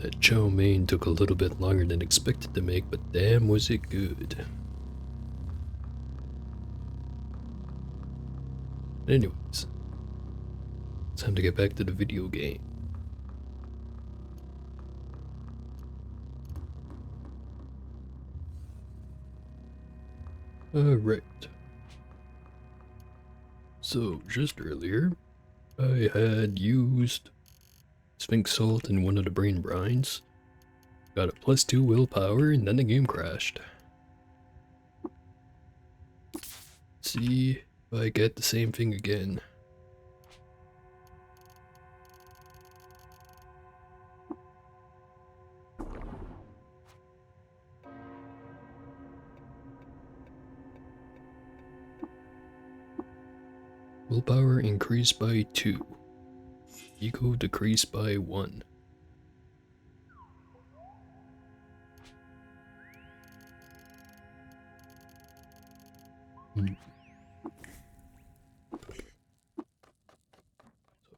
That chow mein took a little bit longer than expected to make, but damn was it good. Anyways, time to get back to the video game. Alright. So, just earlier, I had used Sphinx Salt in one of the brain brines, got a +2 willpower, and then the game crashed. See if I get the same thing again. Willpower increased by 2. Ego decreased by 1. I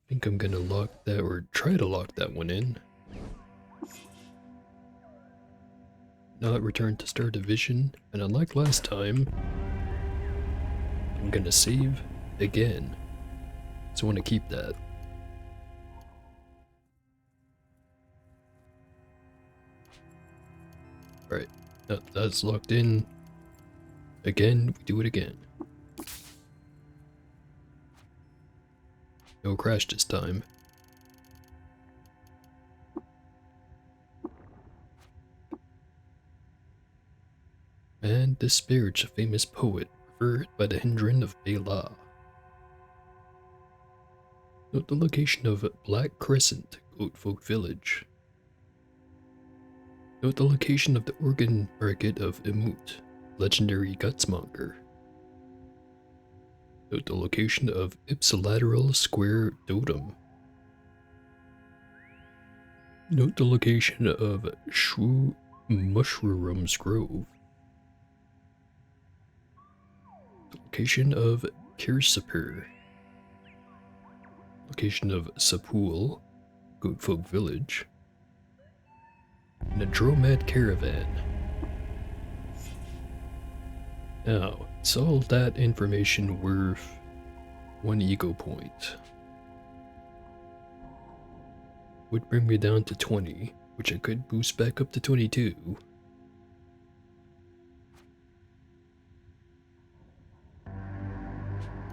think I'm gonna lock that, or try to lock that one in. Not return to Star Division, and unlike last time, I'm gonna save again. So I want to keep that. Alright, that's locked in. Again, we do it again. No crash this time. And this spirit's a famous poet, revered by the Hindran of Bela. Note the location of Black Crescent, Goatfolk Village. Note the location of the organ market of Emut, legendary gutsmonger. Note the location of Ipsilateral Square Dotem. Note the location of Shrew Mushroom's Grove. The location of Kirsapur. Location of Sapul, Goatfolk Village. And a Dromad Caravan. Now, is all that information worth 1 ego point? Would bring me down to 20, which I could boost back up to 22.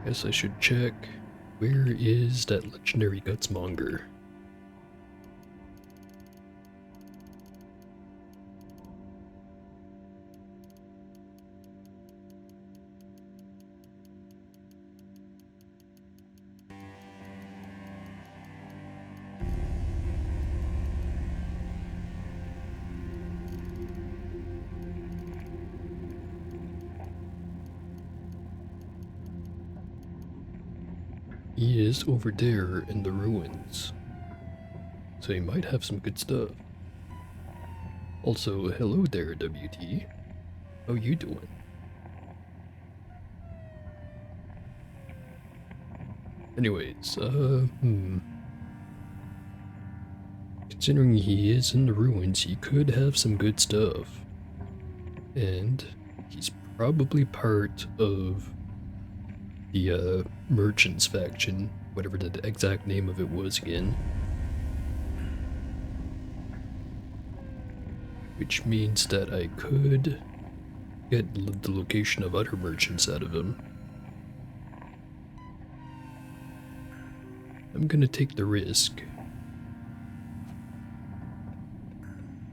Guess I should check, where is that legendary gutsmonger? He is over there in the ruins, so he might have some good stuff. Also, hello there, WT. How you doing? Anyways, considering he is in the ruins, he could have some good stuff. And he's probably part of the merchants faction, whatever the exact name of it was again. Which means that I could get the location of other merchants out of him. I'm gonna take the risk.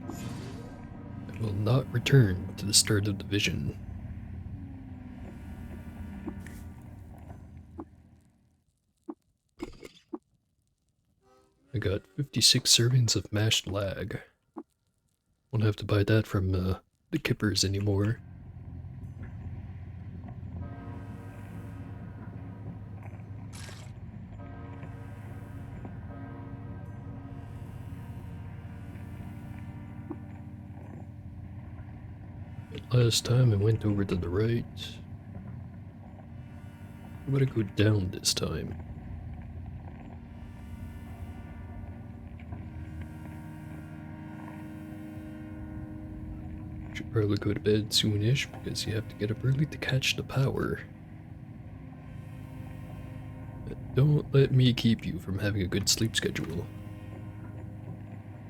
I will not return to the start of the division. I got 56 servings of mashed lag. Won't have to buy that from the Kippers anymore. Last time I went over to the right. I'm gonna go down this time. probably go to bed soonish because you have to get up early to catch the power. Don't let me keep you from having a good sleep schedule.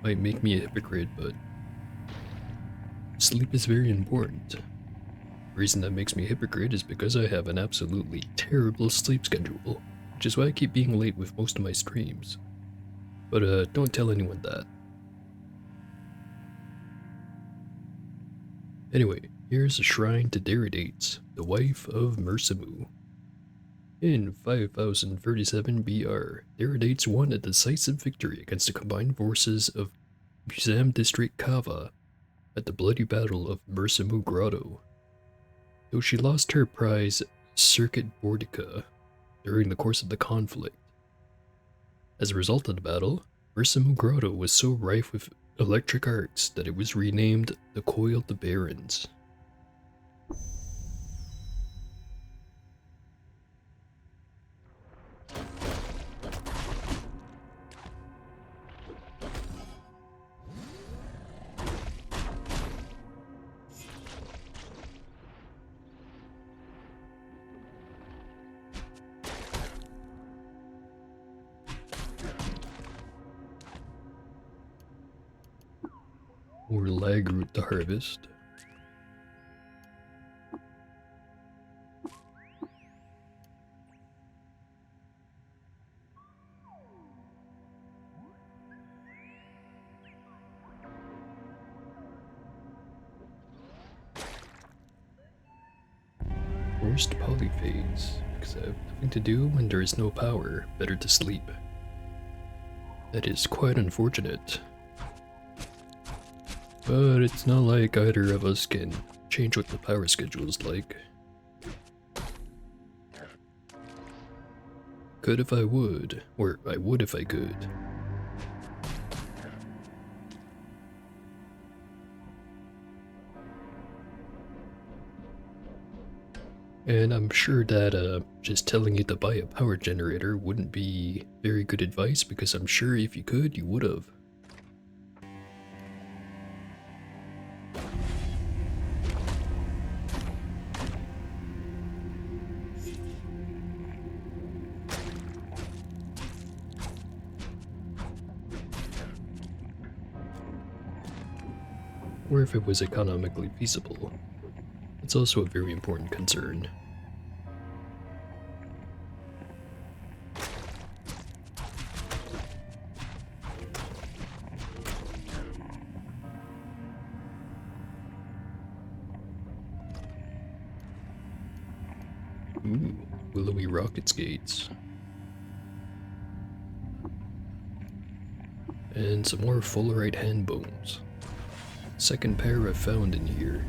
Might make me a hypocrite, but sleep is very important. The reason that makes me a hypocrite is because I have an absolutely terrible sleep schedule, which is why I keep being late with most of my streams. But don't tell anyone that. Anyway, here's a shrine to Deridates, the wife of Mersamu. In 5037 BR, Deridates won a decisive victory against the combined forces of Muzam District Kava at the bloody battle of Mersamu Grotto. Though she lost her prize, Circuit Bordica, during the course of the conflict. As a result of the battle, Mersamu Grotto was so rife with electric arcs that it was renamed the Coil of the Barons. Or Lagroot to harvest. Forced polyphase, because I have nothing to do when there is no power, better to sleep. That is quite unfortunate. But it's not like either of us can change what the power schedule is like. Could if I would, or I would if I could. And I'm sure that just telling you to buy a power generator wouldn't be very good advice, because I'm sure if you could, you would have. Or if it was economically feasible. It's also a very important concern. Ooh, willowy rocket skates. And some more fullerite hand bones. Second pair I've found in here.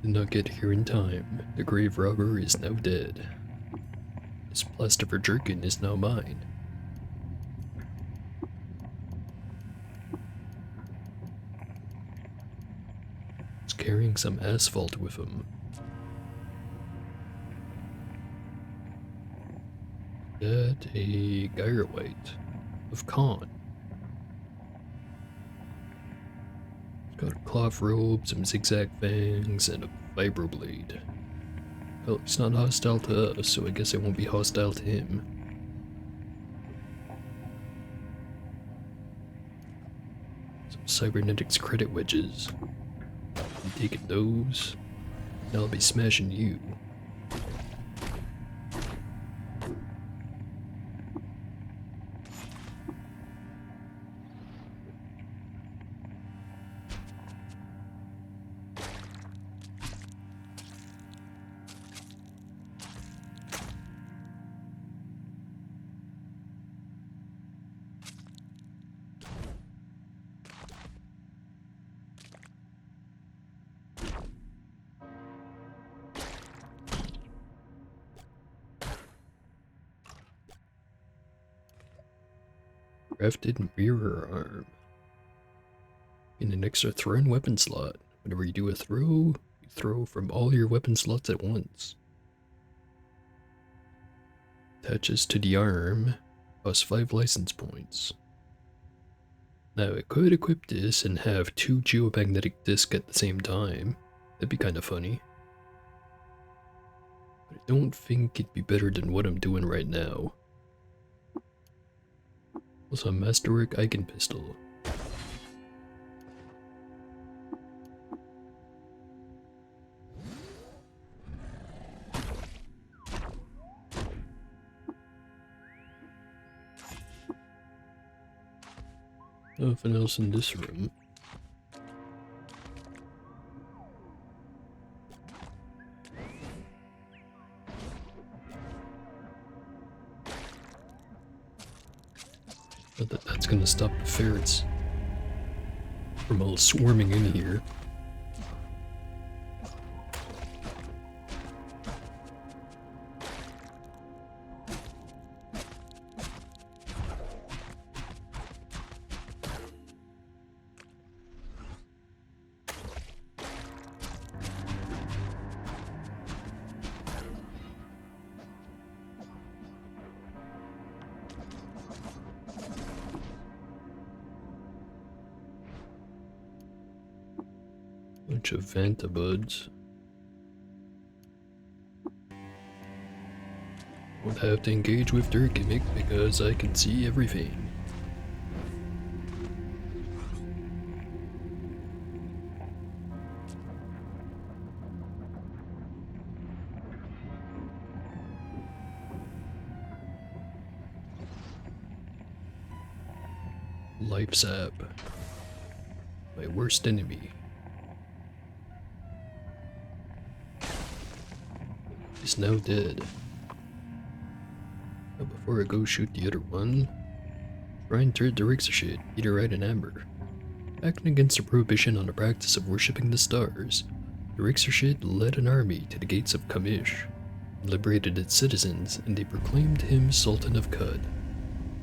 Did not get here in time. The grave robber is now dead. This plastifer jerkin is now mine. He's carrying some asphalt with him. That a Gyrowite of Khan. Got a cloth robe, some zigzag fangs, and a vibroblade. Well, he's not hostile to us, so I guess I won't be hostile to him. Some cybernetics credit wedges. I'm taking those, and I'll be smashing you. Crafted mirror arm. In an extra thrown weapon slot. Whenever you do a throw, you throw from all your weapon slots at once. Attaches to the arm, costs 5 license points. Now I could equip this and have 2 geomagnetic discs at the same time. That'd be kind of funny. But I don't think it'd be better than what I'm doing right now. Also a Masterwork Eigen pistol. Nothing else in this room. But that's gonna stop the ferrets from all swarming in here. Bunch of Vantabuds. Won't have to engage with their gimmick because I can see everything. Life Sap. My worst enemy. Is now dead. But before I go shoot the other one, try and turn the Rixershit, Peter Wright and Amber. Acting against the prohibition on the practice of worshipping the stars, the Rixershit led an army to the gates of Kamish, liberated its citizens, and they proclaimed him Sultan of Qud,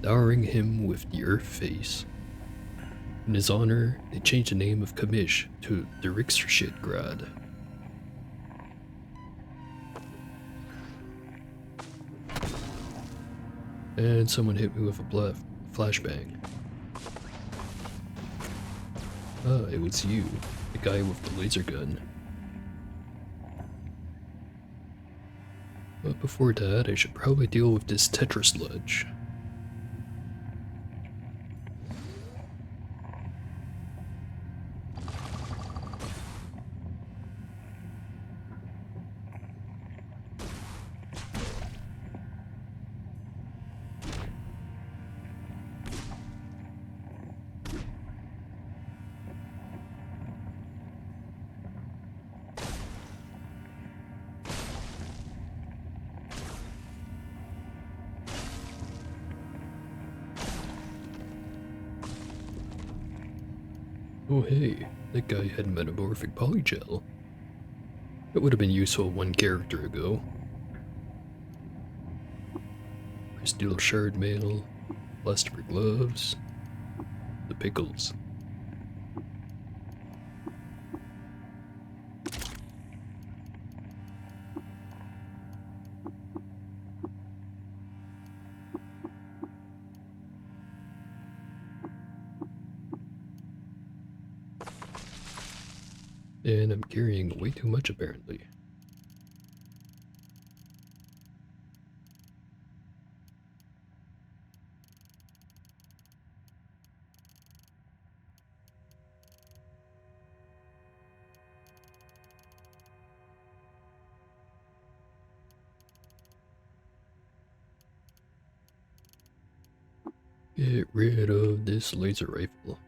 dowering him with the Earth Face. In his honor, they changed the name of Kamish to the Rixershit Grad. And someone hit me with a flashbang. Ah, it was you, the guy with the laser gun. But before that, I should probably deal with this Tetra sludge. Oh hey, that guy had metamorphic polygel. That would have been useful one character ago. Crystal shard mail, plaster gloves, the pickles. And I'm carrying way too much apparently. Get rid of this laser rifle.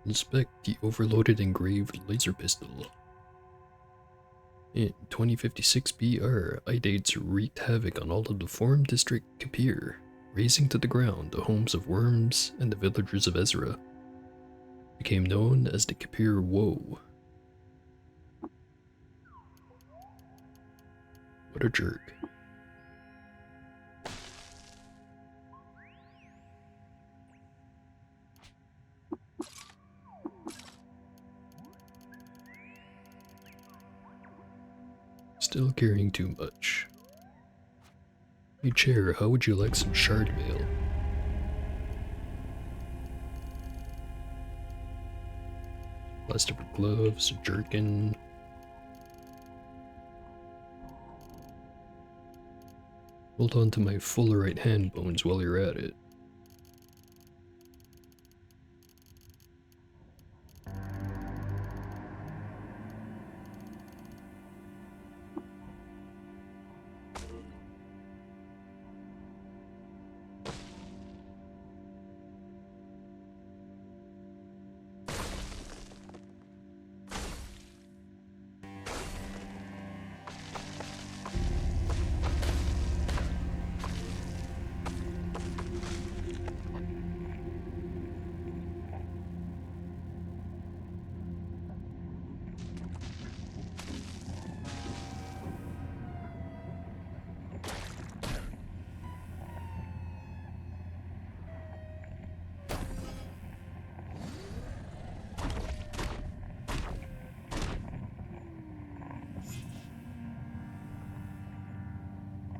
Inspect the overloaded engraved laser pistol. In 2056 BR, Idates wreaked havoc on all of the Forum District Kapir, razing to the ground the homes of worms and the villagers of Ezra. Became known as the Kapir Woe. What a jerk. Still carrying too much. Hey chair, how would you like some shard mail? Plastic gloves, jerkin. Hold on to my fullerite hand bones while you're at it.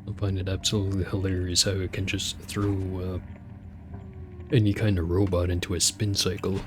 I find it absolutely hilarious how it can just throw any kind of robot into a spin cycle.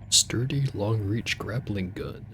Sturdy long-reach grappling gun.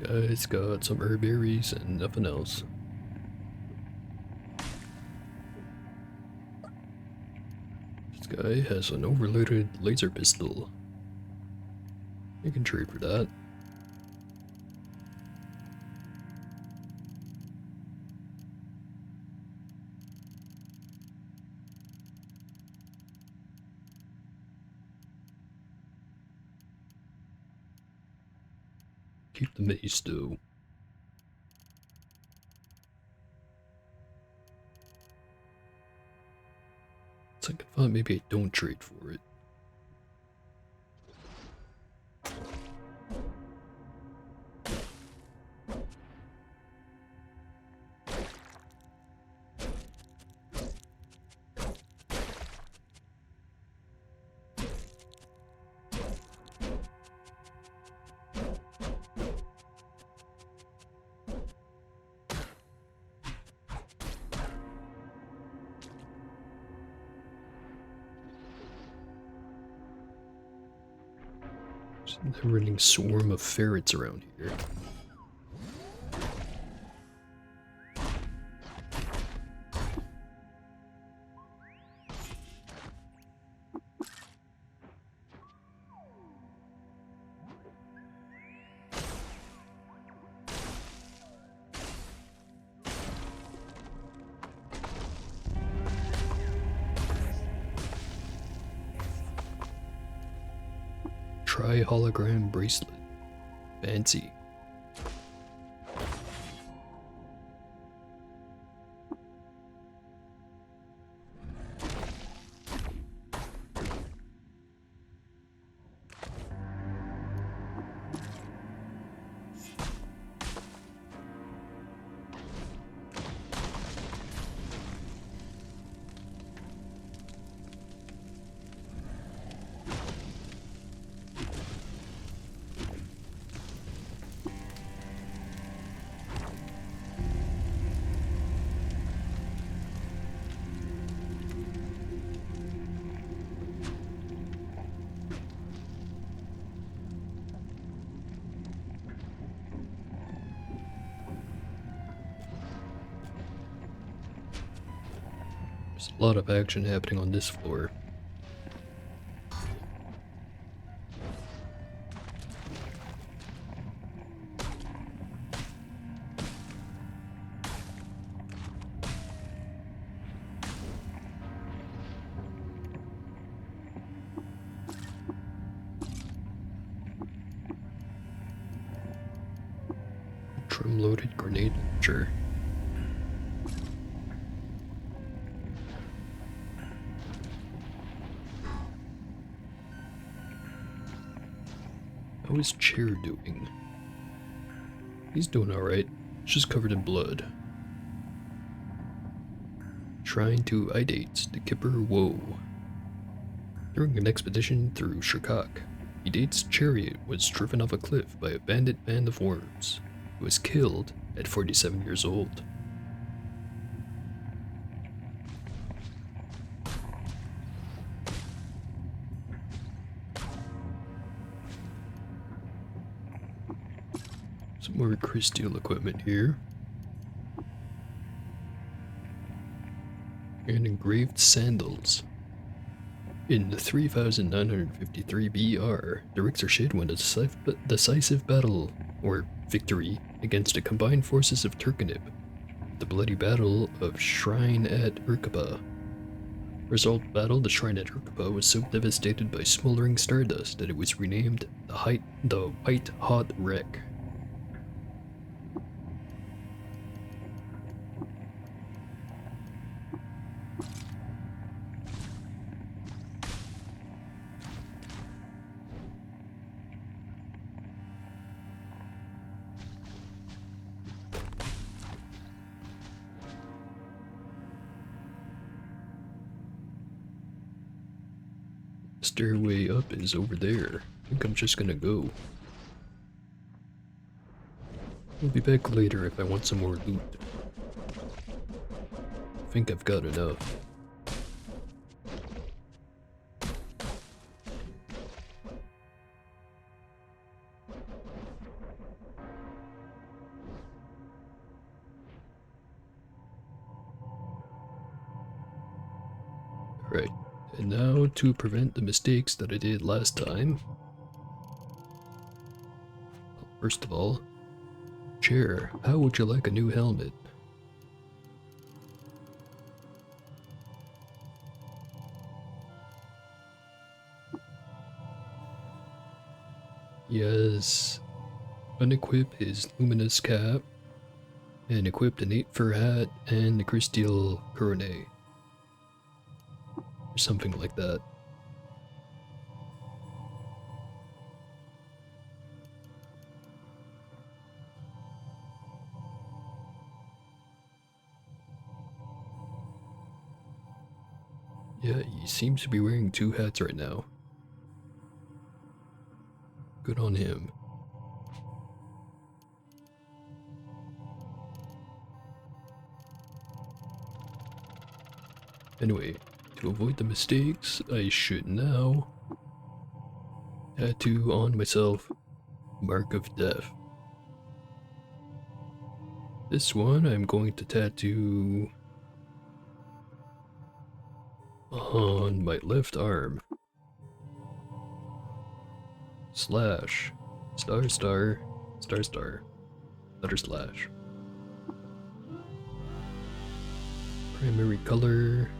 Guy's got some herberries and nothing else. This guy has an overloaded laser pistol. You can trade for that. Keep the mace though. Second thought, maybe I don't trade for it. There's a never-ending swarm of ferrets around here. Tri-hologram bracelet. Fancy. A lot of action happening on this floor. Drum-loaded grenade launcher. How is Chair doing? He's doing alright. Just covered in blood. Shrine to Idates, the Kipper Woe. During an expedition through Shirkak, Idates' chariot was driven off a cliff by a bandit band of worms. He was killed at 47 years old. Some more crystal equipment here. And engraved sandals. In 3953 BR, the Rixarshid won a decisive battle, or victory, against the combined forces of Turkanib, the bloody battle of Shrine at Urkaba. Result battle, the Shrine at Urkaba was so devastated by smoldering stardust that it was renamed the White Hot Wreck. Stairway up is over there. I think I'm just gonna go. I'll be back later if I want some more loot. I think I've got enough. Right. And now to prevent the mistakes that I did last time. First of all, Chair, how would you like a new helmet? Yes. Unequip his luminous cap, and equip an 8 fur hat and the crystal coronet. Or something like that. Yeah, he seems to be wearing 2 hats right now. Good on him. Anyway, to avoid the mistakes, I should now tattoo on myself Mark of Death. This one I'm going to tattoo on my left arm. Slash. Star star. Star star. Letter slash. Primary color.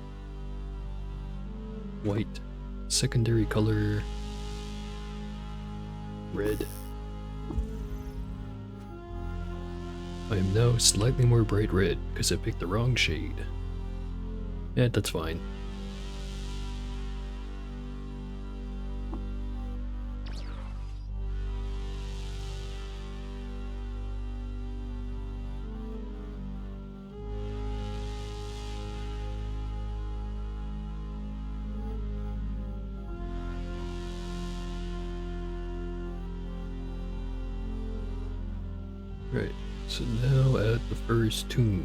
White. Secondary color. Red. I am now slightly more bright red because I picked the wrong shade. Yeah, that's fine. Right, so now at the first tomb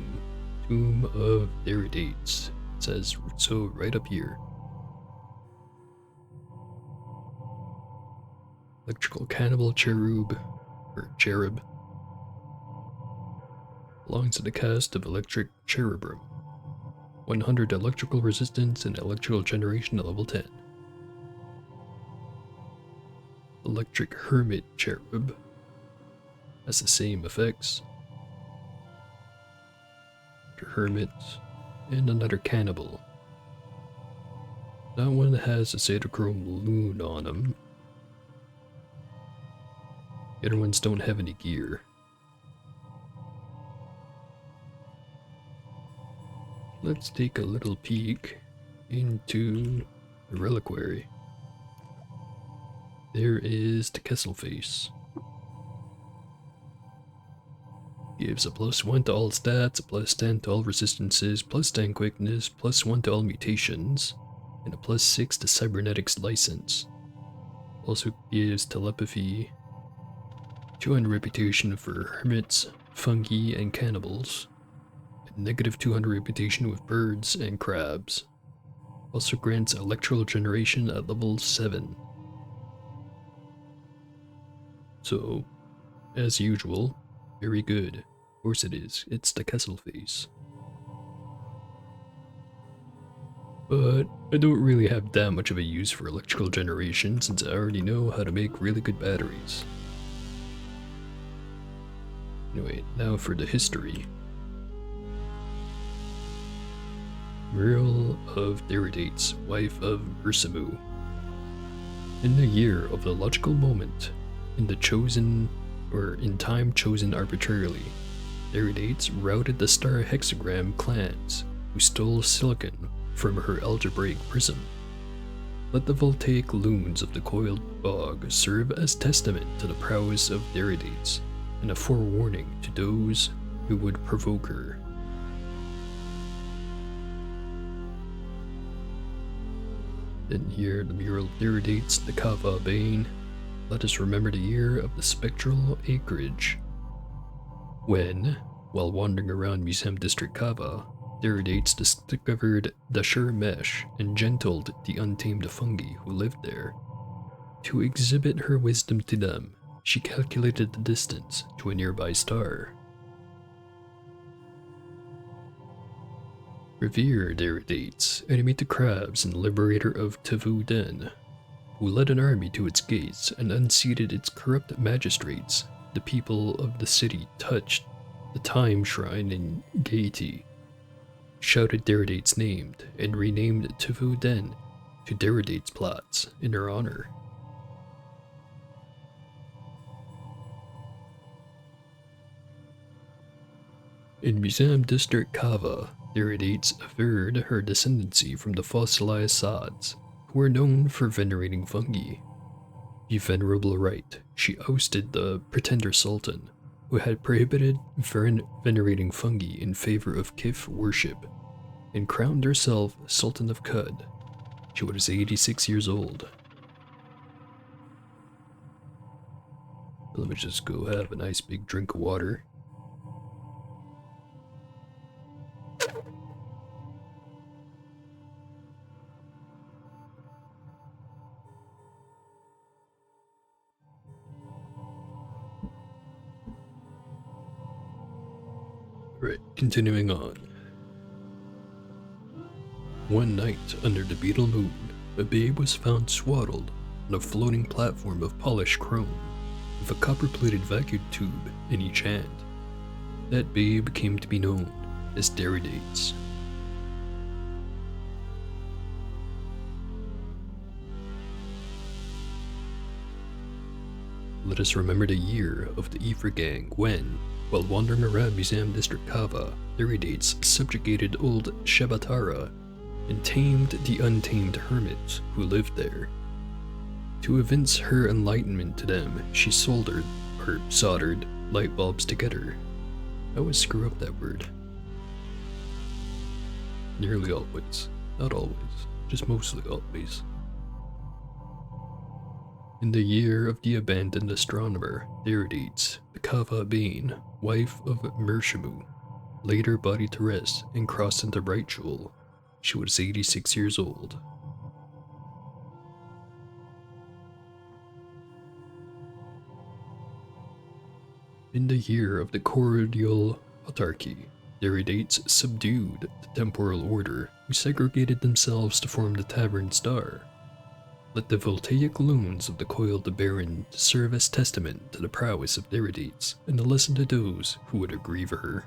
of Deridates. It says so right up here. Electrical Cannibal Cherub, or Cherub. Belongs to the cast of Electric Cherubim. 100 electrical resistance and electrical generation at level 10. Electric Hermit Cherub has the same effects. Another Hermit and another Cannibal. That one has a Zetachrome Loon on him. The other ones don't have any gear. Let's take a little peek into the reliquary. There is the Kesselface. Gives a +1 to all stats, a +10 to all resistances, +10 quickness, +1 to all mutations, and a +6 to cybernetics license. Also gives telepathy, 200 reputation for hermits, fungi, and cannibals, and -200 reputation with birds and crabs. Also grants electrical generation at level 7. So, as usual, very good. Of course it is, it's the Kesselface. But I don't really have that much of a use for electrical generation since I already know how to make really good batteries. Anyway, now for the history. Muriel of Deridates, wife of Ursamu. In the year of the logical moment, in time chosen arbitrarily, Deridates routed the Star Hexagram clans, who stole silicon from her algebraic prism. Let the voltaic loons of the coiled bog serve as testament to the prowess of Deridates, and a forewarning to those who would provoke her. Then here, the mural Deridates, the Kava Bane. Let us remember the year of the spectral acreage, when, while wandering around Museum District Kava, Deridates discovered the Sure Mesh and gentled the untamed fungi who lived there. To exhibit her wisdom to them, she calculated the distance to a nearby star. Revere Deridates, enemy to crabs and liberator of Tavu Den, who led an army to its gates and unseated its corrupt magistrates. The people of the city touched the time shrine in gaiety, shouted Deridates named, and renamed Tavu Den to Deridates Platz in her honor. In Museum District Kava, Deridates averred her descendancy from the fossilized Sods, who were known for venerating fungi. The venerable rite, she ousted the pretender sultan, who had prohibited venerating fungi in favor of Kif worship, and crowned herself Sultan of Kud. She was 86 years old. Let me just go have a nice big drink of water. Right, continuing on. One night, under the beetle moon, a babe was found swaddled on a floating platform of polished chrome, with a copper-plated vacuum tube in each hand. That babe came to be known as Deridates. Let us remember the year of the Ifra gang when, while wandering around Museum District Kava, Deridates subjugated old Shebatara and tamed the untamed hermits who lived there. To evince her enlightenment to them, she soldered light bulbs together. I always screw up that word. Nearly always. Not always. Just mostly always. In the year of the abandoned astronomer, Deridates, the Kava Bane, wife of Mershamu, laid her body to rest and crossed into Ritual. She was 86 years old. In the year of the Cordial Autarky, Diridates subdued the temporal order, who segregated themselves to form the Tavern Star. Let the voltaic lunes of the coiled Baron serve as testament to the prowess of Diridates, and a lesson to those who would aggrieve her.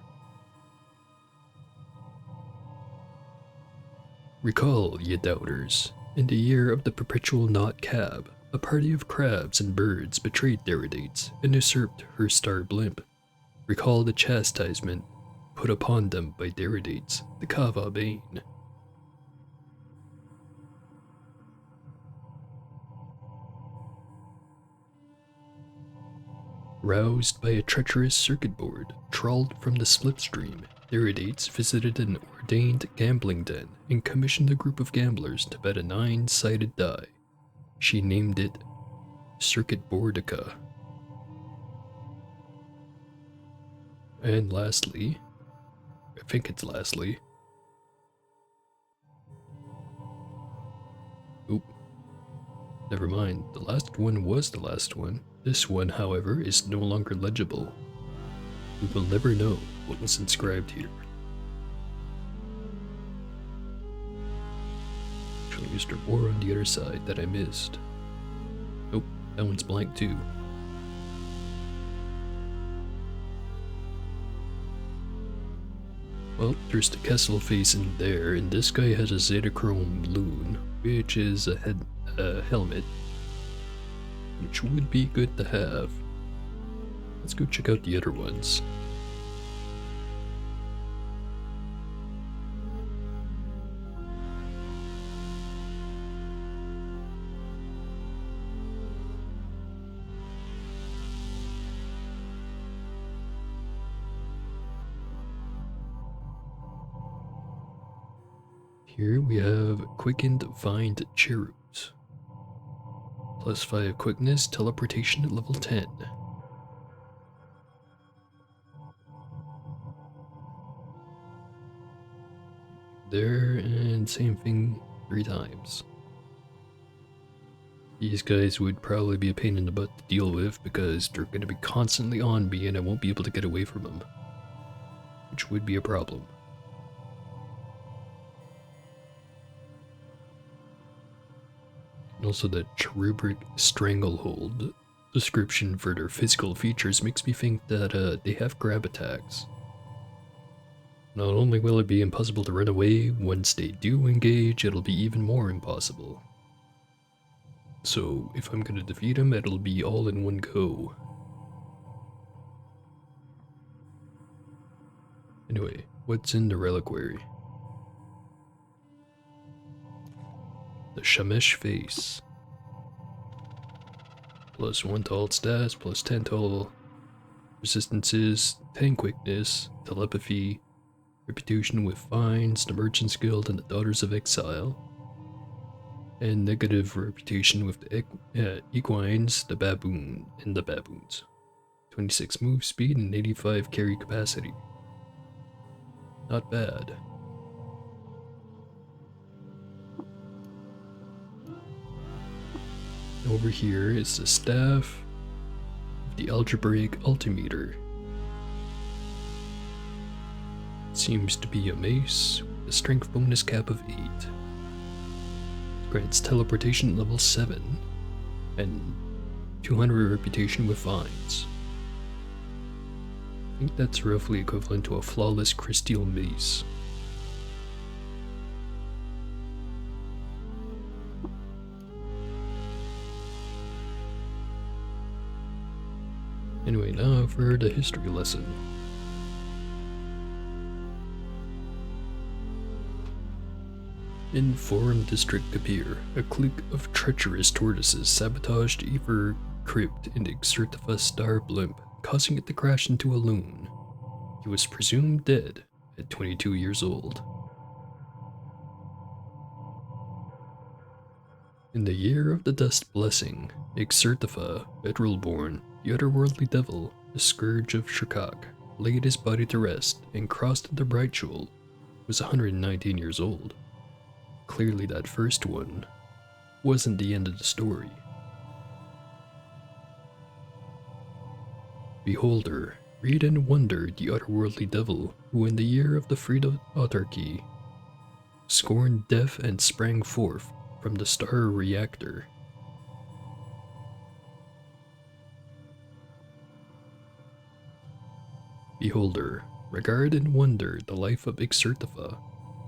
Recall, ye doubters, in the year of the perpetual knot cab, a party of crabs and birds betrayed Diridates and usurped her star blimp. Recall the chastisement put upon them by Diridates, the Kava Bane. Roused by a treacherous circuit board trawled from the slipstream, Diridates visited an ordained gambling den and commissioned a group of gamblers to bet a 9-sided die. She named it Circuit Boardica. And lastly, I think it's lastly. Oop. Never mind, the last one was the last one. This one, however, is no longer legible. We will never know what was inscribed here. Actually, is there more on the other side that I missed? Nope, that one's blank too. Well, there's the Kessel face in there, and this guy has a Zetachrome Loon, which is a helmet, which would be good to have. Let's go check out the other ones. Here we have Quickened Veined Cherubs. +5 quickness, teleportation at level 10. There, and same thing 3 times. These guys would probably be a pain in the butt to deal with because they're going to be constantly on me and I won't be able to get away from them, which would be a problem. Also, the cherubic stranglehold description for their physical features makes me think that they have grab attacks. Not only will it be impossible to run away, once they do engage, it'll be even more impossible. So if I'm gonna defeat them, it'll be all in one go. Anyway, what's in the reliquary? The Shamish face. +1 to alt stats, +10 to all resistances, 10 quickness, telepathy, reputation with Vines, the Merchant's Guild, and the Daughters of Exile. And negative reputation with the Equines, the Baboon, and the Baboons. 26 move speed and 85 carry capacity. Not bad. Over here is the staff of the algebraic altimeter. Seems to be a mace with a strength bonus cap of 8. Grants teleportation level 7 and 200 reputation with Vines. I think that's roughly equivalent to a flawless crystal mace. Anyway, now for the history lesson. In Forum District Kapir, a clique of treacherous tortoises sabotaged Ever Crypt in the Xertifa star blimp, causing it to crash into a loon. He was presumed dead at 22 years old. In the year of the Dust Blessing, Xertifa, Etrelborn, the otherworldly devil, the Scourge of Shirkak, laid his body to rest and crossed the Bright Jewel, was 119 years old. Clearly that first one wasn't the end of the story. Beholder Read and wonder the otherworldly devil who in the year of the freed autarky scorned death and sprang forth from the star reactor. Beholder, regard and wonder the life of Ixertifa,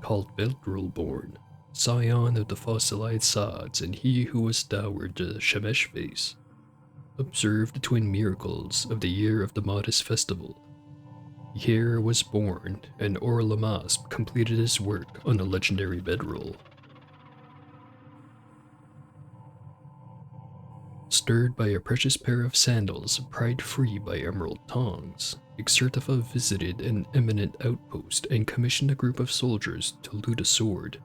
called Beldrulborn, scion of the fossilized sods and he who was dowered the Shemesh face. Observe the twin miracles of the year of the modest festival. Here was born, and Orlamasp completed his work on the legendary bedroll. Stirred by a precious pair of sandals pried free by emerald tongs, Ixertifa visited an eminent outpost and commissioned a group of soldiers to loot a sword.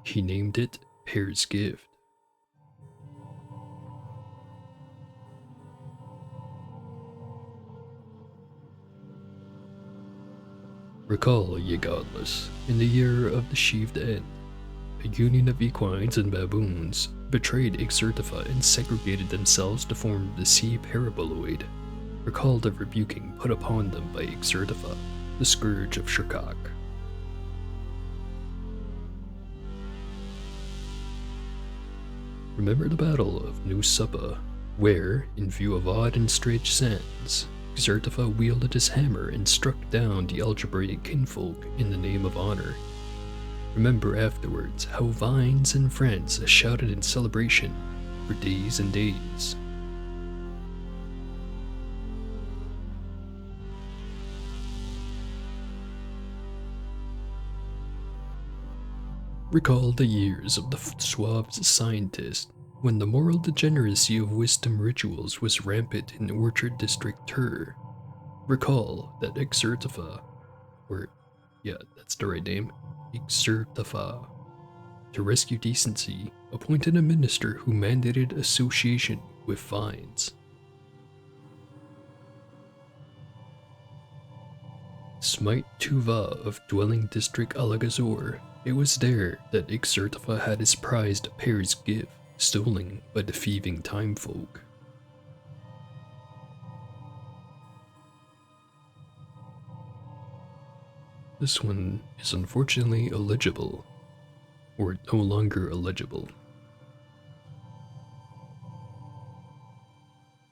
He named it Pear's Gift. Recall, ye godless, in the year of the sheaved end, a union of equines and baboons betrayed Ixertifa and segregated themselves to form the sea paraboloid. Recall the rebuking put upon them by Ixertifa, the scourge of Shirkak. Remember the battle of New Suppa, where, in view of odd and strange sands, Ixertifa wielded his hammer and struck down the algebraic kinfolk in the name of honor. Remember afterwards how vines and friends shouted in celebration for days and days. Recall the years of the suave scientist, when the moral degeneracy of wisdom rituals was rampant in Orchard District Tur. Recall that Ixertifa, that's the right name, Ixertifa, to rescue decency, appointed a minister who mandated association with vines. Smite Tuva of Dwelling District Alagazor. It was there that Ixertifa had his prized Pear's Gift stolen by the thieving time folk. This one is unfortunately illegible, or no longer illegible.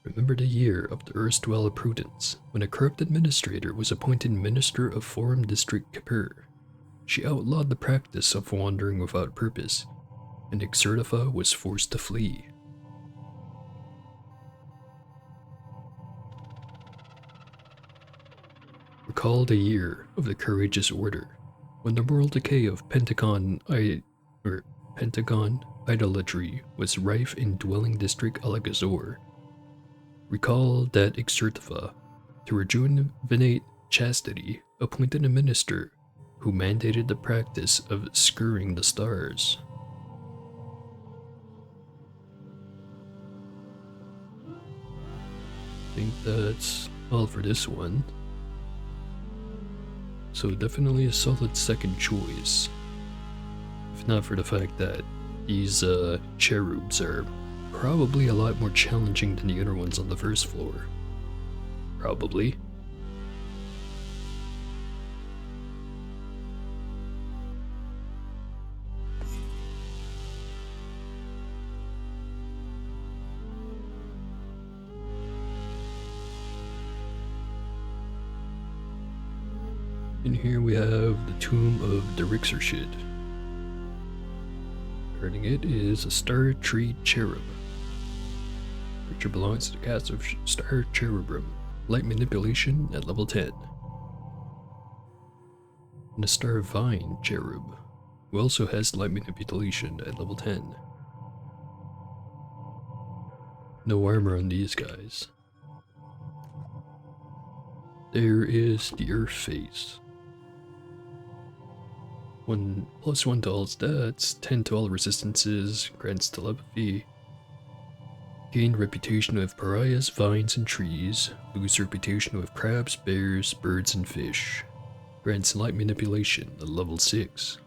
Remember the year of the erstwhile Prudence, when a corrupt administrator was appointed Minister of Forum District Kippur. She outlawed the practice of wandering without purpose, and Ixertifa was forced to flee. Recall the year of the Courageous Order, when the moral decay of Pentagon idolatry was rife in Dwelling District Alagazor. Recall that Ixertifa, to rejuvenate chastity, appointed a minister who mandated the practice of scouring the stars. I think that's all for this one. So definitely a solid second choice. If not for the fact that these cherubs are probably a lot more challenging than the other ones on the first floor. Probably. And here we have the Tomb of Derixershid. Guarding it is a Star Tree Cherub. Creature belongs to the cast of Star Cherubim. Light Manipulation at level 10. And a Star Vine Cherub, who also has Light Manipulation at level 10. No armor on these guys. There is the Earth Face. 1+1 to all stats, 10 to all resistances, grants telepathy. Gain reputation with pariahs, vines, and trees. Lose reputation with crabs, bears, birds, and fish. Grants light manipulation at level 6.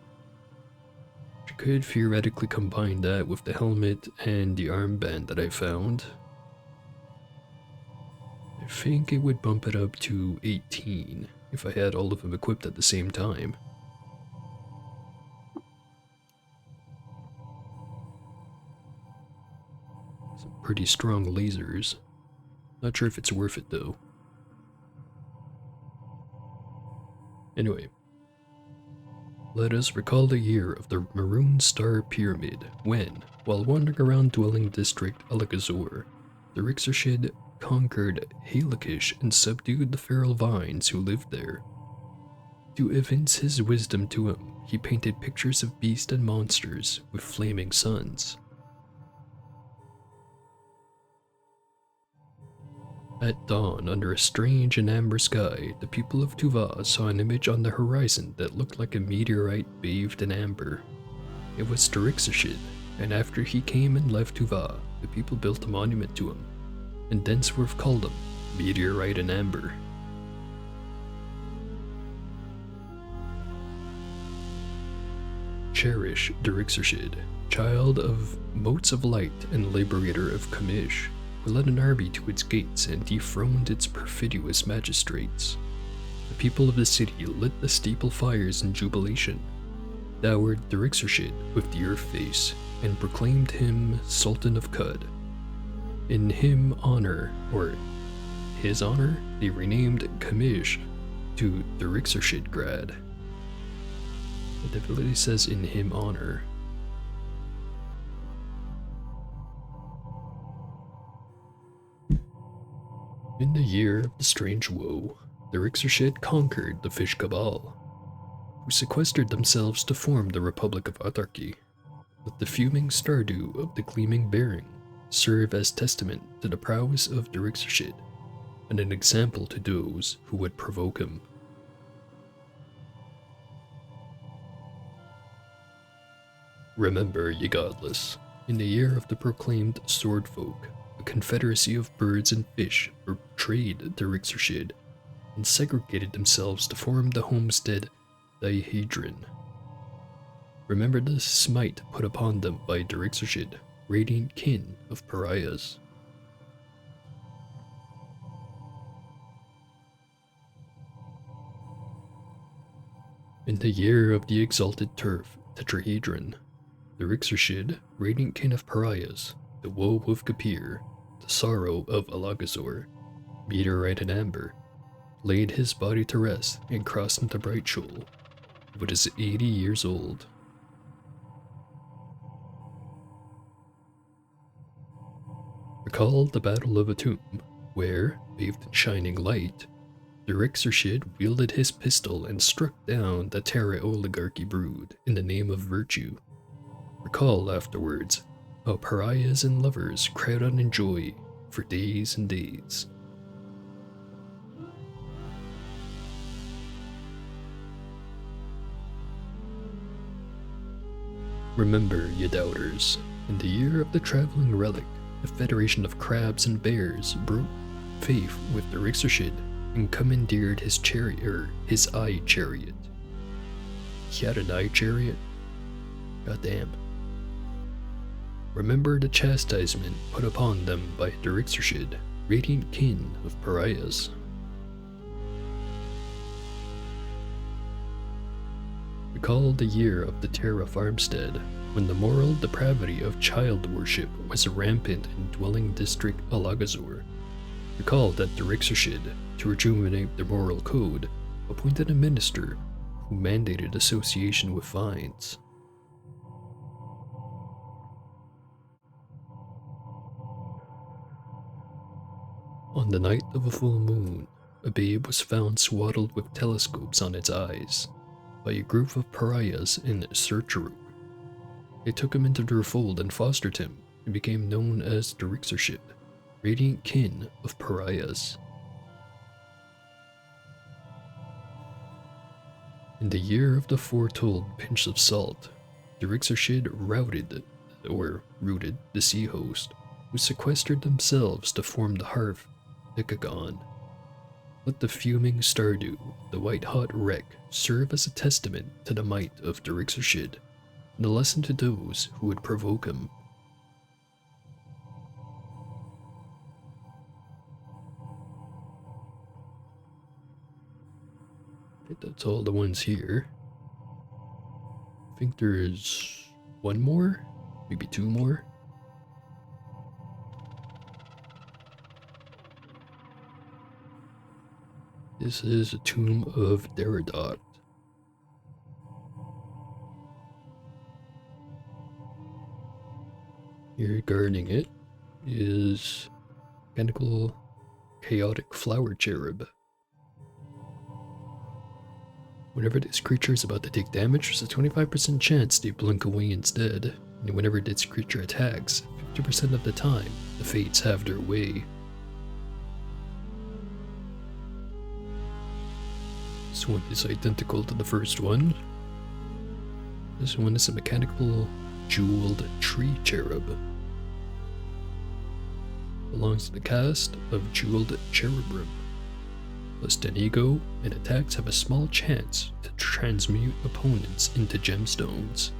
You could theoretically combine that with the helmet and the armband that I found. I think it would bump it up to 18 if I had all of them equipped at the same time. Some pretty strong lasers. Not sure if it's worth it though. Anyway, let us recall the year of the Maroon Star Pyramid when, while wandering around dwelling district Alakazor, the Rixershid conquered Halakish and subdued the feral vines who lived there. To evince his wisdom to him, he painted pictures of beasts and monsters with flaming suns. At dawn, under a strange and amber sky, the people of Tuva saw an image on the horizon that looked like a meteorite bathed in amber. It was Darixershid, and after he came and left Tuva, the people built a monument to him, and Densworth called him Meteorite and Amber. Cherish Darixershid, child of Motes of Light and liberator of Kamish, who led an army to its gates and dethroned its perfidious magistrates. The people of the city lit the steeple fires in jubilation, dowered Darixershid with the earth face, and proclaimed him Sultan of Kud. In his honor, they renamed Kamish to Darixershid Grad. It definitely says in him honor. In the year of the strange woe, the Rixershid conquered the Fish Cabal, who sequestered themselves to form the Republic of Autarky. Let the fuming Stardew of the Gleaming Bearing serve as testament to the prowess of the Rixershid, and an example to those who would provoke him. Remember, ye godless, in the year of the proclaimed Swordfolk, a confederacy of birds and fish betrayed the Rixershid and segregated themselves to form the homestead Dihedron. Remember the smite put upon them by Darixershid, radiant kin of pariahs. In the year of the exalted turf Tetrahedron, the Rixershid, radiant kin of pariahs, the woe of Kapir, the sorrow of Alakazor, Meteorite and Amber, laid his body to rest and crossed into Brightshul, but is 80 years old. Recall the Battle of Atum, where, bathed in shining light, the Rixershid wielded his pistol and struck down the Terra Oligarchy brood in the name of virtue. Recall afterwards how pariahs and lovers cried out in joy for days and days. Remember, ye doubters, in the year of the traveling relic, the Federation of Crabs and Bears broke faith with the Rixershid and commandeered his eye chariot. He had an eye chariot? Goddamn. Remember the chastisement put upon them by Darixershid, radiant kin of pariahs. Recall the year of the Terra Farmstead, when the moral depravity of child worship was rampant in dwelling district Alakazor. Recall that Darixershid, to rejuvenate the moral code, appointed a minister who mandated association with vines. On the night of a full moon, a babe was found swaddled with telescopes on its eyes by a group of pariahs in Sercheruk. They took him into their fold and fostered him, and became known as the Rixershid, radiant kin of pariahs. In the year of the foretold pinch of salt, the Rixershid rooted the sea host, who sequestered themselves to form the Harf Nikagon. Let the fuming Stardew, the white-hot wreck, serve as a testament to the might of Darixershid, and a lesson to those who would provoke him. Right, that's all the ones here. I think there is one more, maybe two more. This is a tomb of Deridoct. Here guarding it is mechanical chaotic flower cherub. Whenever this creature is about to take damage, there's a 25% chance they blink away instead. And whenever this creature attacks, 50% of the time, the fates have their way. This one is identical to the first one. This one is a mechanical jeweled tree cherub. Belongs to the caste of Jeweled Cherubim. Plus 10 ego, and attacks have a small chance to transmute opponents into gemstones.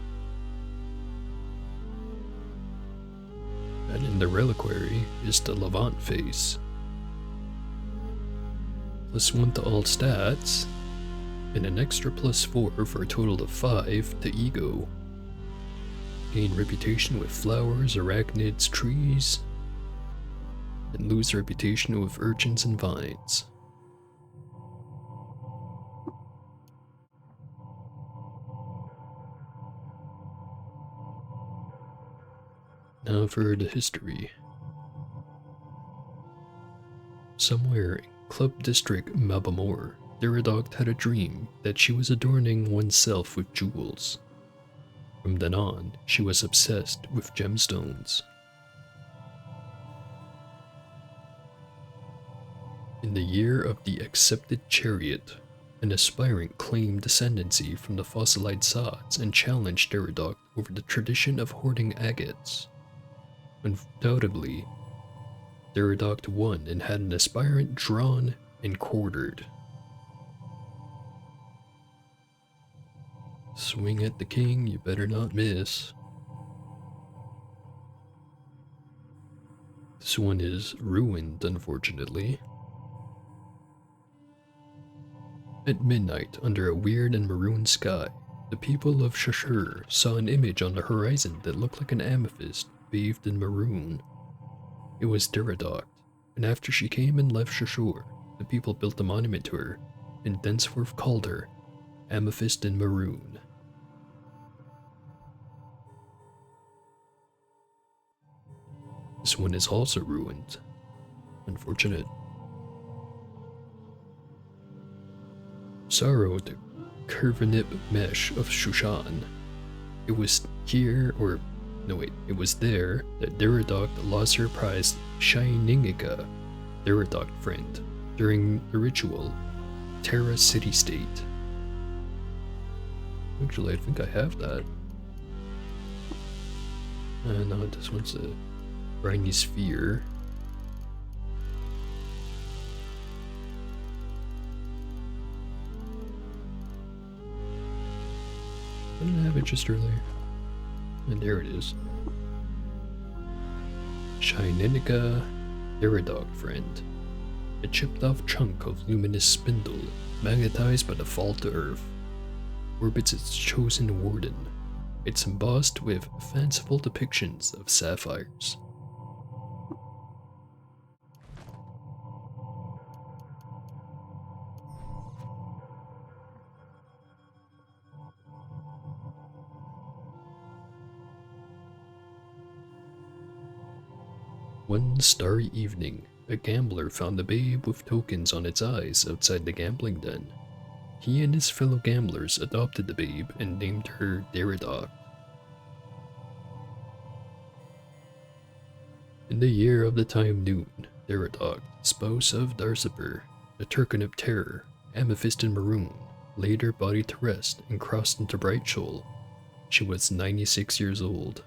And in the reliquary is the Levant face. Plus 1 to all stats, and an extra plus 4 for a total of 5 to ego. Gain reputation with flowers, arachnids, trees, and lose reputation with urchins and vines. Now for the history. Somewhere in Club District Mabamor, Deridoct had a dream that she was adorning oneself with jewels. From then on, she was obsessed with gemstones. In the year of the Accepted Chariot, an aspirant claimed ascendancy from the fossilized sods and challenged Deridoct over the tradition of hoarding agates. Undoubtedly, Deridoct won and had an aspirant drawn and quartered. Swing at the king, you better not miss. This one is ruined, unfortunately. At midnight, under a weird and maroon sky, the people of Shashur saw an image on the horizon that looked like an amethyst bathed in maroon. It was Deridoct, and after she came and left Shashur, the people built a monument to her, and thenceforth called her Amethyst in Maroon. This one is also ruined. Unfortunate. Sorrow, the Curvanip Mesh of Shushan. It was here, or no wait, it was there that Deridoct lost her prized Shiningika, Deridoct friend, during the ritual Terra City State. Actually, I think I have that. No, this one's a briny sphere. I didn't have it just earlier. And there it is. Shinenica Deridoct friend. A chipped off chunk of luminous spindle, magnetized by the fall to Earth, orbits its chosen warden. It's embossed with fanciful depictions of sapphires. One starry evening, a gambler found a babe with tokens on its eyes outside the gambling den. He and his fellow gamblers adopted the babe and named her Deridoct. In the year of the time noon, Deridoct, spouse of Darciper, the Turcanip terror, Amethyst in Maroon, laid her body to rest and crossed into Brightshoal. She was 96 years old.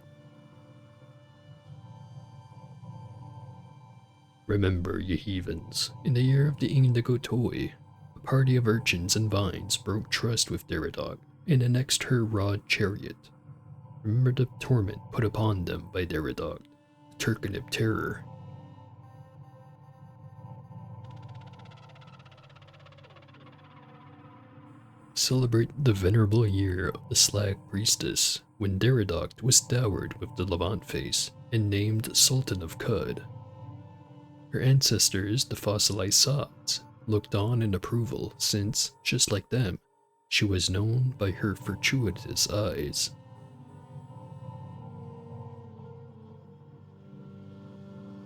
Remember, ye heathens, in the year of the Indigo Toy, a party of urchins and vines broke trust with Deridoct and annexed her rod chariot. Remember the torment put upon them by Deridoct, the Turcanip terror. celebrate the venerable year of the Slag Priestess, when Deridoct was dowered with the Levant face and named Sultan of Cud. Her ancestors, the fossilized Sods, looked on in approval since, just like them, she was known by her fortuitous eyes.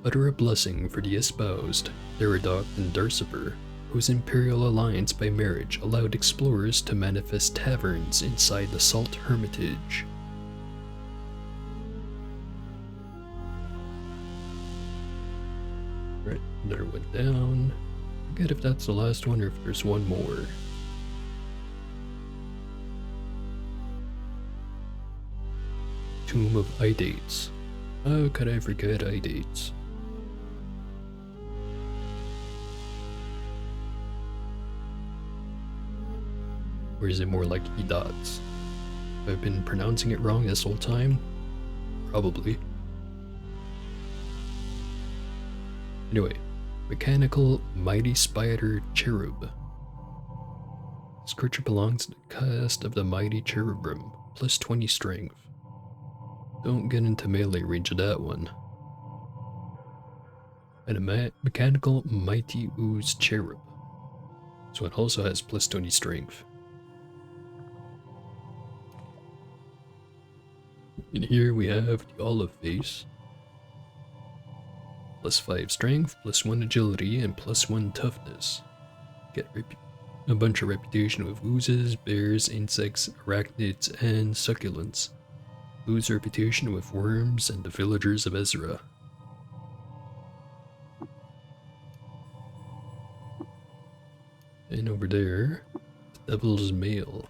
Utter a blessing for the espoused, Deridoct and Darciper, whose imperial alliance by marriage allowed explorers to manifest taverns inside the Salt Hermitage. Right, another one down. Forget if that's the last one or if there's one more. Tomb of Idates. How could I forget Idates? Or is it more like Idats? I've been pronouncing it wrong this whole time? Probably. Anyway, Mechanical Mighty Spider Cherub. This creature belongs to the cast of the Mighty Cherubim, plus 20 strength. Don't get into melee range of that one. And a Mechanical Mighty Ooze Cherub. So it also has plus 20 strength. And here we have the Olive Face. Plus 5 strength, plus 1 agility, and plus 1 toughness. Get a bunch of reputation with oozes, bears, insects, arachnids, and succulents. Lose reputation with worms and the villagers of Ezra. And over there, the Devil's Mail.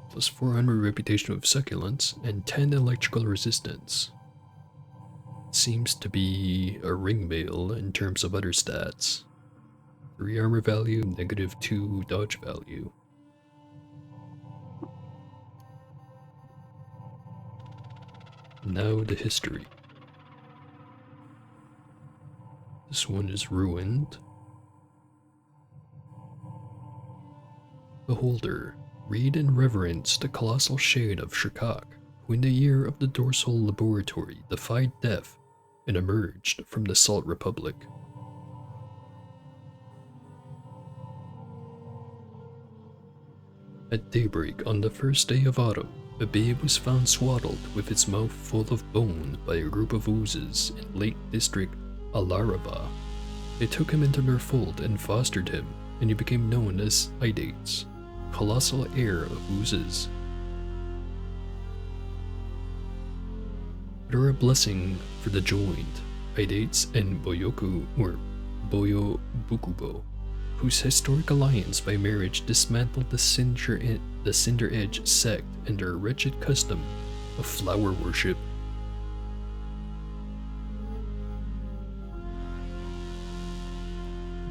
Plus 400 reputation with succulents and 10 electrical resistance. Seems to be a ring mail in terms of other stats. 3 armor value, -2 dodge value. Now the history. This one is ruined. Beholder, read and reverence the colossal shade of Shirkak, who in the year of the Dorsal Laboratory defied death and emerged from the Salt Republic. At daybreak on the first day of autumn, a babe was found swaddled with its mouth full of bone by a group of oozes in Lake District Alarava. They took him into their fold and fostered him, and he became known as Idates, colossal heir of oozes. Utter a blessing for the joined, Idates and Boyoku, or Boyo Bukubo, whose historic alliance by marriage dismantled the Cinder Edge sect and their wretched custom of flower worship.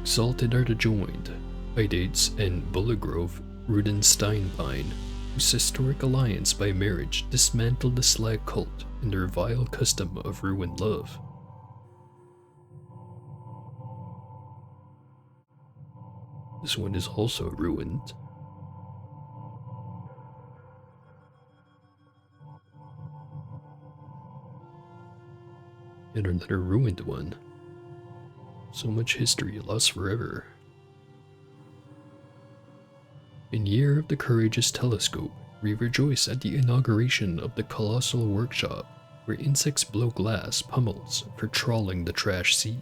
Exalted are the joined, Idates and Bulligrove Rudensteinpine, whose historic alliance by marriage dismantled the Slag cult and their vile custom of ruined love. This one is also ruined. And another ruined one. So much history lost forever. In year of the Courageous Telescope, we rejoice at the inauguration of the Colossal Workshop, where insects blow glass pummels for trawling the trash sea.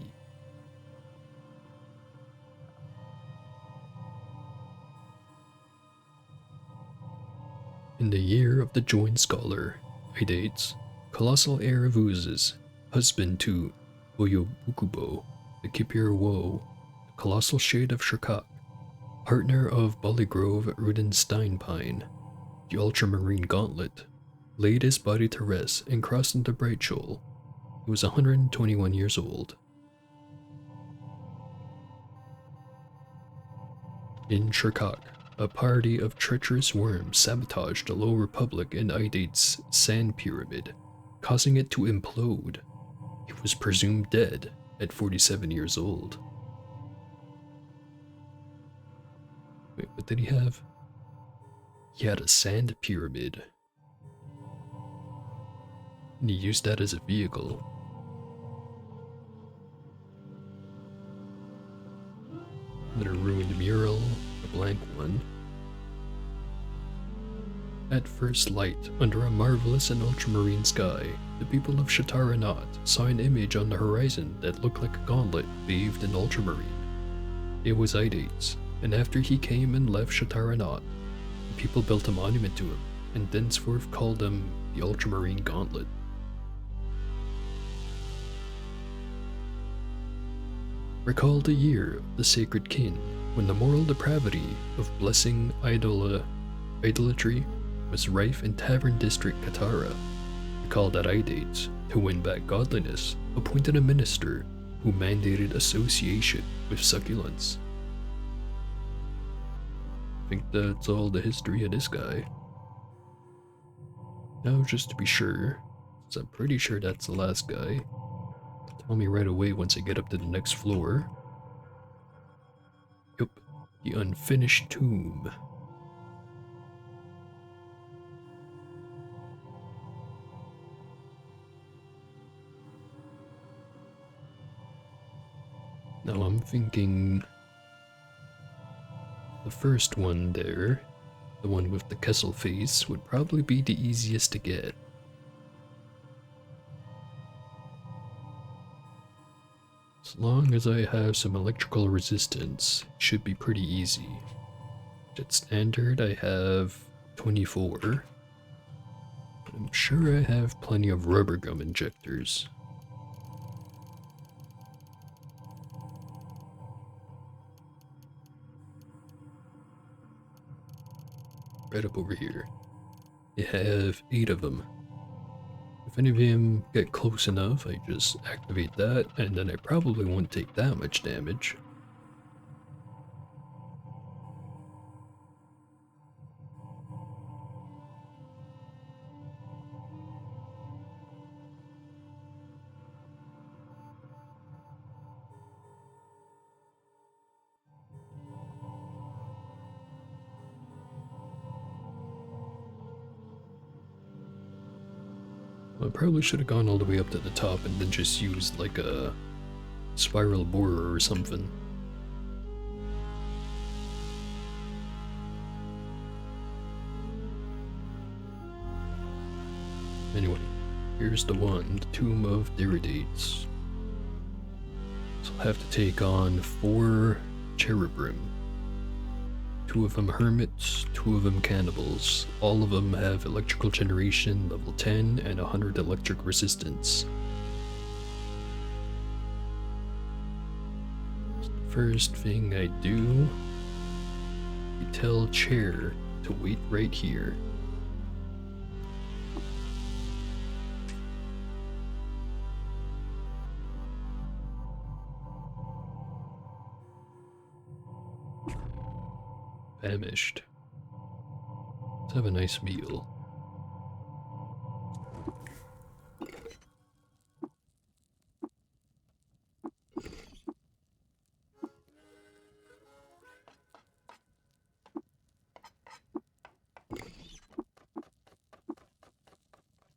In the year of the Joined Scholar, Idates, colossal heir of oozes, husband to Boyobukubo, the Kipir Woe, the colossal shade of Shirkak, partner of Bulligrove Rudensteinpine, the ultramarine gauntlet, laid his body to rest and crossed into Bright Shoal. He was 121 years old. In Shirkak, a party of treacherous worms sabotaged the Low Republic and Idate's sand pyramid, causing it to implode. He was presumed dead at 47 years old. Wait, What did he have? He had a sand pyramid. And he used that as a vehicle. Then a ruined mural, a blank one. At first light, under a marvelous and ultramarine sky, the people of Shatara Knot saw an image on the horizon that looked like a gauntlet bathed in ultramarine. It was Idates, and after he came and left Shatara Knot, the people built a monument to him, and thenceforth called him the Ultramarine Gauntlet. Recall the year of the Sacred Kin, when the moral depravity of blessing idolatry was rife in Tavern District Katara. Recall that Idates, to win back godliness, appointed a minister who mandated association with succulents. I think that's all the history of this guy. Now, just to be sure, since I'm pretty sure that's the last guy, tell me right away once I get up to the next floor. Yup, the unfinished tomb. Now I'm thinking the first one there, the one with the Kessel face, would probably be the easiest to get. As long as I have some electrical resistance, it should be pretty easy. At standard I have 24, but I'm sure I have plenty of rubber gum injectors. Right up over here. I have 8 of them. If any of them get close enough, I just activate that, and then I probably won't take that much damage. I probably should have gone all the way up to the top and then just used like a spiral borer or something. Anyway, here's the one, the Tomb of Diridates. So I'll have to take on 4 Cherubrim. 2 of them hermits, 2 of them cannibals. All of them have electrical generation level 10 and 100 electric resistance. First thing I do, you tell Chair to wait right here. Famished. Let's have a nice meal.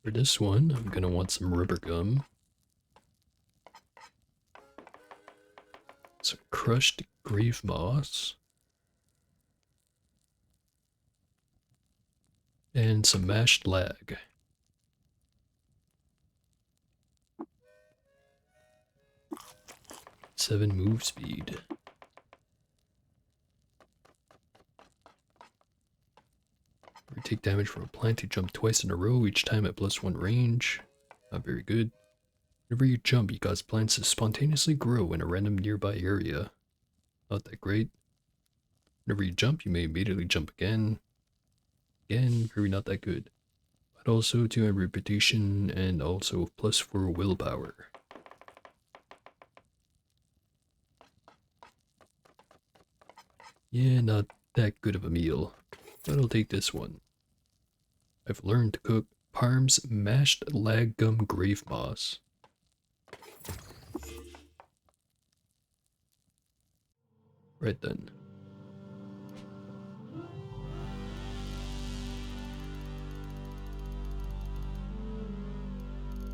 For this one, I'm gonna want some rubber gum. Some crushed grave moss. And some mashed lag. Seven move speed. We take damage from a plant you jump twice in a row, each time at +1 range. Not very good. Whenever you jump, you cause plants to spontaneously grow in a random nearby area. Not that great. Whenever you jump, you may immediately jump again. Again, very not that good. But also 2 reputation and also +4 willpower. Yeah, not that good of a meal. But I'll take this one. I've learned to cook Parm's mashed lag gum grave moss. Right then.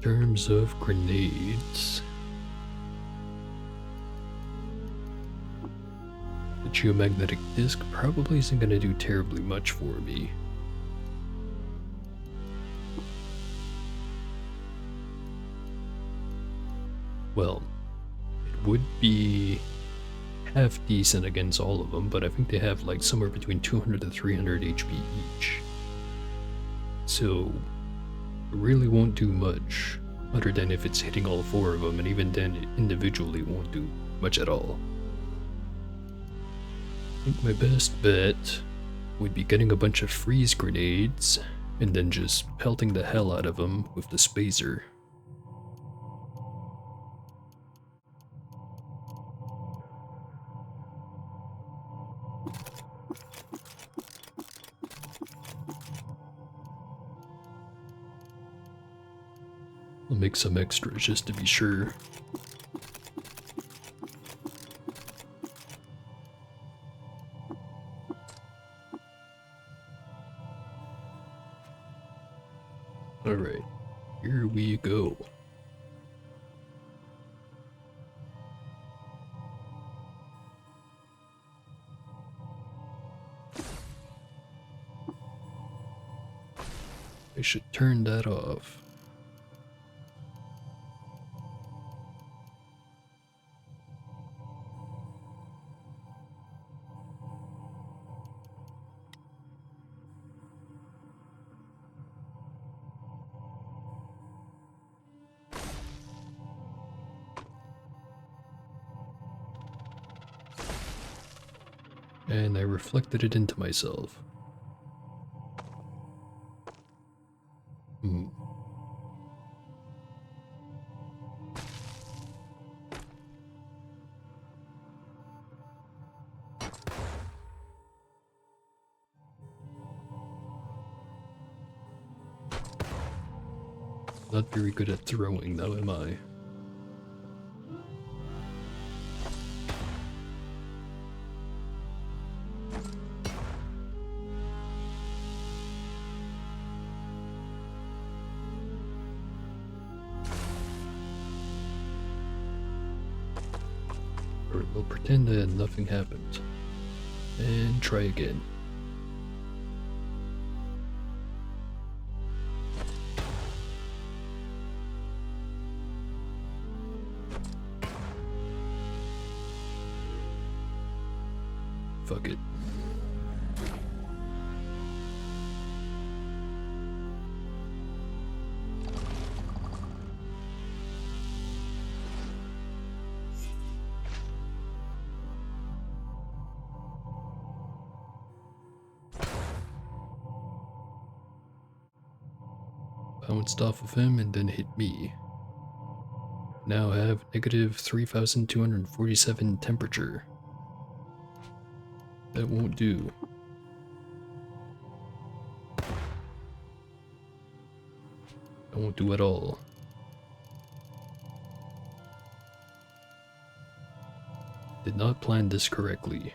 terms of grenades, the geomagnetic disc probably isn't going to do terribly much for me. Well, it would be half decent against all of them, but I think they have like somewhere between 200 to 300 HP each. So, it really won't do much, other than if it's hitting all four of them, and even then it individually won't do much at all. I think my best bet would be getting a bunch of freeze grenades, and then just pelting the hell out of them with the spacer. I'll make some extras just to be sure. Alright, here we go. I should turn that off. And I reflected it into myself. Not very good at throwing, though, am I? Or we'll pretend that nothing happened. And try again. Fuck it. Bounced off of him and then hit me. Now have negative 3,247 temperature. That won't do. That won't do at all. Did not plan this correctly.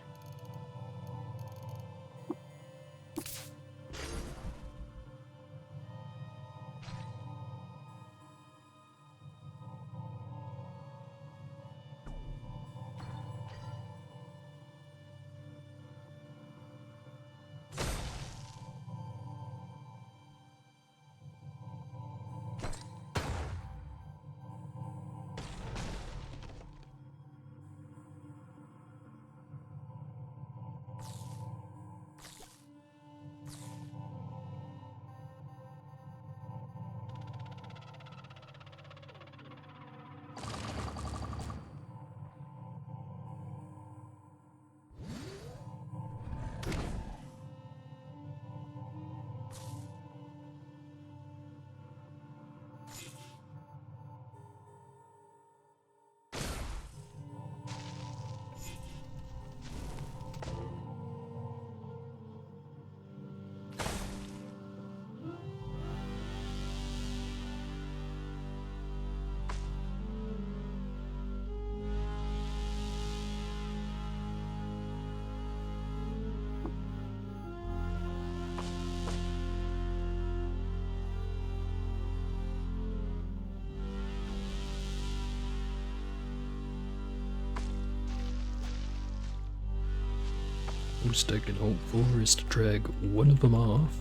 most I can hope for is to drag one of them off.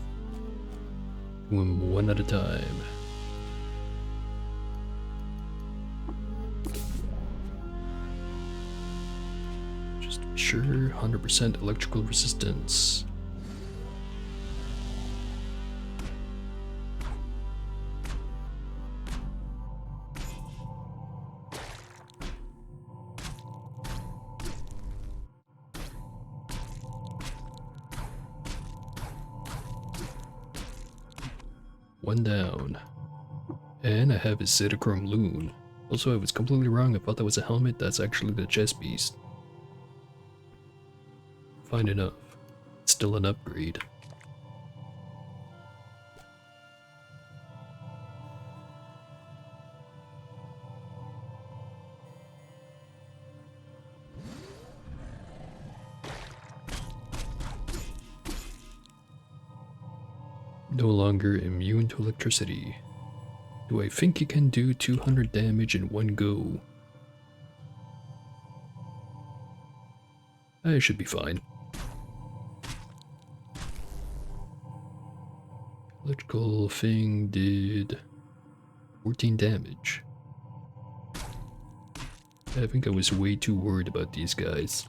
Do them one at a time. Just to be sure, 100% electrical resistance. One down. And I have his Zetachrome Loon. Also, I was completely wrong. I thought that was a helmet. That's actually the chest beast. Fine enough. Still an upgrade. No longer immune to electricity. Do I think you can do 200 damage in one go? I should be fine. Electrical thing did 14 damage. I think I was way too worried about these guys.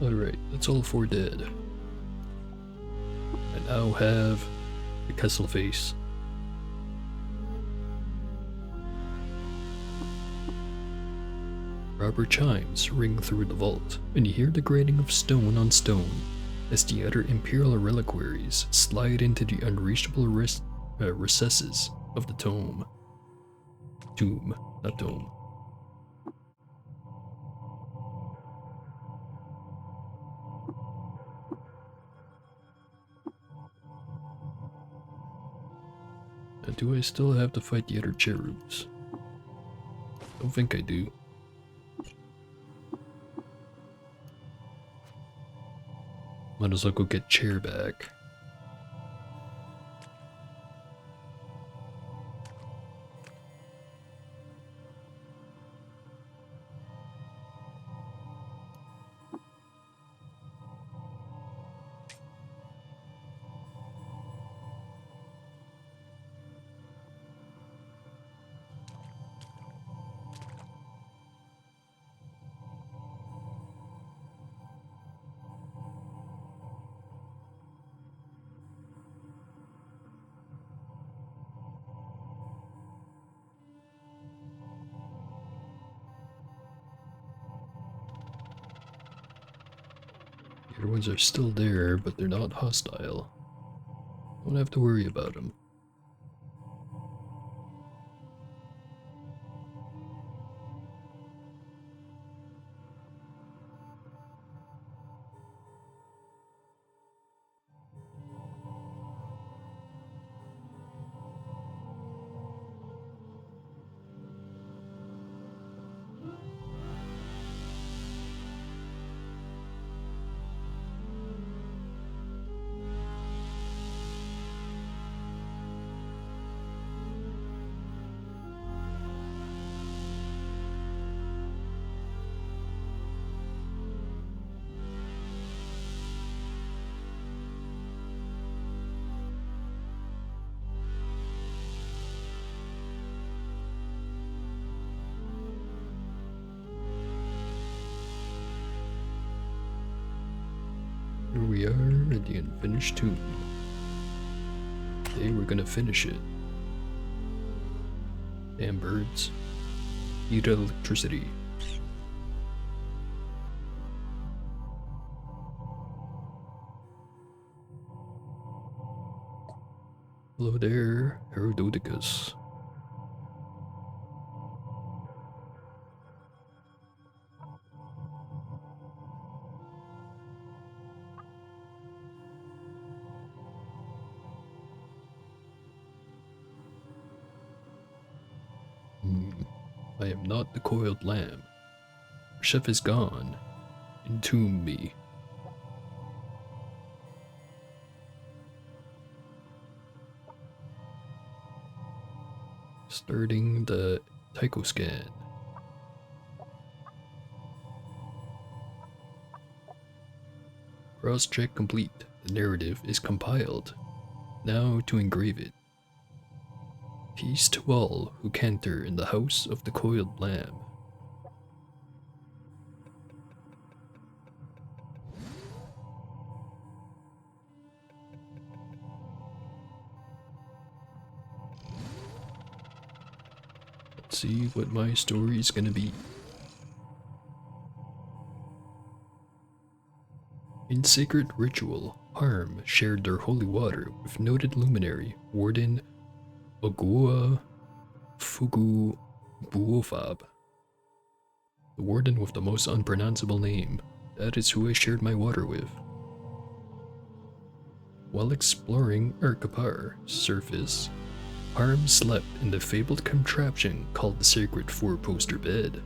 Alright, that's all 4 dead. I now have the Kessel face. Proper chimes ring through the vault, and you hear the grating of stone on stone as the other Imperial reliquaries slide into the unreachable recesses of the tomb. Tomb, not tome. Now, do I still have to fight the other cherubs? Don't think I do. Might as well go get Chair back. The other ones are still there, but they're not hostile. Don't have to worry about them. Here we are at the unfinished tomb. Today we're gonna finish it. Damn birds. Need electricity. Hello there, Herododicus. I am not the coiled lamb. Chef is gone. Entomb me. Starting the Tycho scan. Cross-check complete. The narrative is compiled. Now to engrave it. Peace to all who canter in the house of the coiled lamb. Let's see what my story is gonna be. In sacred ritual, Parm shared their holy water with noted luminary Warden Ogua Fugu Buofab. The warden with the most unpronounceable name. That is who I shared my water with. While exploring Erkapar surface, Parm slept in the fabled contraption called the Sacred Four-Poster Bed.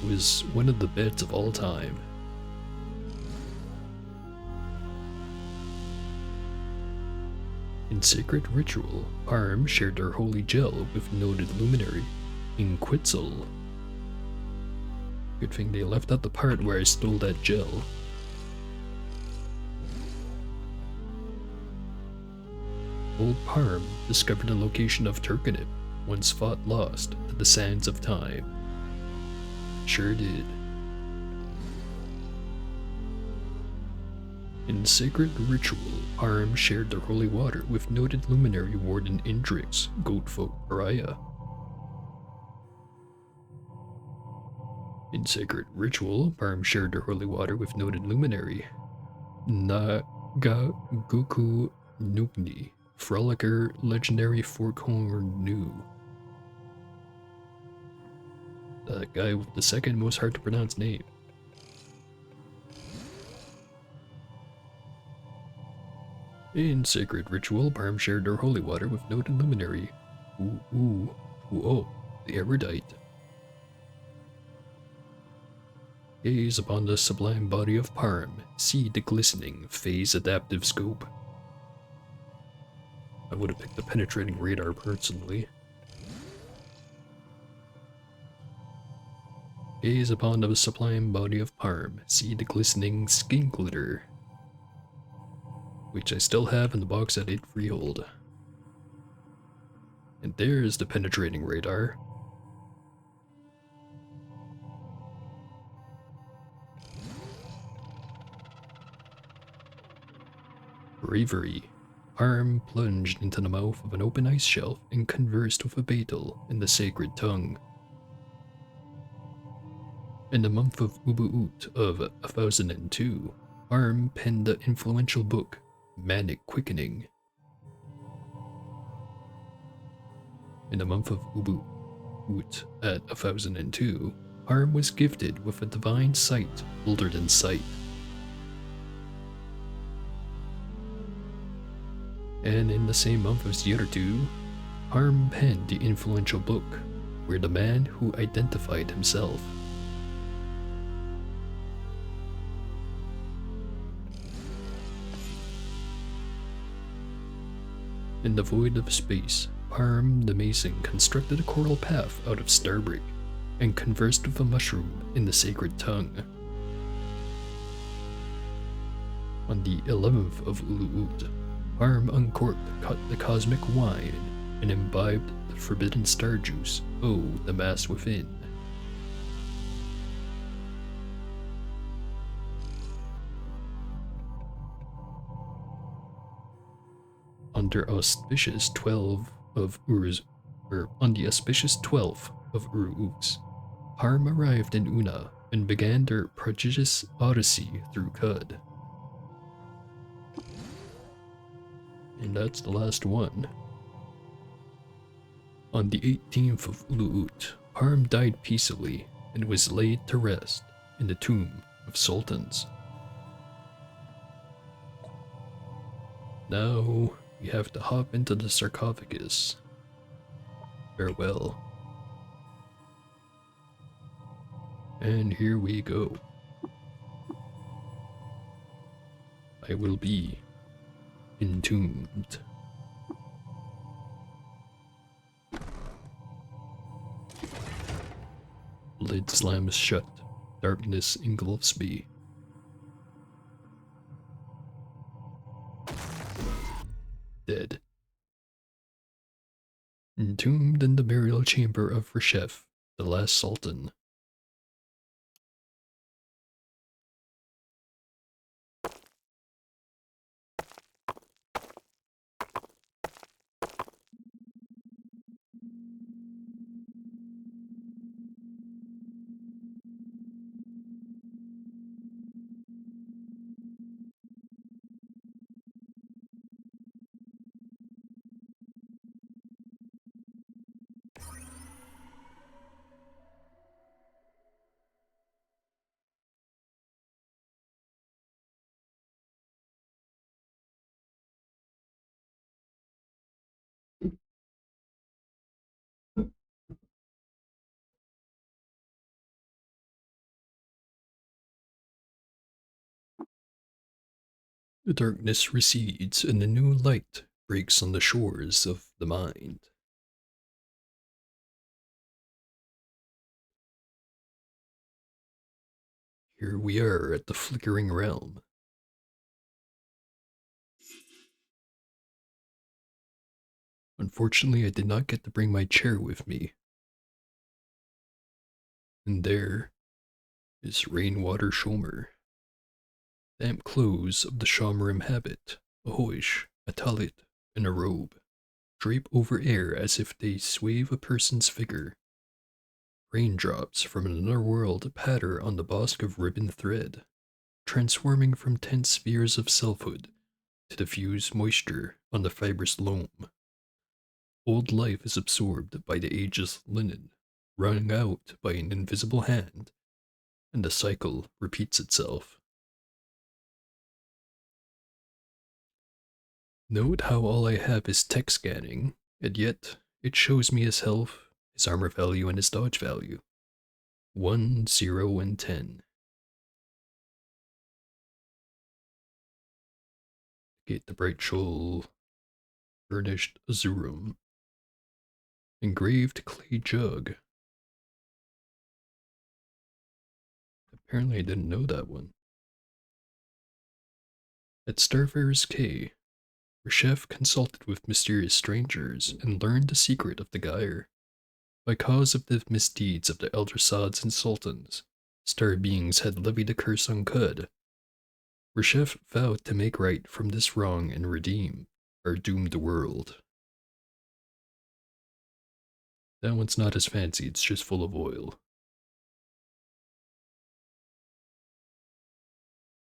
It was one of the beds of all time. In sacred ritual, Parm shared their holy gel with noted luminary Inquitzel. Good thing they left out the part where I stole that gel. Old Parm discovered the location of Turkanip, once fought lost to the sands of time. Sure did. In sacred ritual, Parm shared their holy water with noted luminary Warden Indrix, Goatfolk Pariah. In sacred ritual, Parm shared their holy water with noted luminary Nagaguku Nugni, Frolicker Legendary Forkhorn Nu. The guy with the second most hard to pronounce name. In sacred ritual, Parm shared their holy water with noted luminary the erudite. Gaze upon the sublime body of Parm, see the glistening phase adaptive scope. I would have picked the penetrating radar personally. Gaze upon the sublime body of Parm, see the glistening skin glitter, which I still have in the box at 8 freehold. And there's the penetrating radar. Bravery. Parm plunged into the mouth of an open ice shelf and conversed with a beetle in the sacred tongue. In the month of Ubu'ut of 1002, Parm penned the influential book, Manic Quickening. In the month of Ubu'ut at 1002, Parm was gifted with a divine sight older than sight. And in the same month as the other two, Parm penned the influential book, Where the Man Who Identified Himself. In the void of space, Parm the Mason constructed a coral path out of starbrick and conversed with a mushroom in the sacred tongue. On the 11th of Ulu'ut, Parm uncorked the cosmic wine and imbibed the forbidden star juice, the mass within. under auspicious 12 of Uruz, or on the auspicious 12th of Uruz, Parm arrived in Una and began their prodigious odyssey through Cud. And that's the last one. On the 18th of Uluut, Parm died peacefully and was laid to rest in the tomb of sultans. Now we have to hop into the sarcophagus. Farewell. And here we go. I will be entombed. Lid slams shut. Darkness engulfs me. Dead. Entombed in the burial chamber of Reshef, the last sultan. The darkness recedes and a new light breaks on the shores of the mind. Here we are at the flickering realm. Unfortunately, I did not get to bring my chair with me. And there is Rainwater Shomer. Damp clothes of the Shomer habit, a hoish, a talit, and a robe, drape over air as if they swathe a person's figure. Raindrops from another world patter on the bosk of ribbon thread, transforming from tense spheres of selfhood to diffuse moisture on the fibrous loam. Old life is absorbed by the age's linen, wrung out by an invisible hand, and the cycle repeats itself. Note how all I have is tech scanning, and yet it shows me his health, his armor value, and his dodge value. 1, 0, and 10. Gate the Bright Shoal, Burnished Azurum, Engraved Clay Jug. Apparently I didn't know that one. At Starfarer's Cay, Reshef consulted with mysterious strangers and learned the secret of the Gyre. By cause of the misdeeds of the elder Sods and Sultans, star beings had levied a curse on Cud. Reshef vowed to make right from this wrong and redeem our doomed world. That one's not as fancy, it's just full of oil.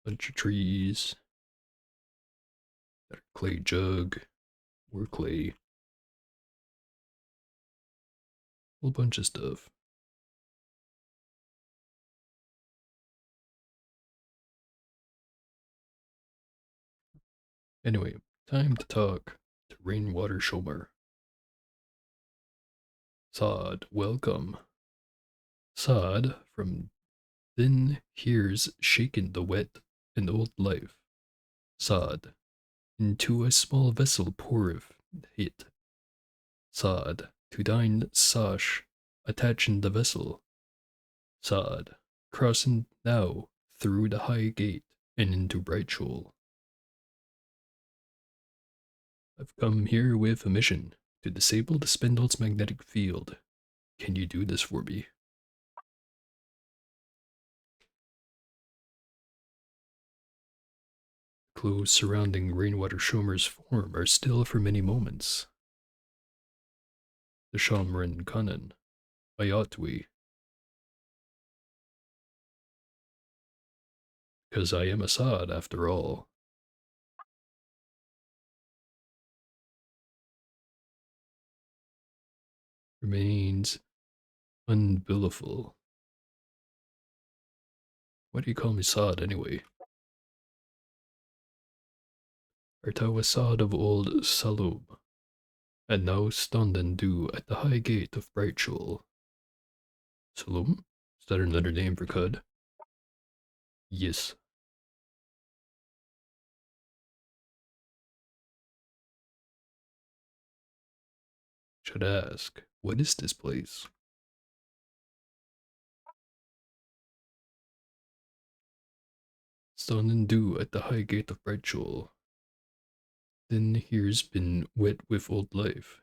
Bunch of trees. Got a clay jug. More clay. Whole bunch of stuff. Anyway, time to talk to Rainwater Shomer. Sod, welcome. Sod, from thin hears shaken the wet and old life. Sod, into a small vessel poureth it. Sod, to thine sash attaching the vessel. Sod, crossing now through the high gate and into Bright Shoal. I've come here with a mission to disable the spindle's magnetic field. Can you do this for me? clues surrounding Rainwater Shomer's form are still for many moments. The Shomran Kanan, Ayatwi. Because I am Assad after all. Remains unbillable. Why do you call me Saad anyway? Art thou Assad of old Salub, and now standen du at the high gate of Brightjewel? Salum? Is that another name for Cud? Yes. Should ask, what is this place? Standen du at the high gate of Brightjewel. Then here's been wet with old life.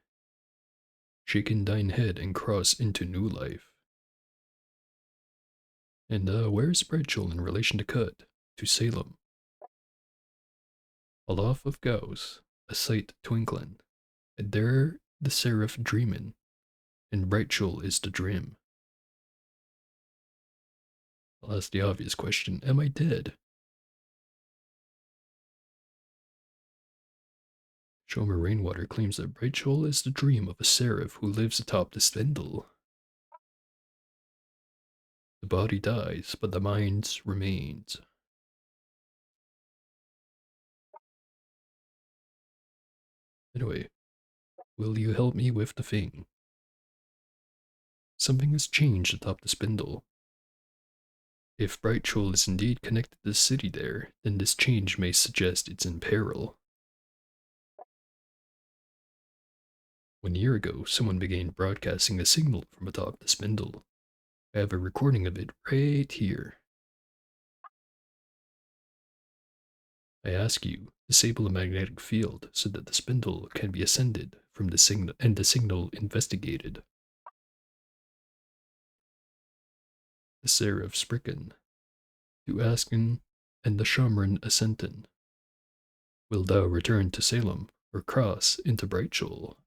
Shaken thine head and cross into new life. And where's Brightjewel in relation to Cud? To Salem? Aloft of Gauss, a sight twinkling, and there the seraph dreamin', and Brightjewel is the dream. I'll ask the obvious question, am I dead? Shomer Rainwater claims that Brightjewel is the dream of a seraph who lives atop the spindle. The body dies, but the mind remains. Anyway, will you help me with the thing? Something has changed atop the spindle. If Brightjewel is indeed connected to the city there, then this change may suggest it's in peril. 1 year ago, someone began broadcasting a signal from atop the spindle. I have a recording of it right here. I ask you, disable the magnetic field so that the spindle can be ascended from the signal and the signal investigated. The Seraph Spricken, to Asken and the Shomran Ascenten. Will thou return to Salem or cross into Brightjewel?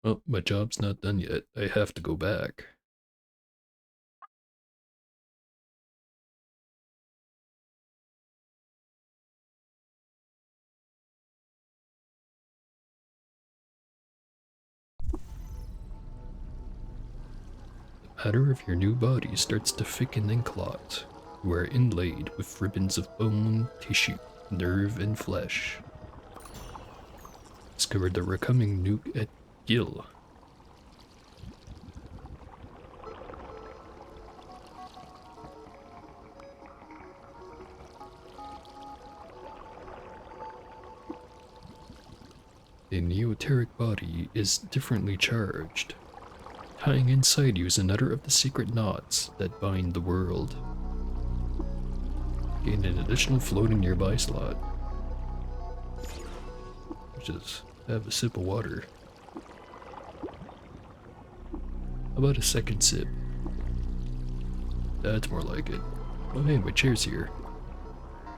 Well, my job's not done yet. I have to go back. The matter of your new body starts to thicken and clot. You are inlaid with ribbons of bone, tissue, nerve, and flesh. Discovered the recoming nuke at Gil. The neoteric body is differently charged. Tying inside you is another of the secret knots that bind the world. Gain an additional floating nearby slot. Just have a sip of water. How about a second sip? That's more like it. Oh hey, my chair's here.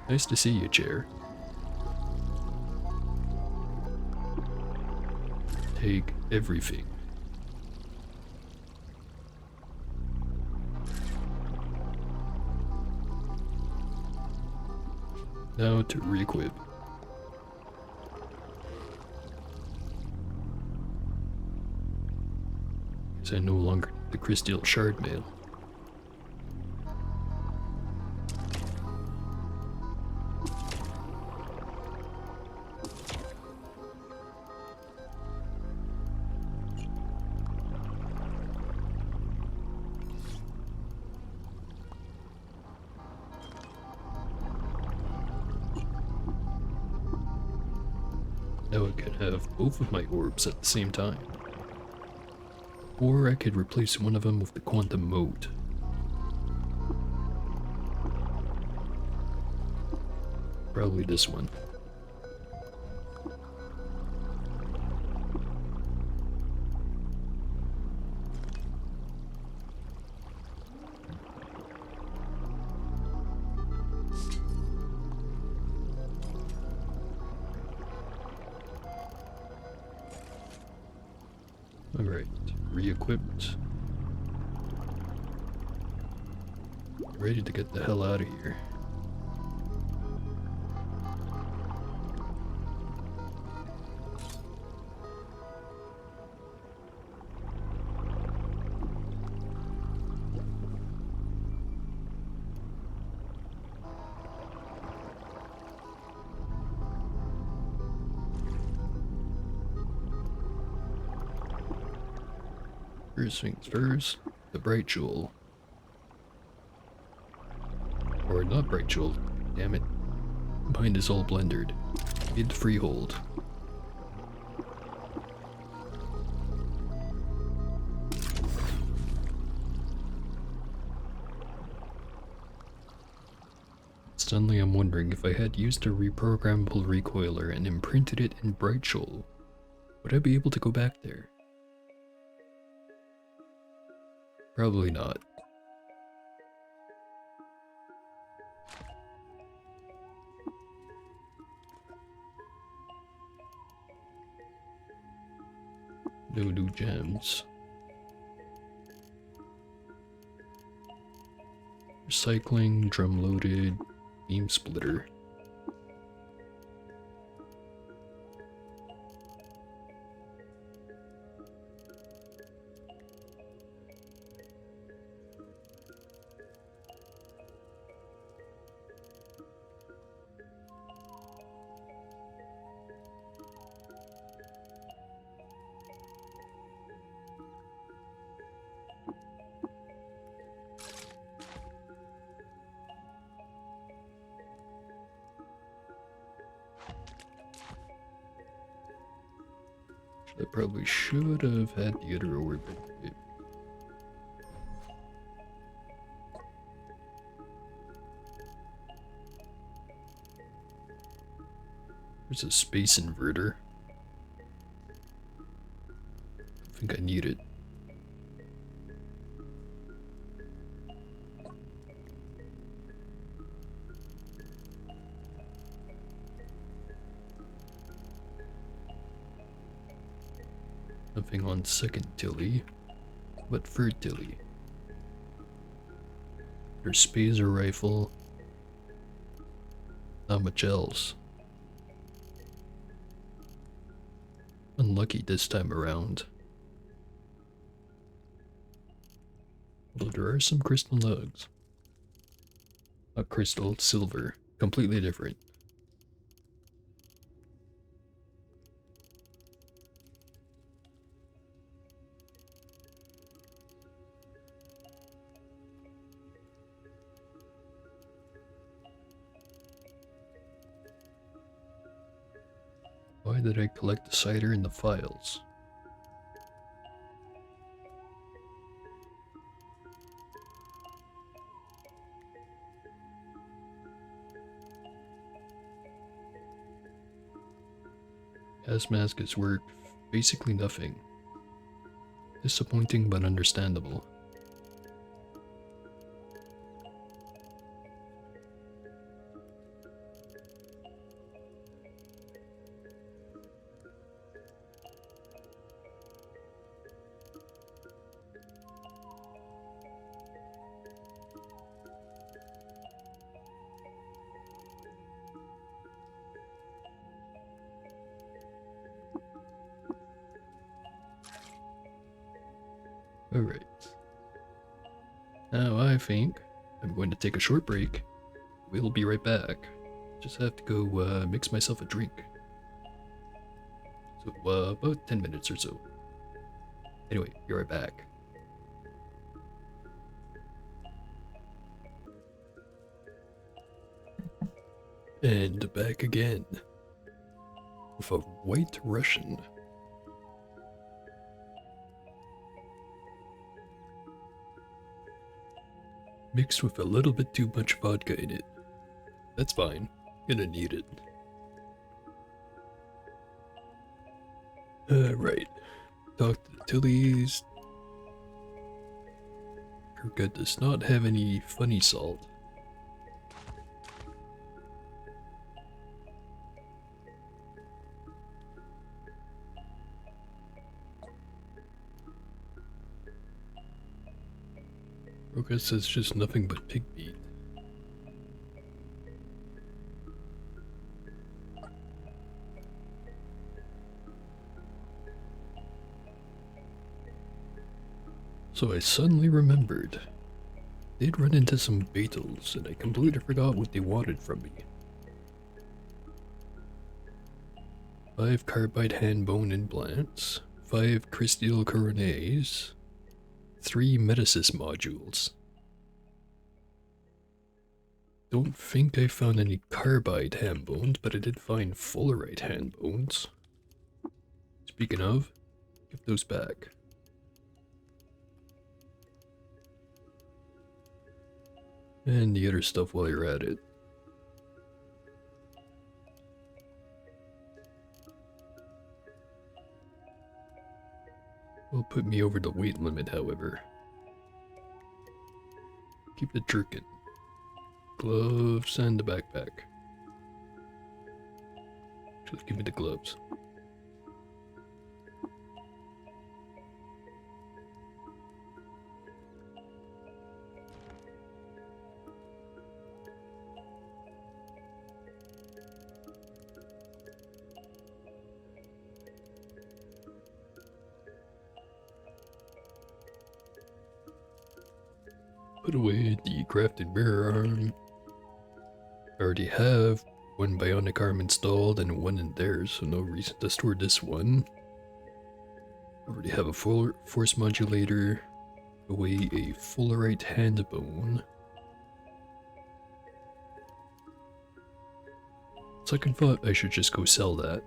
Nice to see you, chair. Take everything. Now to re-equip. Because I no longer need the crystal shard mail. Now I can have both of my orbs at the same time. Or I could replace one of them with the quantum mode. Probably this one. Alright, re-equipped. Ready to get the hell out of here. First things first, the Bright Jewel. Or not Bright Jewel, damn it. Mind is all blended. Mid freehold. Suddenly I'm wondering if I had used a reprogrammable recoiler and imprinted it in Bright Jewel, would I be able to go back there? Probably not. No new gems. Recycling, drum loaded, beam splitter. I probably should have had the other orb. There's a space inverter. I think I need it. Nothing on second Tilly, but third Tilly. There's Spazer rifle. Not much else. Unlucky this time around. Although there are some crystal nugs. Not crystal, silver. Completely different. Why did I collect the cider in the files? Gas mask is worth basically nothing. Disappointing but understandable. Alright. Now I think I'm going to take a short break. We'll be right back. Just have to go mix myself a drink. So about 10 minutes or so. Anyway, be right back. And back again. With a White Russian. Mixed with a little bit too much vodka in it. That's fine. Gonna need it. Right. Talk to the Tillies. Kirka does not have any funny salt. I guess that's just nothing but pig meat. So I suddenly remembered. They'd run into some beetles, and I completely forgot what they wanted from me. 5 carbide hand bone implants, 5 crystal coronets, 3 metasis modules. Don't think I found any carbide hand bones, but I did find fullerite hand bones. Speaking of, give those back. And the other stuff while you're at it. Will put me over the weight limit, however. Keep the jerkin. Gloves and the backpack. Just give me the gloves. Put away the crafted mirror arm. I already have one bionic arm installed and one in there, so no reason to store this one. I already have a full force modulator. Away a fullerite hand bone. Second thought, I should just go sell that.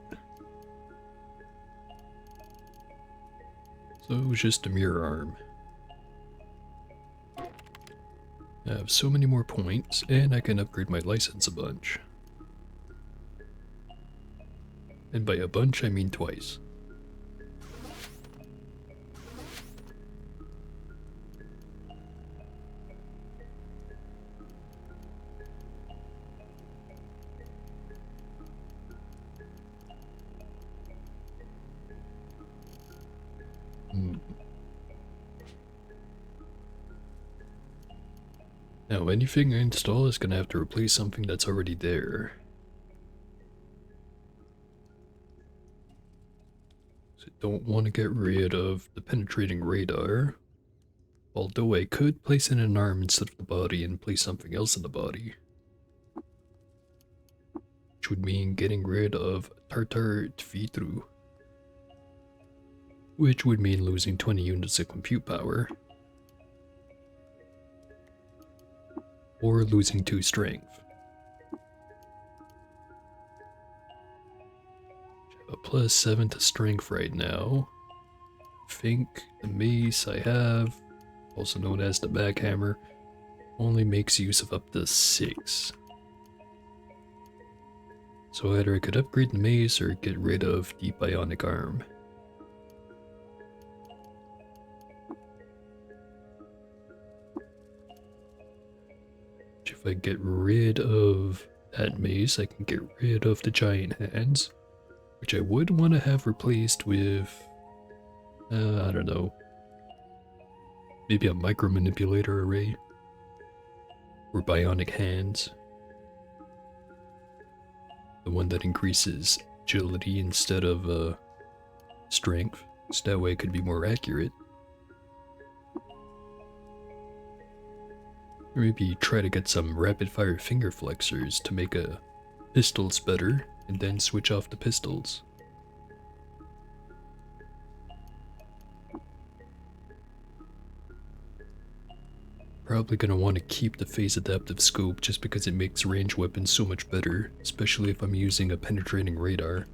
So it was just a mirror arm. I have so many more points, and I can upgrade my license a bunch. And by a bunch, I mean twice. Now, anything I install is going to have to replace something that's already there. So I don't want to get rid of the penetrating radar. Although I could place in an arm instead of the body and place something else in the body. Which would mean getting rid of Tartar Tvitru. Which would mean losing 20 units of compute power. Or losing 2 strength. A plus 7 to strength right now. I think the mace I have, also known as the backhammer, only makes use of up to 6. So either I could upgrade the mace or get rid of the bionic arm. If I get rid of that mace, I can get rid of the giant hands, which I would want to have replaced with, I don't know, maybe a micro manipulator array, or bionic hands. The one that increases agility instead of strength, so that way it could be more accurate. Or maybe try to get some rapid fire finger flexors to make pistols better, and then switch off the pistols. Probably gonna want to keep the phase adaptive scope just because it makes range weapons so much better, especially if I'm using a penetrating radar.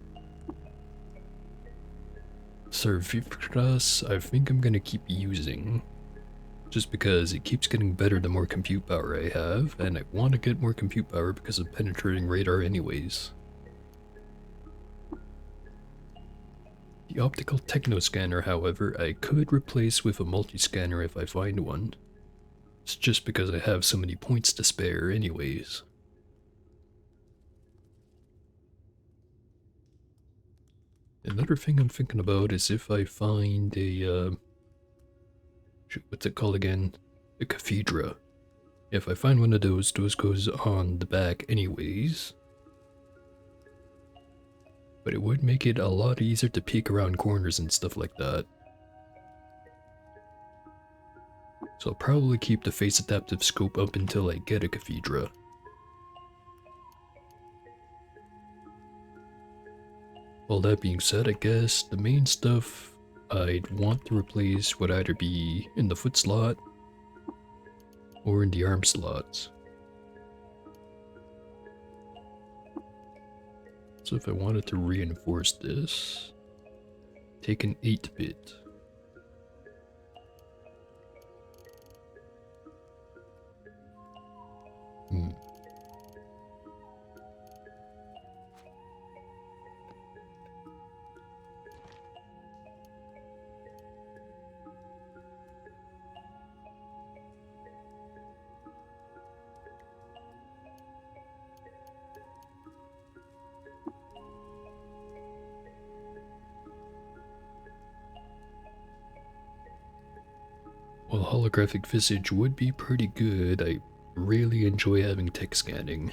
Servifras, I think I'm gonna keep using. Just because it keeps getting better the more compute power I have, and I want to get more compute power because of penetrating radar anyways. The optical techno scanner, however, I could replace with a multi-scanner if I find one. It's just because I have so many points to spare anyways. Another thing I'm thinking about is if I find a what's it called again? the Cathedra. If I find one of those goes on the back anyways. But it would make it a lot easier to peek around corners and stuff like that. So I'll probably keep the face adaptive scope up until I get a Cathedra. All that being said, I guess the main stuff I'd want to replace would either be in the foot slot or in the arm slots. So if I wanted to reinforce this, take an 8-bit. While holographic visage would be pretty good, I really enjoy having text scanning.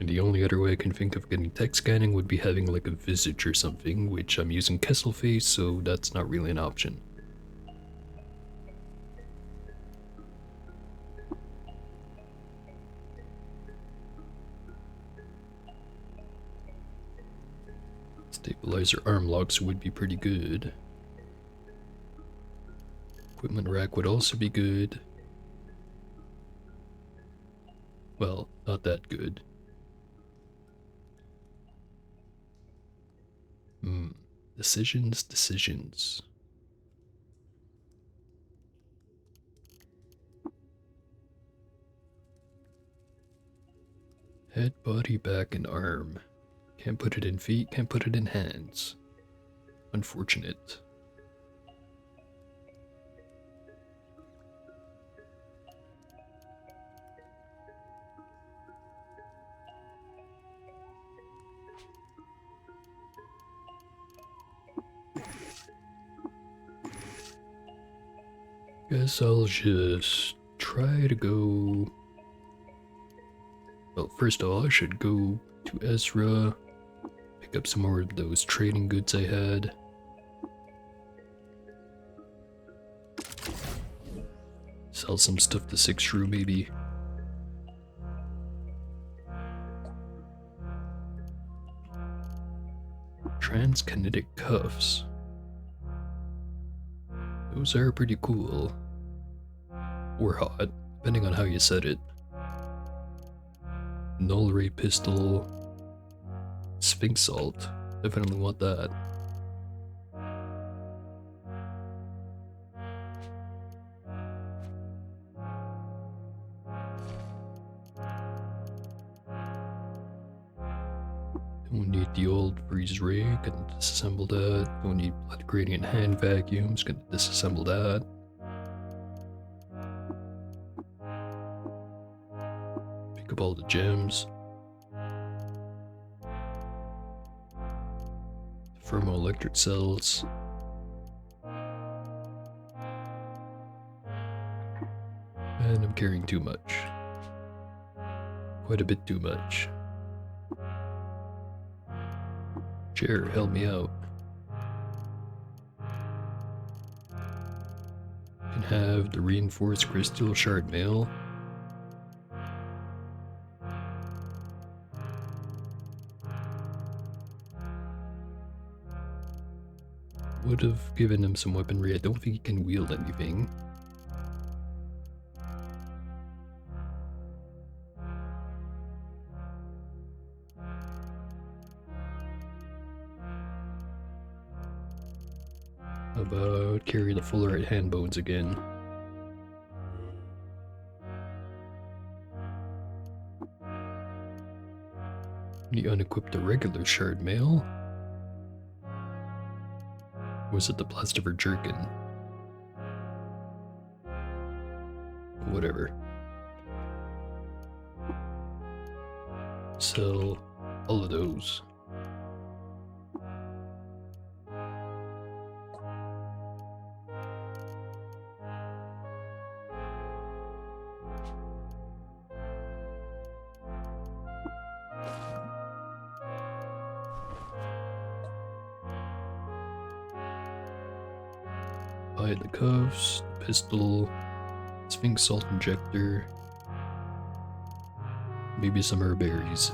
And the only other way I can think of getting text scanning would be having like a visage or something, which I'm using Kesselface, so that's not really an option. Stabilizer arm locks would be pretty good. Equipment rack would also be good. Well, not that good. Decisions. Head, body, back, and arm. Can't put it in feet, can't put it in hands. Unfortunate. Guess I'll just try to go... Well, first of all, I should go to Ezra, pick up some more of those trading goods I had. Sell some stuff to Six Shrew, maybe. Transkinetic cuffs. Those are pretty cool. Or hot, depending on how you set it. Null ray pistol. Sphinx salt. Definitely want that. Don't need the old freeze ray, gonna disassemble that. Don't need blood gradient hand vacuums, gonna disassemble that. Pick up all the gems. Thermoelectric cells. And I'm carrying too much. Quite a bit too much. Chair, help me out. Can have the reinforced crystal shard mail. Would have given him some weaponry. I don't think he can wield anything. How about carry the full right hand bones again? He unequipped the regular shard mail. Was it the Plastiver Jerkin? Whatever. Sell all of those. buy the cuffs, the pistol, Sphinx salt injector, maybe some herb berries.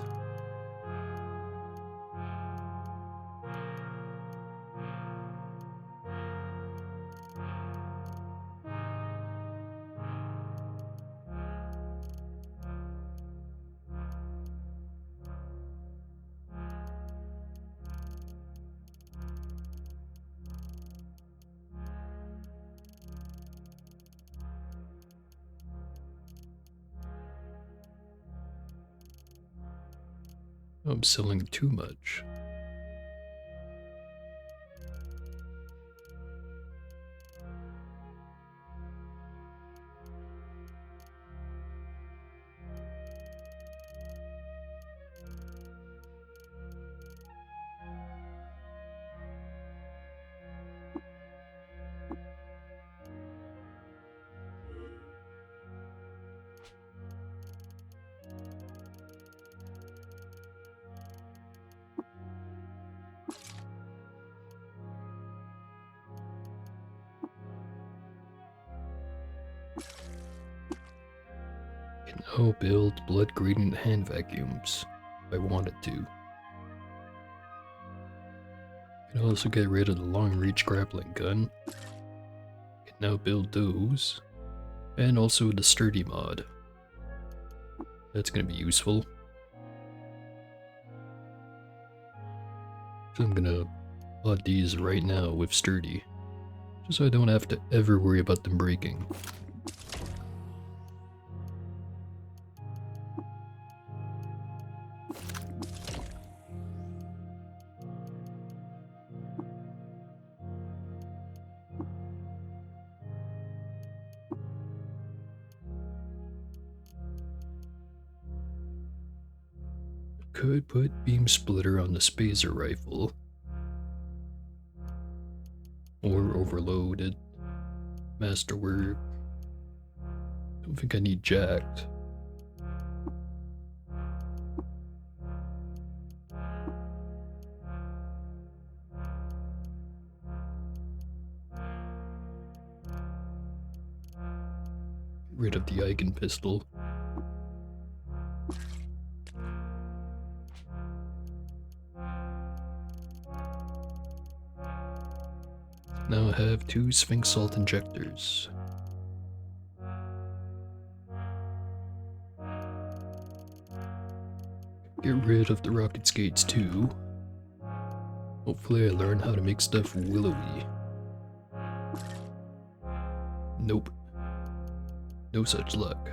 I'm selling too much. Can now build blood gradient hand vacuums if I wanted to. Can also get rid of the long reach grappling gun. Can now build those. And also the sturdy mod. That's gonna be useful. So I'm gonna mod these right now with sturdy. Just so I don't have to ever worry about them breaking. Could put beam splitter on the spacer rifle. Or overloaded. Masterwork. Don't think I need jacked. Get rid of the Eigen pistol. Now I have 2 Sphinx salt injectors. Get rid of the rocket skates too. Hopefully I learn how to make stuff willowy. Nope. No such luck.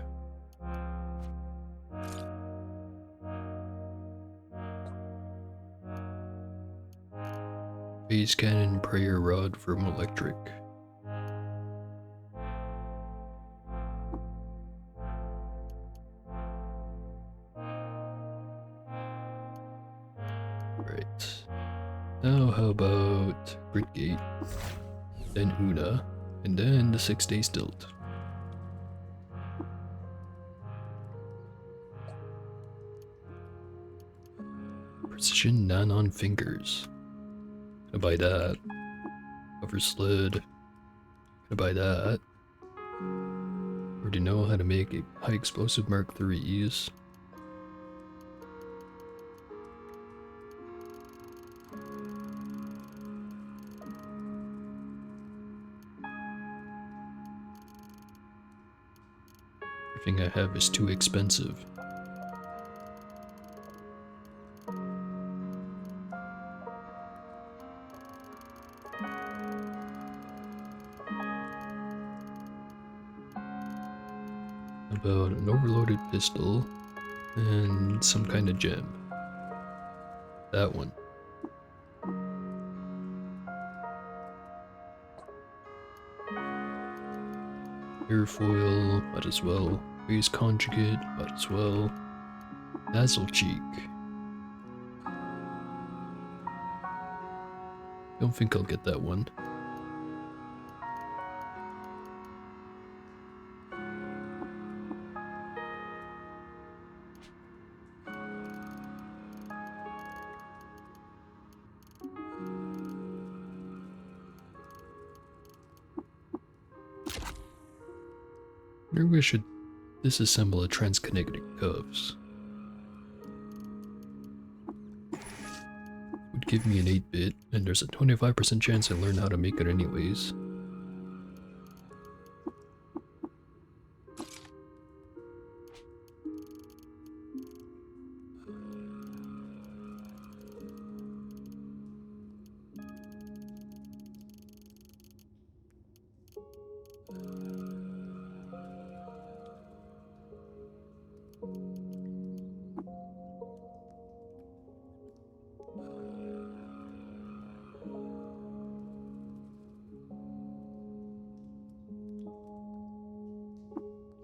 Phase cannon, prayer rod from electric. Right. Now how about Gritgate, then Una, and then the 6-day stilt. Precision Nanon fingers. Gonna buy that. Cover sled. Gonna buy that. Already know how to make high explosive Mark IIIs. Everything I have is too expensive. About an overloaded pistol and some kind of gem. That one. Airfoil, might as well. Phase conjugate, might as well. Dazzle cheek. Don't think I'll get that one. wonder if I should disassemble the transkinetic cuffs. Would give me an 8-bit, and there's a 25% chance I learn how to make it anyways.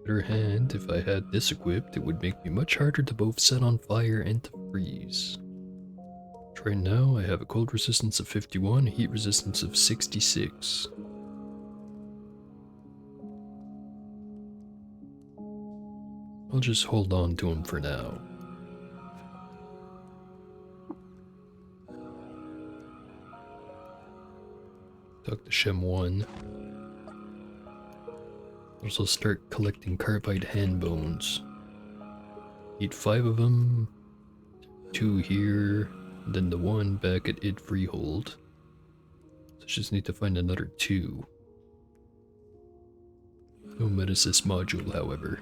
Other hand, if I had this equipped, it would make me much harder to both set on fire and to freeze. Right now, I have a cold resistance of 51, heat resistance of 66. I'll just hold on to him for now. Talk to Shem 1. Also start collecting carbide hand bones. Eat 5 of them. 2 here. Then the 1 back at id Freehold. So I just need to find another 2. No Metasys module, however.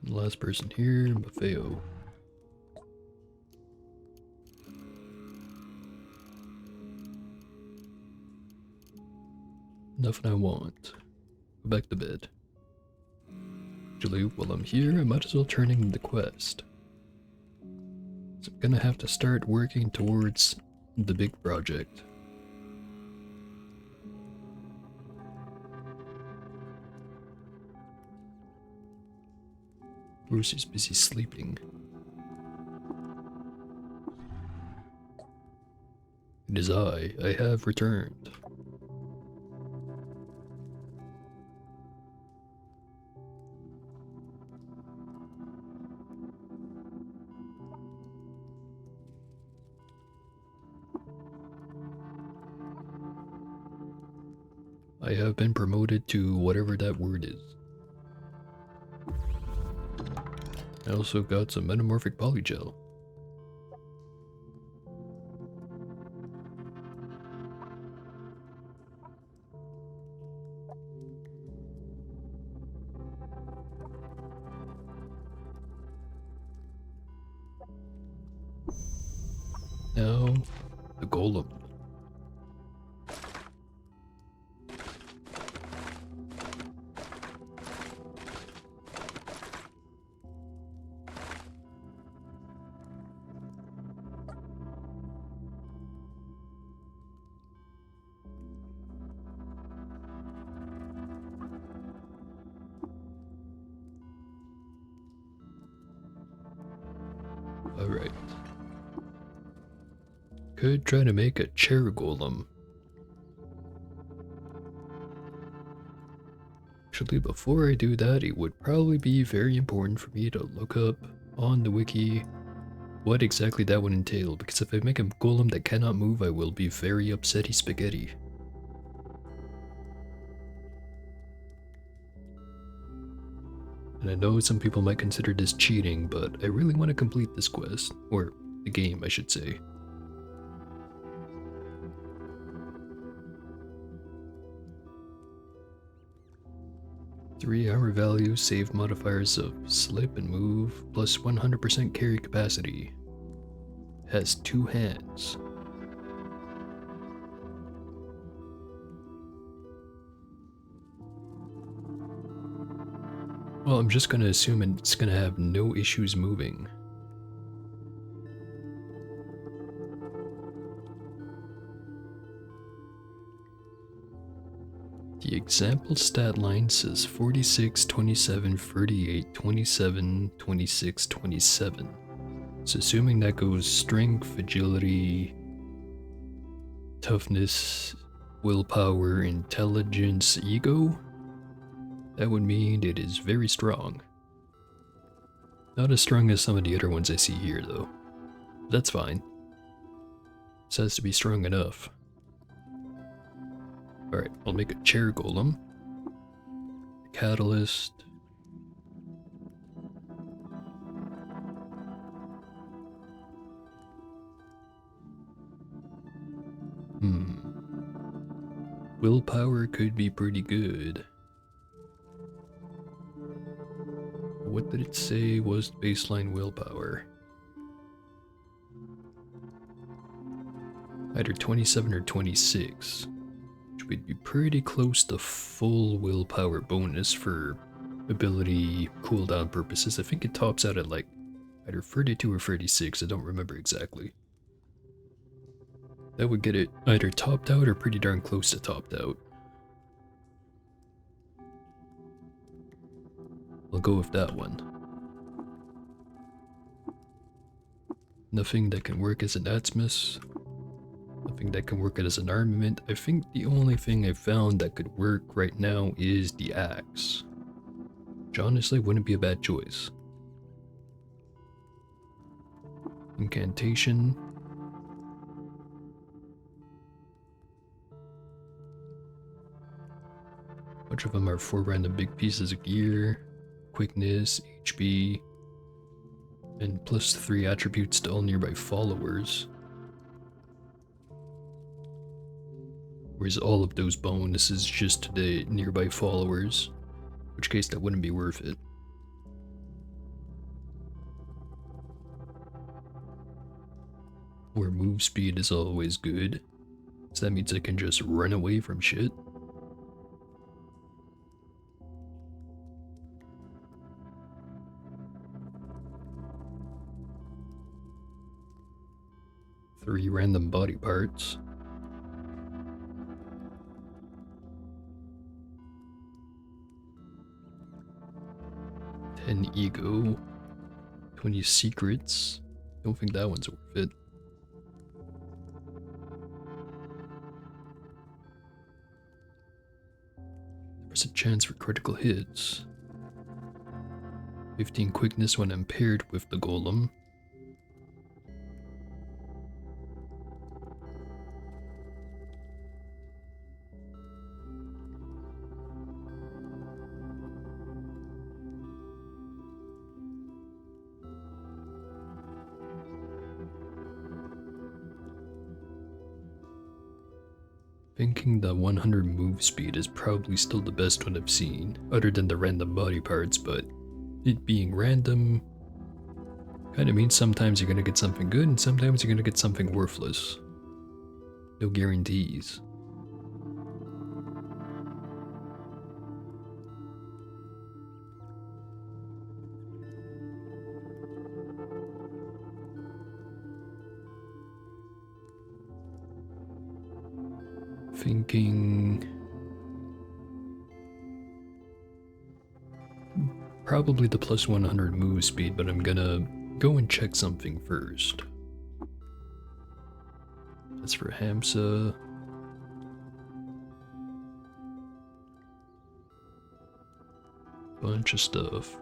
Last person here, Maffeo. Nothing I want. Go back to bed. Actually, while I'm here, I might as well turn in the quest. So I'm gonna have to start working towards the big project. Bruce is busy sleeping. It is I have returned. I have been promoted to whatever that word is. I also got some metamorphic polygel. Now, the golem. Alright. Could try to make a chair golem. Actually, before I do that, it would probably be very important for me to look up on the wiki what exactly that would entail, because if I make a golem that cannot move, I will be very upsetty spaghetti. And I know some people might consider this cheating, but I really want to complete this quest, or the game, I should say. Three-hour value, save modifiers of slip and move, plus 100% carry capacity. Has 2 hands. Well, I'm just gonna assume it's gonna have no issues moving. The example stat line says 46, 27, 38, 27, 26, 27. So assuming that goes strength, agility, toughness, willpower, intelligence, ego, that would mean it is very strong. Not as strong as some of the other ones I see here, though. That's fine. This has to be strong enough. Alright, I'll make a chair golem. A catalyst. Willpower could be pretty good. What did it say was baseline willpower? Either 27 or 26. Which would be pretty close to full willpower bonus for ability cooldown purposes. I think it tops out at like either 32 or 36, I don't remember exactly. That would get it either topped out or pretty darn close to topped out. I'll go with that one. Nothing that can work as an Atmos. Nothing that can work as an armament. I think the only thing I found that could work right now is the axe. Which honestly wouldn't be a bad choice. Incantation. A bunch of them are 4 random big pieces of gear. Quickness, HP, and plus 3 attributes to all nearby followers. Whereas all of those bonuses just to the nearby followers, in which case that wouldn't be worth it. Where move speed is always good, so that means I can just run away from shit. Three random body parts. Ten ego. 20 secrets. Don't think that one's worth it. There's a chance for critical hits. 15 quickness when I'm paired with the golem. Thinking the 100 move speed is probably still the best one I've seen, other than the random body parts, but it being random kinda means sometimes you're gonna get something good and sometimes you're gonna get something worthless. No guarantees. Thinking probably the plus 100 move speed, but I'm gonna go and check something first. That's for Hamsa. Bunch of stuff.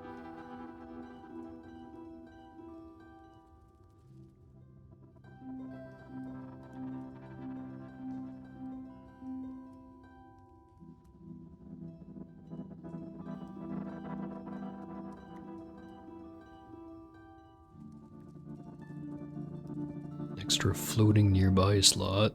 Extra floating nearby slot.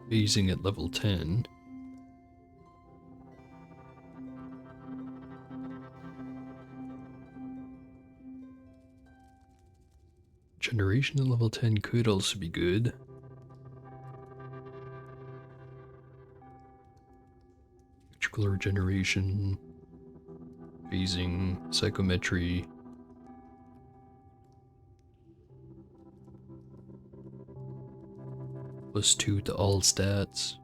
Phasing at level 10. Generation at level 10 could also be good. Electrical regeneration, phasing, psychometry. +2 to all stats.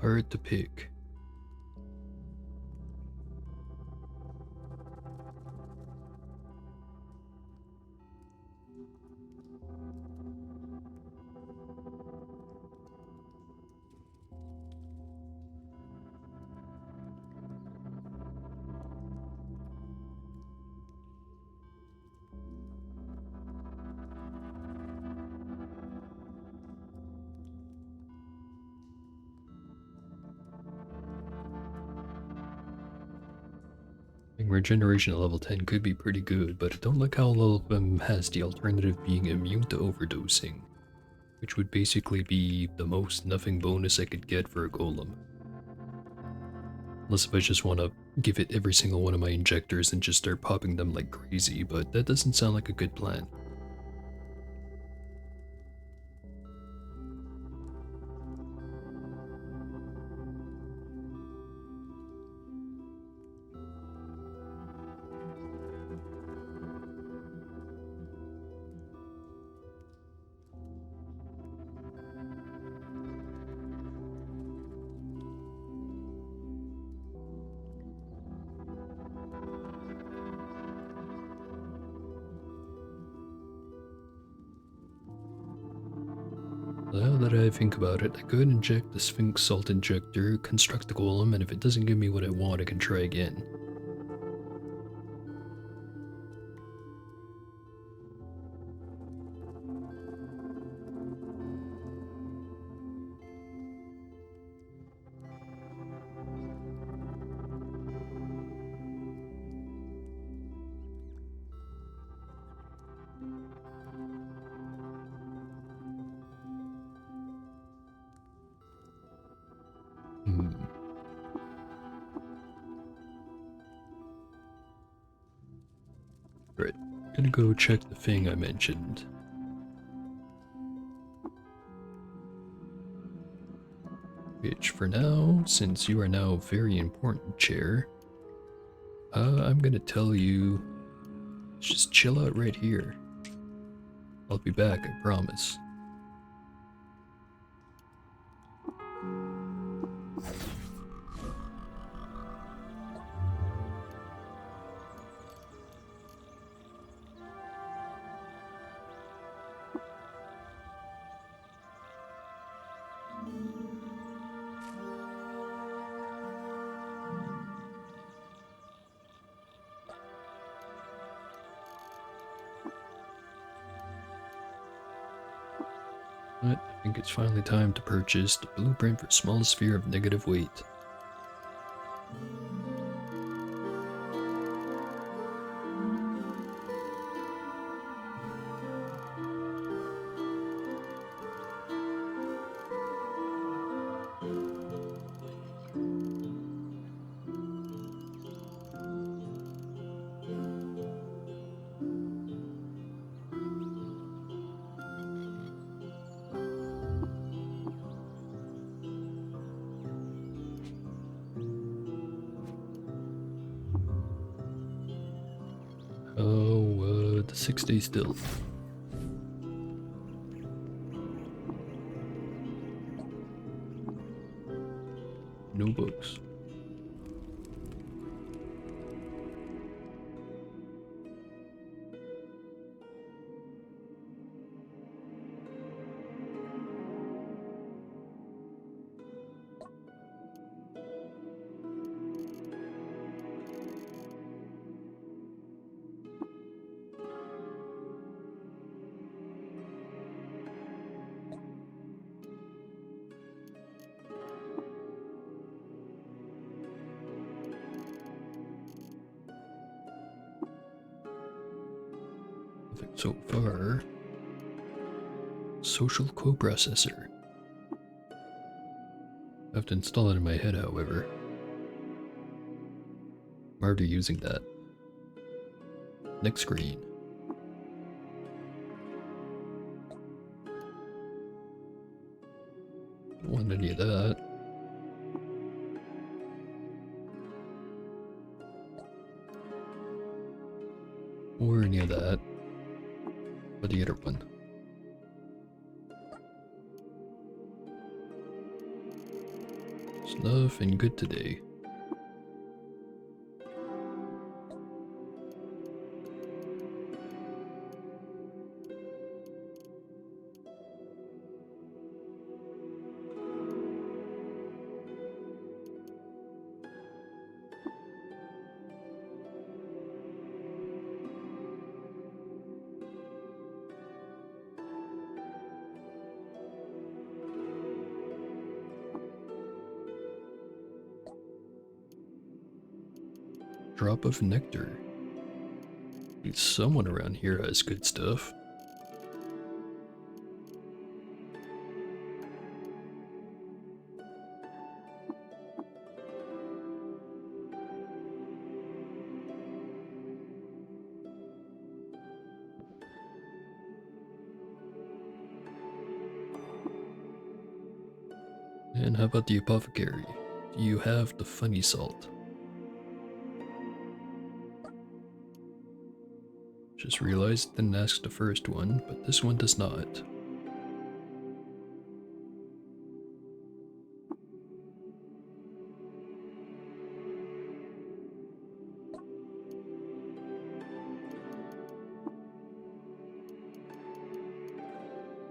hard to pick. Regeneration at level 10 could be pretty good, but I don't like how all of them has the alternative being immune to overdosing, which would basically be the most nothing bonus I could get for a golem. Unless if I just want to give it every single one of my injectors and just start popping them like crazy, but that doesn't sound like a good plan. Now that I think about it, I could inject the Sphinx Salt Injector, construct the golem, and if it doesn't give me what I want, I can try again. Right, gonna go check the thing I mentioned. Which for now, since you are now very important, chair, I'm gonna tell you, just chill out right here. I'll be back, I promise. But I think it's finally time to purchase the blueprint for small sphere of negative weight. Oh, the 6 days still. No books. So far, social coprocessor. I have to install it in my head, however. I'm already using that. Next screen. Don't want any of that. Or any of that. Or the other one. Nothing good today. Drop of nectar. Someone around here has good stuff. And how about the apothecary? Do you have the funny salt? Just realized didn't ask the first one, but this one does not.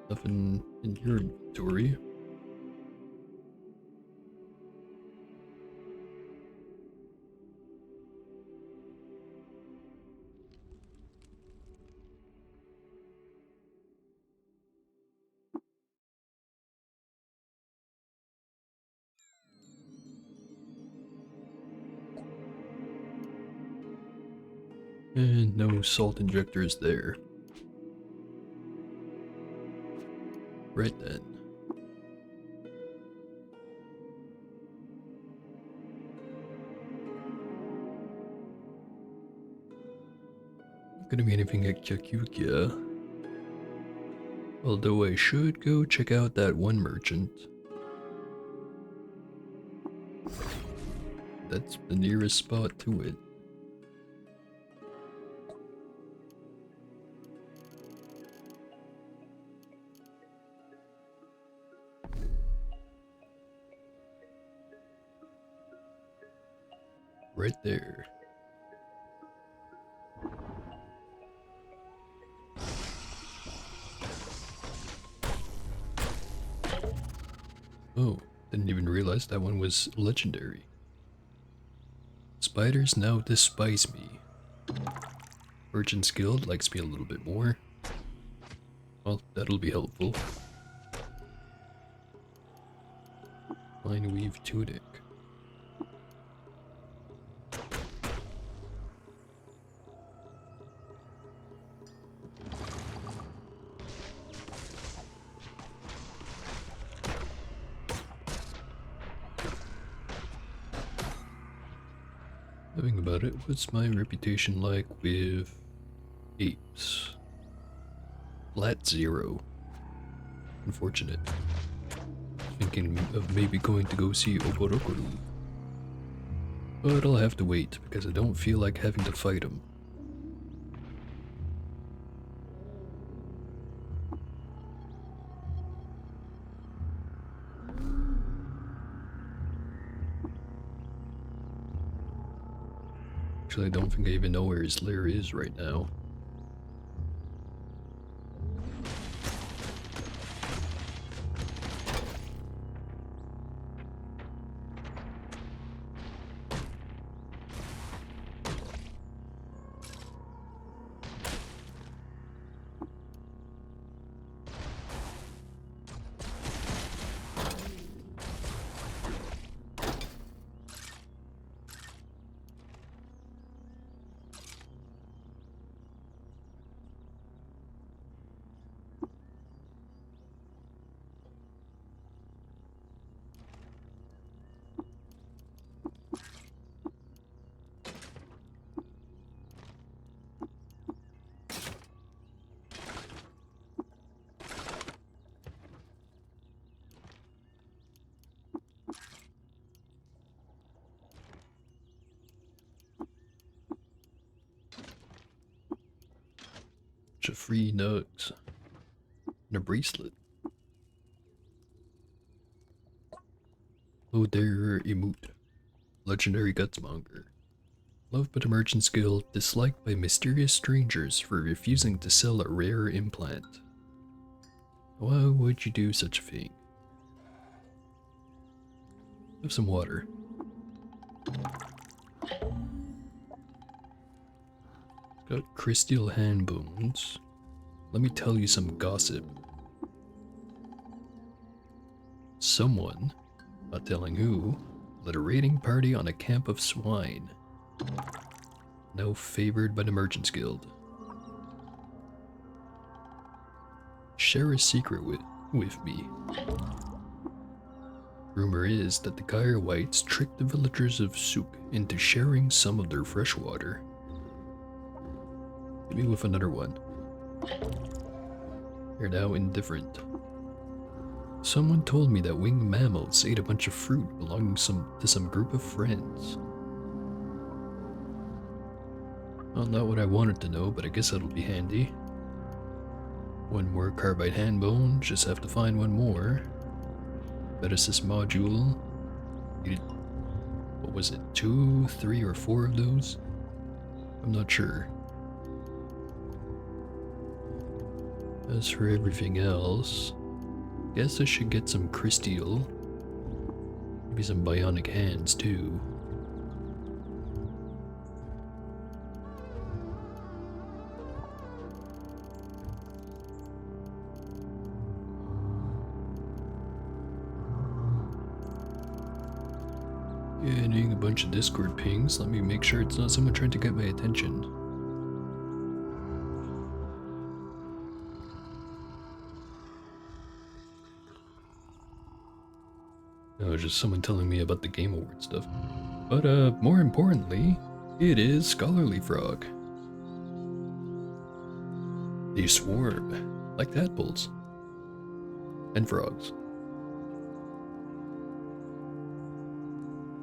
Nothing in your inventory. And no salt injectors there. Right then. Not gonna be anything at Kyakukia. Although I should go check out that one merchant. That's the nearest spot to it. Right there. Oh, didn't even realize that one was legendary. Spiders now despise me. Merchant's Guild likes me a little bit more. Well, that'll be helpful. Fine weave tunic. Thinking about it, what's my reputation like with apes? Flat 0. Unfortunate. Thinking of maybe going to go see Oborokuru. But I'll have to wait because I don't feel like having to fight him. Actually, I don't think I even know where his lair is right now. Bunch of free nugs. And a bracelet. Hello there, Emoot. Legendary Gutsmonger. Loved by the Merchant's Guild, disliked by mysterious strangers for refusing to sell a rare implant. Why would you do such a thing? Have some water. Got crystal hand bones. Let me tell you some gossip. Someone, not telling who, led a raiding party on a camp of swine. Now favored by the Merchants Guild. Share a secret with me. Rumor is that the Gyre Whites tricked the villagers of Souk into sharing some of their fresh water. Hit me with another one. You're now indifferent. Someone told me that winged mammals ate a bunch of fruit belonging to some group of friends. Well, not what I wanted to know, but I guess that'll be handy. One more carbide hand bone, just have to find one more. Betasis module. Needed, what was it, 2, 3, or 4 of those? I'm not sure. As for everything else, guess I should get some crysteel. Maybe some bionic hands too. Getting a bunch of Discord pings. Let me make sure it's not someone trying to get my attention. No, it's just someone telling me about the Game Award stuff. But more importantly, it is Scholarly Frog. They swarm like tadpoles and frogs.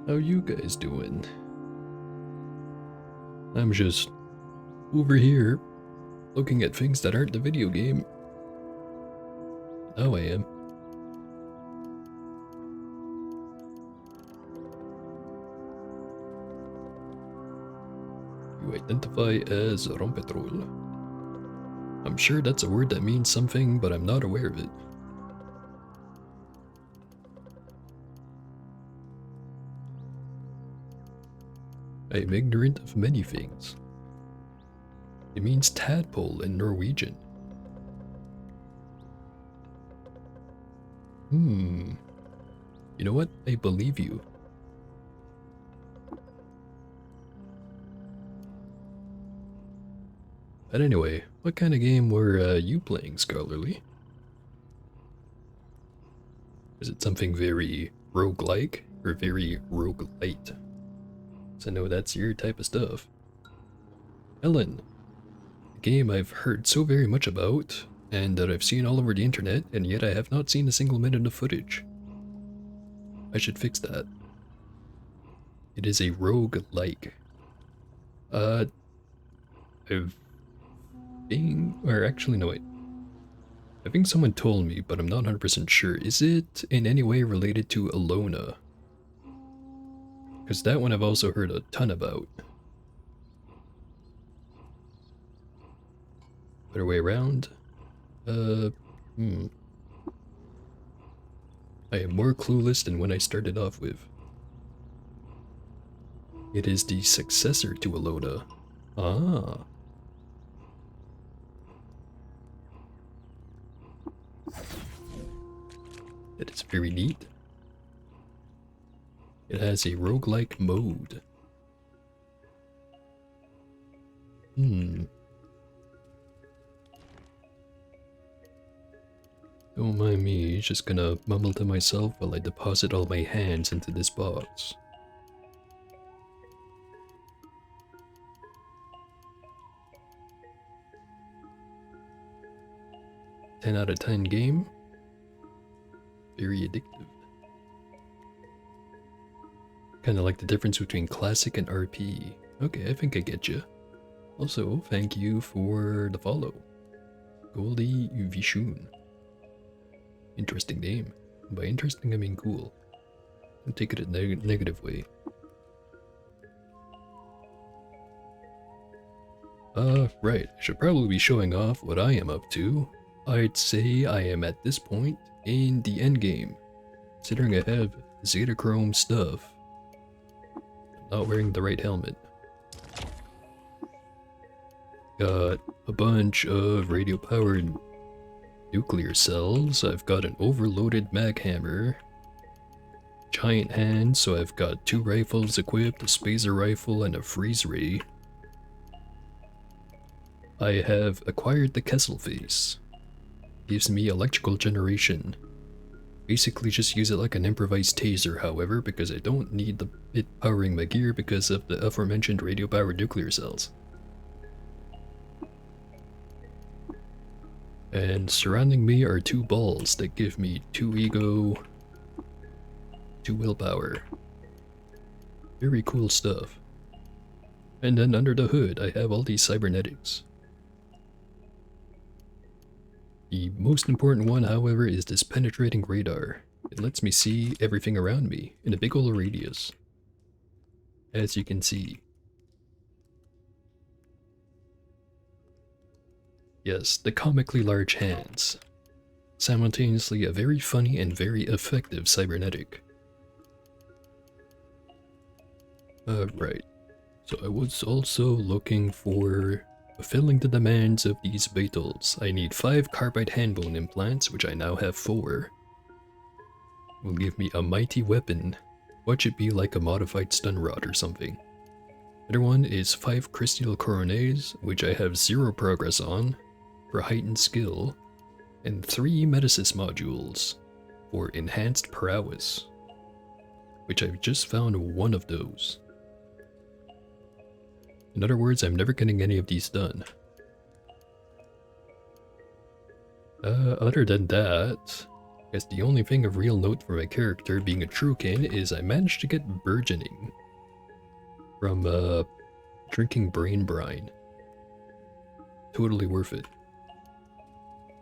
How you guys doing? I'm just over here looking at things that aren't the video game. Now I am. You identify as Rompetrol. I'm sure that's a word that means something, but I'm not aware of it. I am ignorant of many things. It means tadpole in Norwegian. You know what? I believe you. But anyway, what kind of game were you playing, Scholarly? Is it something very roguelike or very roguelite? So I know that's your type of stuff. Ellen, a game I've heard so very much about, and that I've seen all over the internet, and yet I have not seen a single minute of footage. I should fix that. It is a roguelike. I've been, or actually no wait. I think someone told me, but I'm not 100% sure. Is it in any way related to Alona? Because that one I've also heard a ton about. Better way around? I am more clueless than when I started off with. It is the successor to Alona. Ah. That is very neat. It has a roguelike mode. Don't mind me, just gonna mumble to myself while I deposit all my hands into this box. "10 out of 10 game. Very addictive. Kinda like the difference between classic and RP. Okay, I think I get you. Also, thank you for the follow. Goldie Vishun. Interesting name. By interesting, I mean cool. Don't take it a negative way. Right. I should probably be showing off what I am up to. I'd say I am at this point in the endgame, considering I have Zetachrome stuff. I'm not wearing the right helmet. Got a bunch of radio-powered nuclear cells. I've got an overloaded mag hammer. Giant hand, so I've got 2 rifles equipped, a spacer rifle, and a freeze ray. I have acquired the Kessel face. Gives me electrical generation. Basically just use it like an improvised taser, however, because I don't need it powering my gear because of the aforementioned radio-powered nuclear cells. And surrounding me are 2 balls that give me 2 ego, 2 willpower. Very cool stuff. And then under the hood, I have all these cybernetics. The most important one, however, is this penetrating radar. It lets me see everything around me in a big ol' radius. As you can see. Yes, the comically large hands. Simultaneously a very funny and very effective cybernetic. Right. So I was also looking for fulfilling the demands of these Beetles. I need 5 carbide handbone implants, which I now have 4. Will give me a mighty weapon. What should be like a modified stun rod or something. Other one is 5 crystal coronets, which I have 0 progress on, for heightened skill, and 3 Metasis modules, for enhanced prowess, which I've just found 1 of those. In other words, I'm never getting any of these done. Other than that, I guess the only thing of real note for my character being a Truekin is I managed to get burgeoning from drinking brain brine. Totally worth it.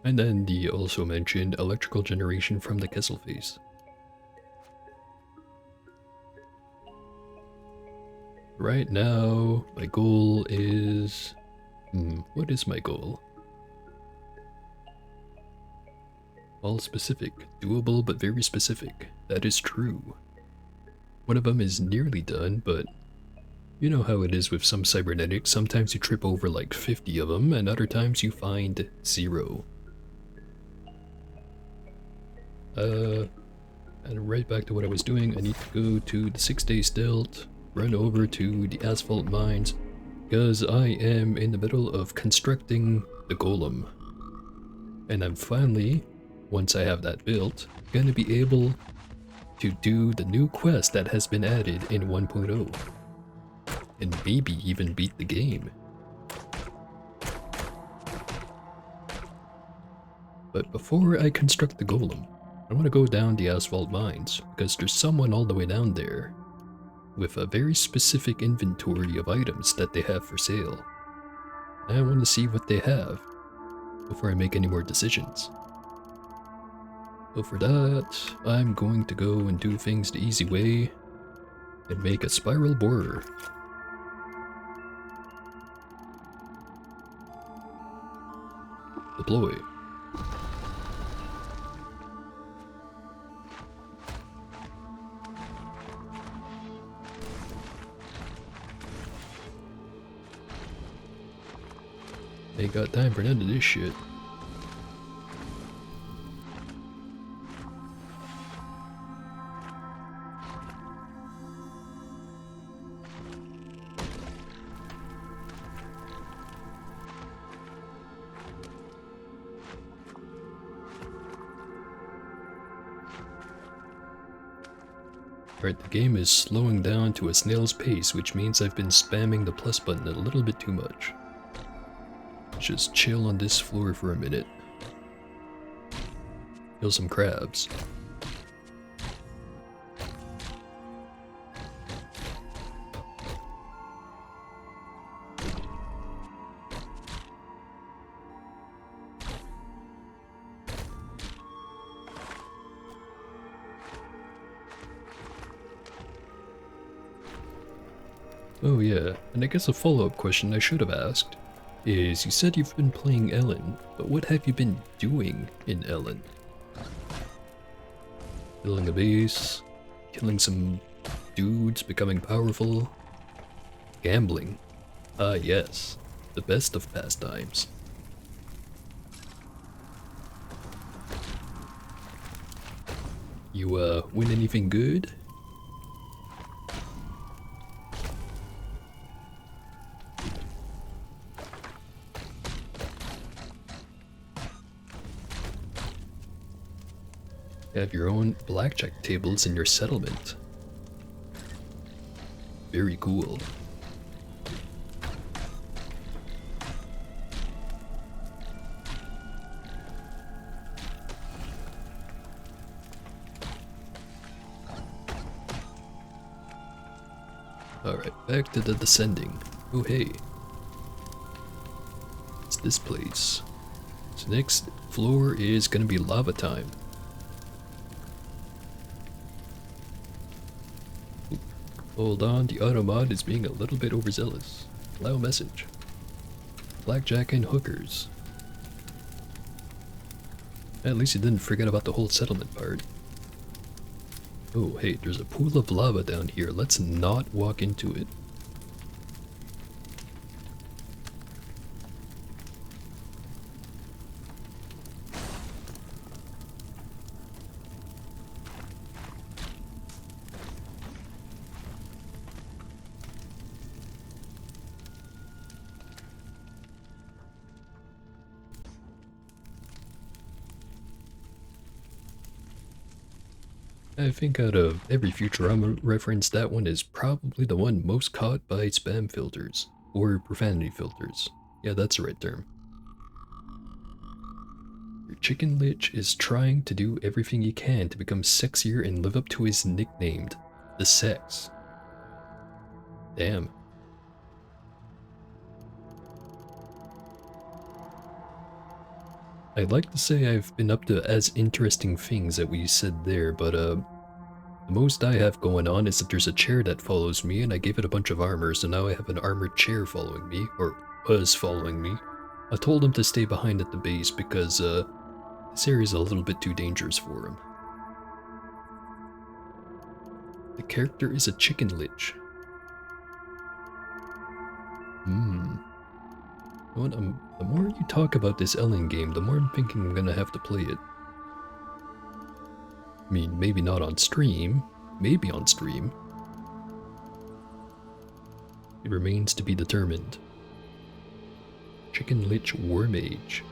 And then the also mentioned electrical generation from the Kessel face. Right now, my goal is... what is my goal? All specific. Doable, but very specific. That is true. One of them is nearly done, but you know how it is with some cybernetics. Sometimes you trip over like 50 of them, and other times you find 0. And right back to what I was doing, I need to go to the 6-day stilt. Run over to the asphalt mines because I am in the middle of constructing the golem, and I'm finally, once I have that built, gonna be able to do the new quest that has been added in 1.0 and maybe even beat the game. But before I construct the golem, I want to go down the asphalt mines because there's someone all the way down there with a very specific inventory of items that they have for sale. I want to see what they have before I make any more decisions. So for that, I'm going to go and do things the easy way and make a spiral borer. Deploy. Ain't got time for none of this shit. Alright, the game is slowing down to a snail's pace, which means I've been spamming the plus button a little bit too much. Just chill on this floor for a minute. Kill some crabs. Oh yeah, and I guess a follow-up question I should have asked is, you said you've been playing Ellen, but what have you been doing in Ellen? Building a base, killing some dudes, becoming powerful, gambling. Ah yes, the best of pastimes. You win anything good? Have your own blackjack tables in your settlement. Very cool. Alright, back to the descending. Oh hey. It's this place. So next floor is gonna be lava time. Hold on, the automod is being a little bit overzealous. Allow message. Blackjack and hookers. At least you didn't forget about the whole settlement part. Oh, hey, there's a pool of lava down here. Let's not walk into it. I think out of every Futurama reference, that one is probably the one most caught by spam filters. Or profanity filters. Yeah, that's the right term. Your chicken lich is trying to do everything he can to become sexier and live up to his nickname, the sex. Damn. I'd like to say I've been up to as interesting things that we said there, but the most I have going on is that there's a chair that follows me, and I gave it a bunch of armor, so now I have an armored chair following me, or was following me. I told him to stay behind at the base because this area's a little bit too dangerous for him. The character is a chicken lich. The more you talk about this Ellen game, the more I'm thinking I'm gonna have to play it. I mean, maybe not on stream. Maybe on stream. It remains to be determined. Chicken Lich War Mage.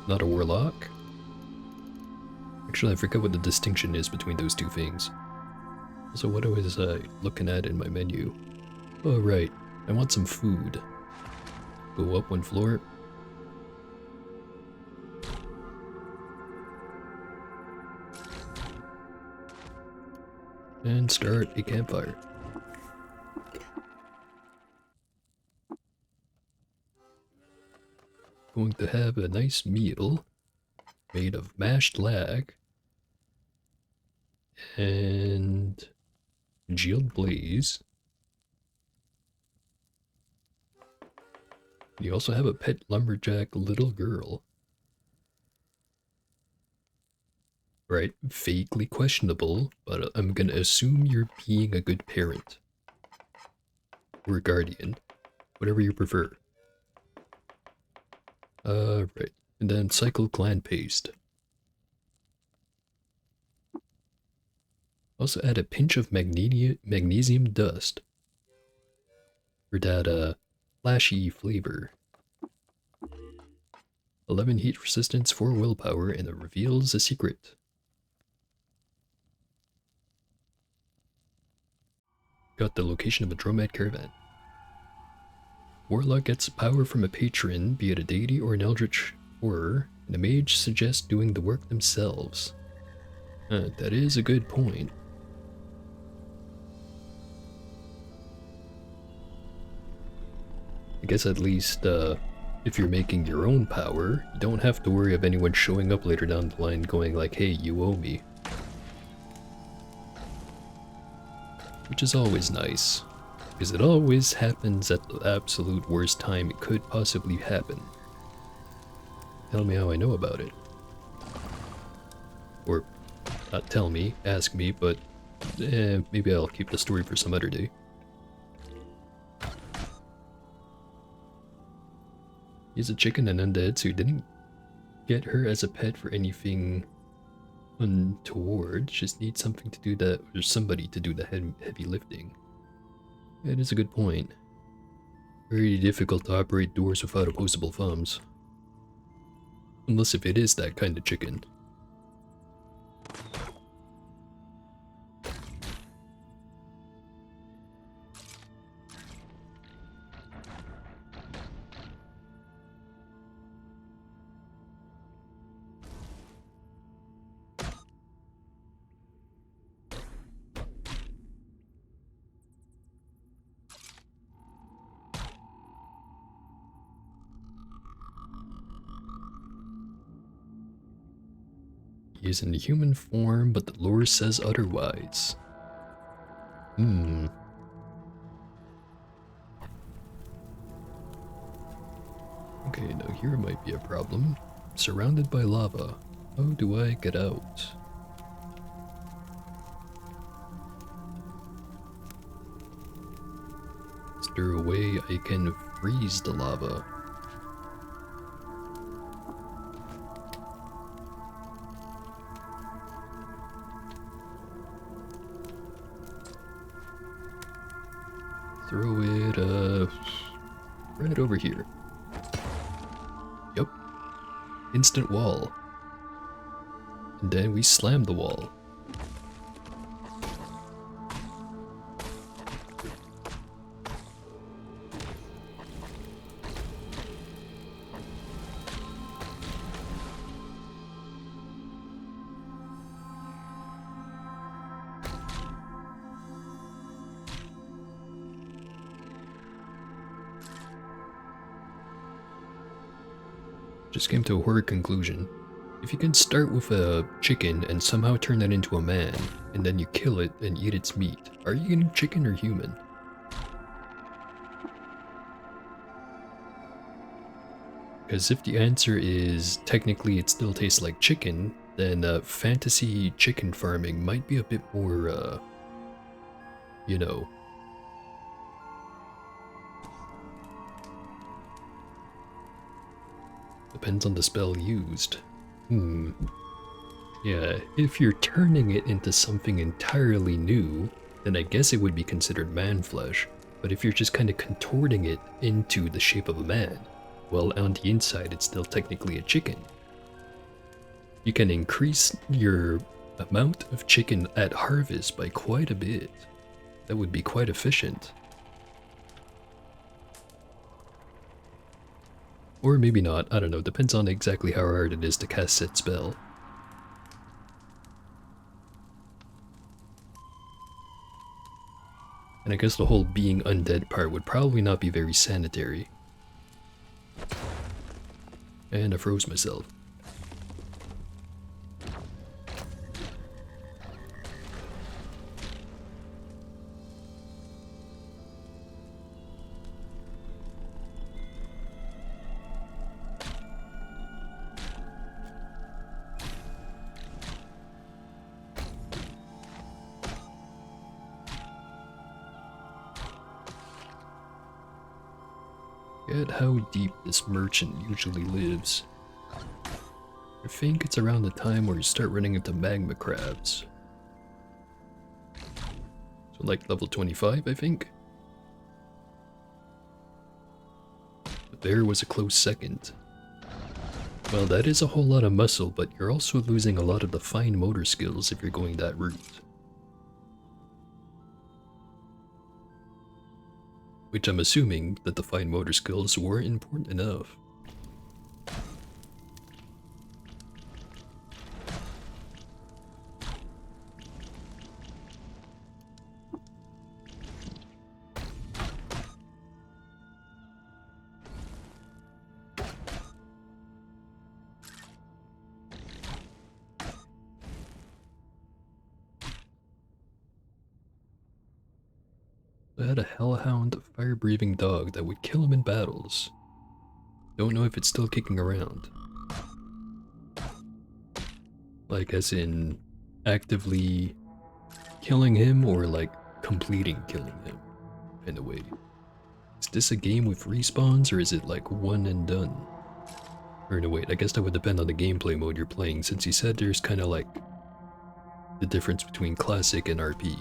Not a warlock? Actually, I forget what the distinction is between those two things. So what was I looking at in my menu? Oh right, I want some food. Go up one floor. And start a campfire. Going to have a nice meal made of mashed lag and congealed blaze. You also have a pet lumberjack little girl. Right, vaguely questionable, but I'm gonna assume you're being a good parent. Or guardian. Whatever you prefer. Right. And then cycle clan paste. Also add a pinch of magnesium dust. For that, flashy flavor. 11 heat resistance, 4 willpower, and it reveals a secret. Got the location of a Dromad caravan. Warlock gets power from a patron, be it a deity or an eldritch horror, and the mage suggests doing the work themselves. That is a good point. I guess at least, if you're making your own power, you don't have to worry of anyone showing up later down the line going like, hey, you owe me. Which is always nice. Because it always happens at the absolute worst time it could possibly happen. Tell me how I know about it. Or, not tell me, ask me, but maybe I'll keep the story for some other day. He's a chicken and undead, so he didn't get her as a pet for anything untoward. Just need something to do that, or somebody to do the heavy lifting. That is a good point. Very difficult to operate doors without opposable thumbs. Unless if it is that kind of chicken. He is in human form, but the lore says otherwise. Okay, now here might be a problem. Surrounded by lava. How do I get out? Is there a way I can freeze the lava? Throw it, right over here. Yep. Instant wall. And then we slam the wall. Just came to a horrid conclusion. If you can start with a chicken and somehow turn that into a man, and then you kill it and eat its meat, are you eating chicken or human? Because if the answer is technically it still tastes like chicken, then fantasy chicken farming might be a bit more, you know. Depends on the spell used. Yeah, if you're turning it into something entirely new, then I guess it would be considered man flesh. But if you're just kind of contorting it into the shape of a man, well, on the inside it's still technically a chicken. You can increase your amount of chicken at harvest by quite a bit. That would be quite efficient. Or maybe not, I don't know, depends on exactly how hard it is to cast said spell. And I guess the whole being undead part would probably not be very sanitary. And I froze myself. Forget how deep this merchant usually lives. I think it's around the time where you start running into magma crabs. So like level 25, I think? But there was a close second. Well, that is a whole lot of muscle, but you're also losing a lot of the fine motor skills if you're going that route. Which I'm assuming that the fine motor skills were important enough. I had a hellhound fire-breathing dog that would kill him in battles. Don't know if it's still kicking around. Like as in actively killing him or like completing killing him in a way. Is this a game with respawns or is it like one and done? Or no wait, I guess that would depend on the gameplay mode you're playing since you said there's kind of like the difference between classic and RP.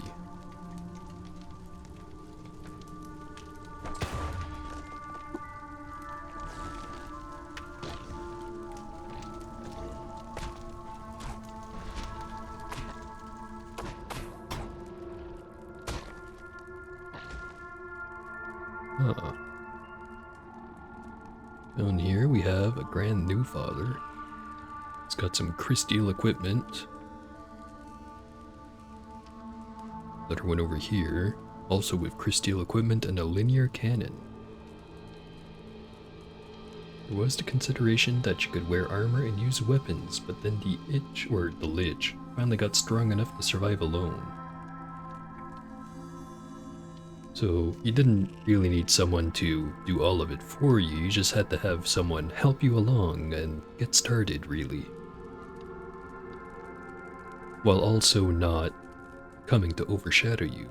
Huh. Down here we have a Grand New Father. It's got some Crysteel equipment. Another one over here, also with Crysteel equipment and a linear cannon. There was the consideration that you could wear armor and use weapons, but then the Lich finally got strong enough to survive alone. So you didn't really need someone to do all of it for you, you just had to have someone help you along and get started, really. While also not coming to overshadow you.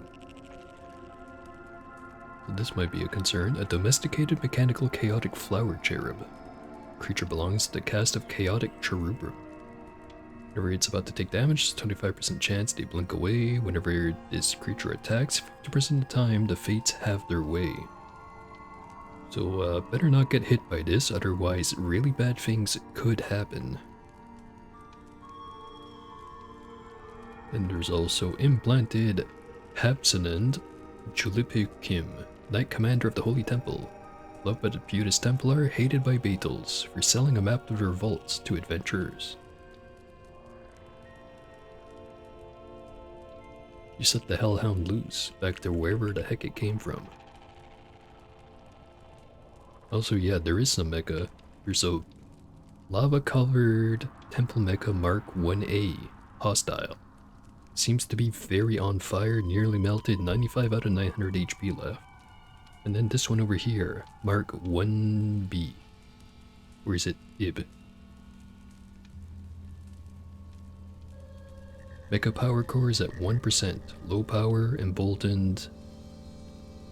So this might be a concern. A domesticated mechanical chaotic flower cherub. Creature belongs to the caste of Chaotic Cherubim. Whenever it's about to take damage, 25% chance they blink away. Whenever this creature attacks, 50% of the time the fates have their way. So better not get hit by this, otherwise really bad things could happen. And there's also implanted Habsanand Chulipikim, Knight Commander of the Holy Temple. Loved by the Buddhist Templar, hated by Beetles for selling a map of their vaults to adventurers. You set the Hellhound loose, back to wherever the heck it came from. Also, yeah, there is some mecha. There's a lava-covered Temple Mecha Mark 1A, hostile. Seems to be very on fire, nearly melted, 95 out of 900 HP left. And then this one over here, Mark 1B. Or is it IB? Mecha power core is at 1%, low power, emboldened,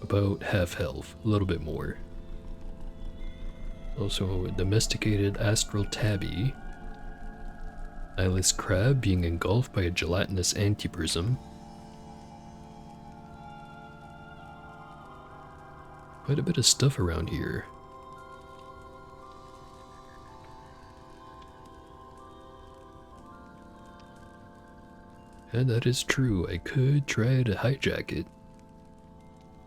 about half health, a little bit more. Also a domesticated Astral Tabby. Eyeless Crab being engulfed by a gelatinous antiprism. Quite a bit of stuff around here. And that is true, I could try to hijack it.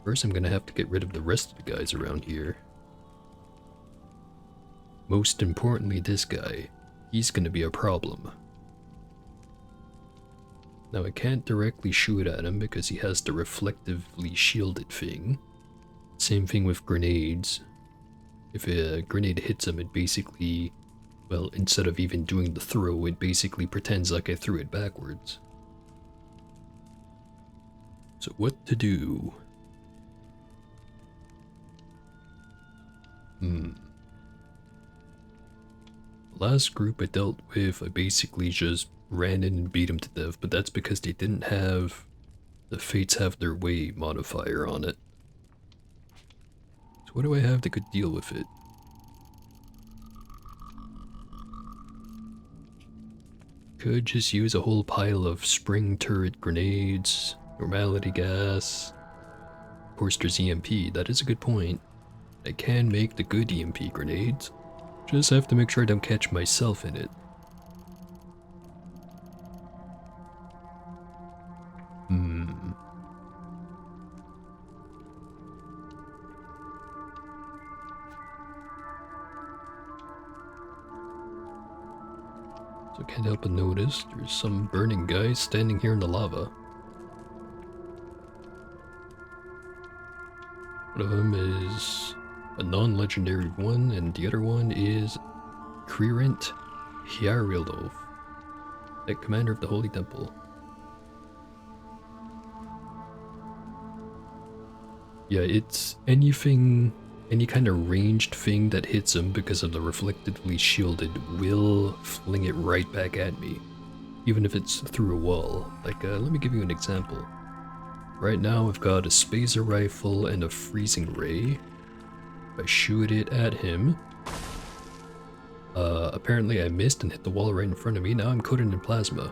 First I'm gonna have to get rid of the rest of the guys around here. Most importantly this guy. He's gonna be a problem. Now I can't directly shoot at him because he has the reflectively shielded thing. Same thing with grenades. If a grenade hits him, it basically, well, instead of even doing the throw, it basically pretends like I threw it backwards. So what to do? Last group I dealt with, I basically just ran in and beat them to death, but that's because they didn't have the Fates Have Their Way modifier on it. So what do I have that could deal with it? Could just use a whole pile of spring turret grenades, normality gas. Of course there's EMP, that is a good point. I can make the good EMP grenades. Just have to make sure I don't catch myself in it. So I can't help but notice there's some burning guys standing here in the lava. One of them is a non-legendary one, and the other one is Krerent Hjarildolf, the commander of the Holy Temple. Yeah, it's anything, any kind of ranged thing that hits him because of the reflectively shielded will fling it right back at me, even if it's through a wall. Like, let me give you an example. Right now I've got a spacer rifle and a freezing ray. If I shoot it at him, apparently I missed and hit the wall right in front of me. Now I'm coated in plasma.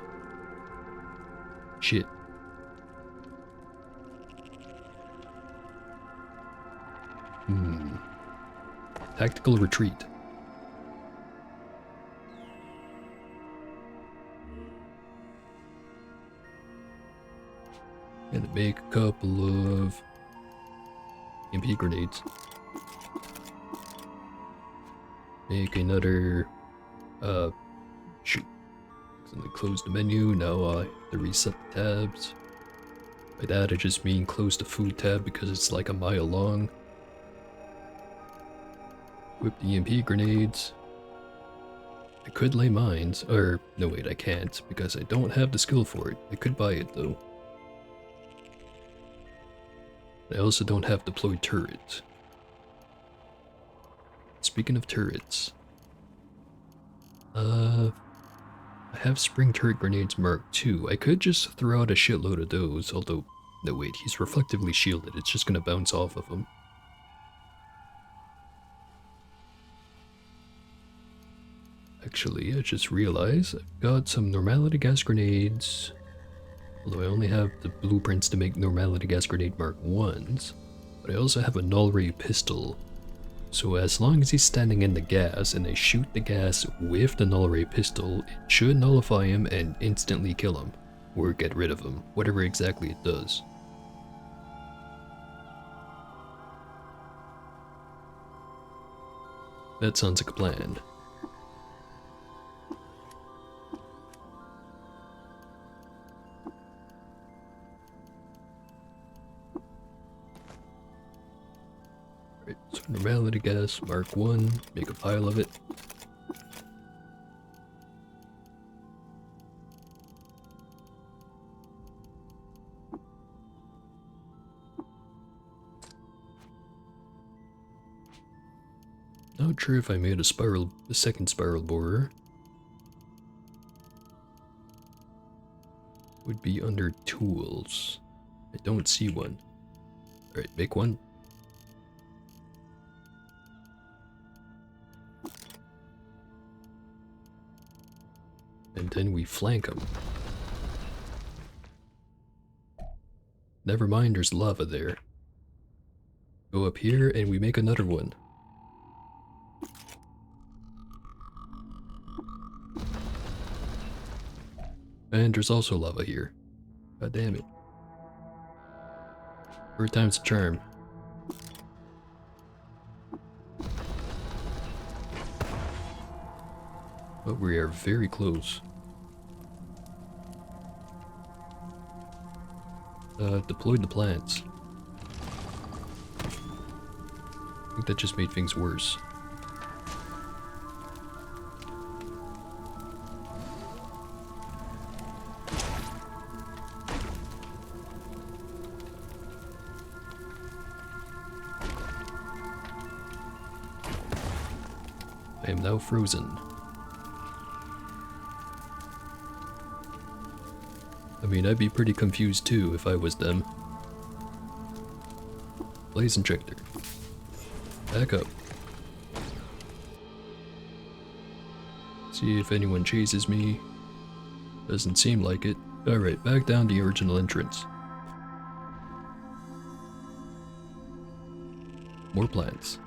Shit. Tactical retreat. Gonna make a couple of EMP grenades. Make another, shoot. Accidentally close the menu, now I have to reset the tabs. By that I just mean close the food tab because it's like a mile long. Whip the EMP grenades. I could lay mines, or no wait I can't because I don't have the skill for it. I could buy it though. I also don't have deployed turrets. Speaking of turrets, I have spring turret grenades Mark II. I could just throw out a shitload of those, although, no wait, he's reflectively shielded, it's just gonna bounce off of him. Actually, I just realized I've got some normality gas grenades, although I only have the blueprints to make normality gas grenade Mark 1s, but I also have a null ray pistol. So as long as he's standing in the gas and I shoot the gas with the null ray pistol, it should nullify him and instantly kill him, or get rid of him, whatever exactly it does. That sounds like a plan. Right, so normality gas, Mark 1, make a pile of it. Not sure if I made a second spiral borer. Would be under tools. I don't see one. Alright, make one. And then we flank them. Never mind, there's lava there. Go up here and we make another one. And there's also lava here. God damn it. Third time's a charm. But we are very close. Deployed the plants. I think that just made things worse. I am now frozen. I mean, I'd be pretty confused too if I was them. Blaze injector. Back up. See if anyone chases me. Doesn't seem like it. Alright, back down the original entrance. More plants.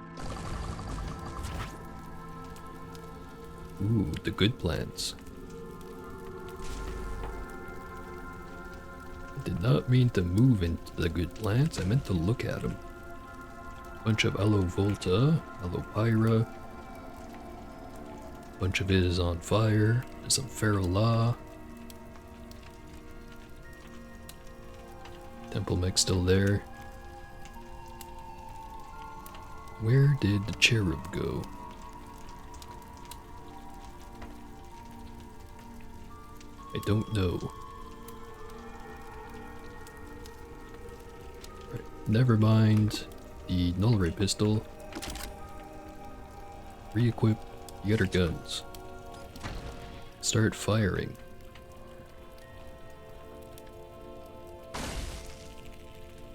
Ooh, the good plants. I did not mean to move into the good plants, I meant to look at them. Bunch of Aloe Volta, Aloe Pyra. Bunch of it is on fire. There's some Feral Law. Temple Mech still there. Where did the cherub go? I don't know. Right, never mind the null ray pistol. Re-equip the other guns. Start firing.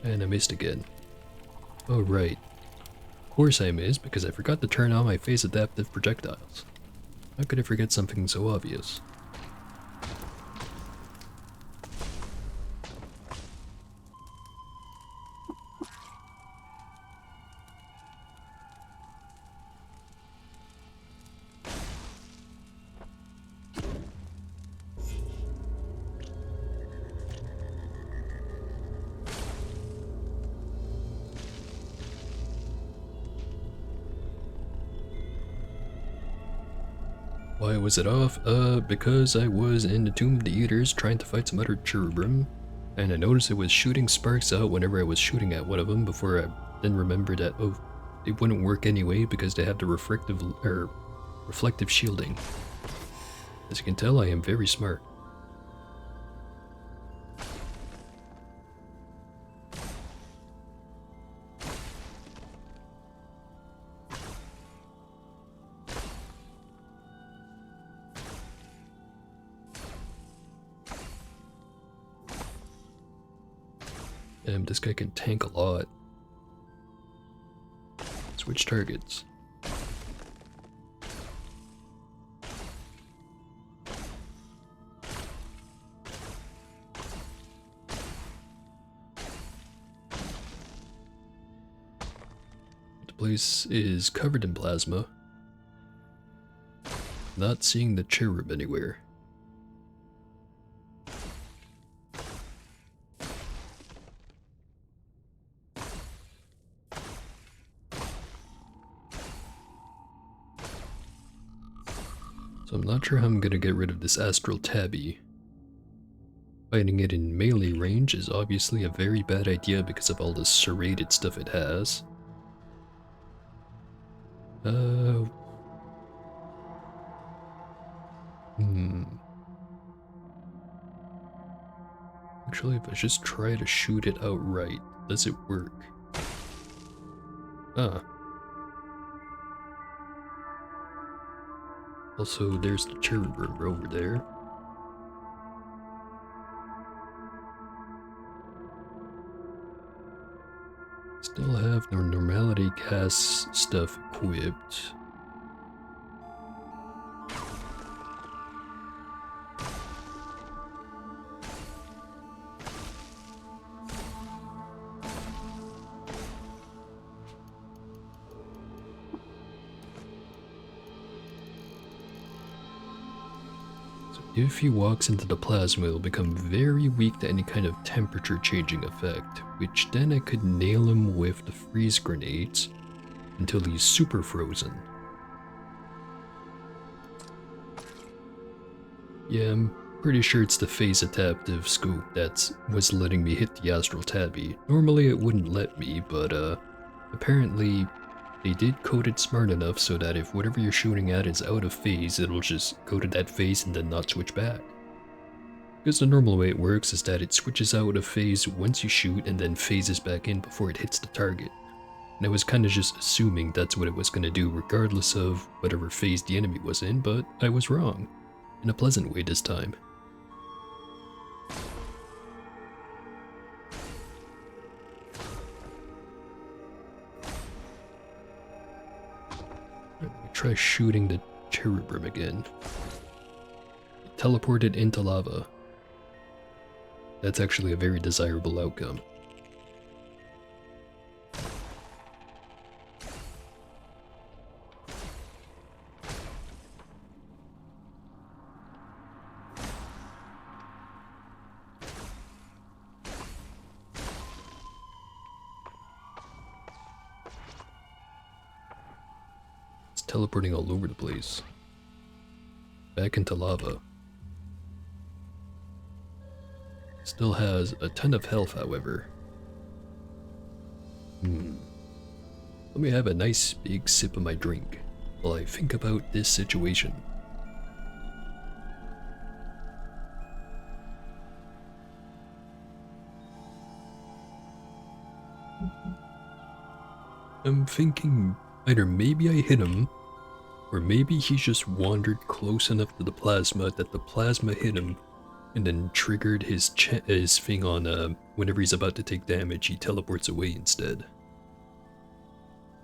And I missed again. Oh right. Of course I missed because I forgot to turn on my phase adaptive projectiles. How could I forget something so obvious? Why was it off? Because I was in the Tomb of the Eaters trying to fight some other cherubim, and I noticed it was shooting sparks out whenever I was shooting at one of them before I then remembered that, oh, it wouldn't work anyway because they have the reflective shielding. As you can tell, I am very smart. Damn, this guy can tank a lot. Switch targets. The place is covered in plasma. Not seeing the cherub anywhere. So I'm not sure how I'm gonna get rid of this astral tabby. Fighting it in melee range is obviously a very bad idea because of all the serrated stuff it has. Actually, if I just try to shoot it outright, does it work? Ah. Also, there's the cherub over there. Still have no normality gas stuff equipped. If he walks into the plasma, he'll become very weak to any kind of temperature changing effect, which then I could nail him with the freeze grenades until he's super frozen. Yeah, I'm pretty sure it's the phase adaptive scope that was letting me hit the astral tabby. Normally it wouldn't let me, but apparently they did code it smart enough so that if whatever you're shooting at is out of phase, it'll just go to that phase and then not switch back. Because the normal way it works is that it switches out of phase once you shoot and then phases back in before it hits the target. And I was kinda just assuming that's what it was gonna do regardless of whatever phase the enemy was in, but I was wrong. In a pleasant way this time. Try shooting the cherubim again. It teleported into lava. That's actually a very desirable outcome. Teleporting all over the place. Back into lava. Still has a ton of health, however. Let me have a nice big sip of my drink while I think about this situation. I'm thinking either maybe I hit him, or maybe he just wandered close enough to the plasma that the plasma hit him, and then triggered his thing on whenever he's about to take damage, he teleports away instead.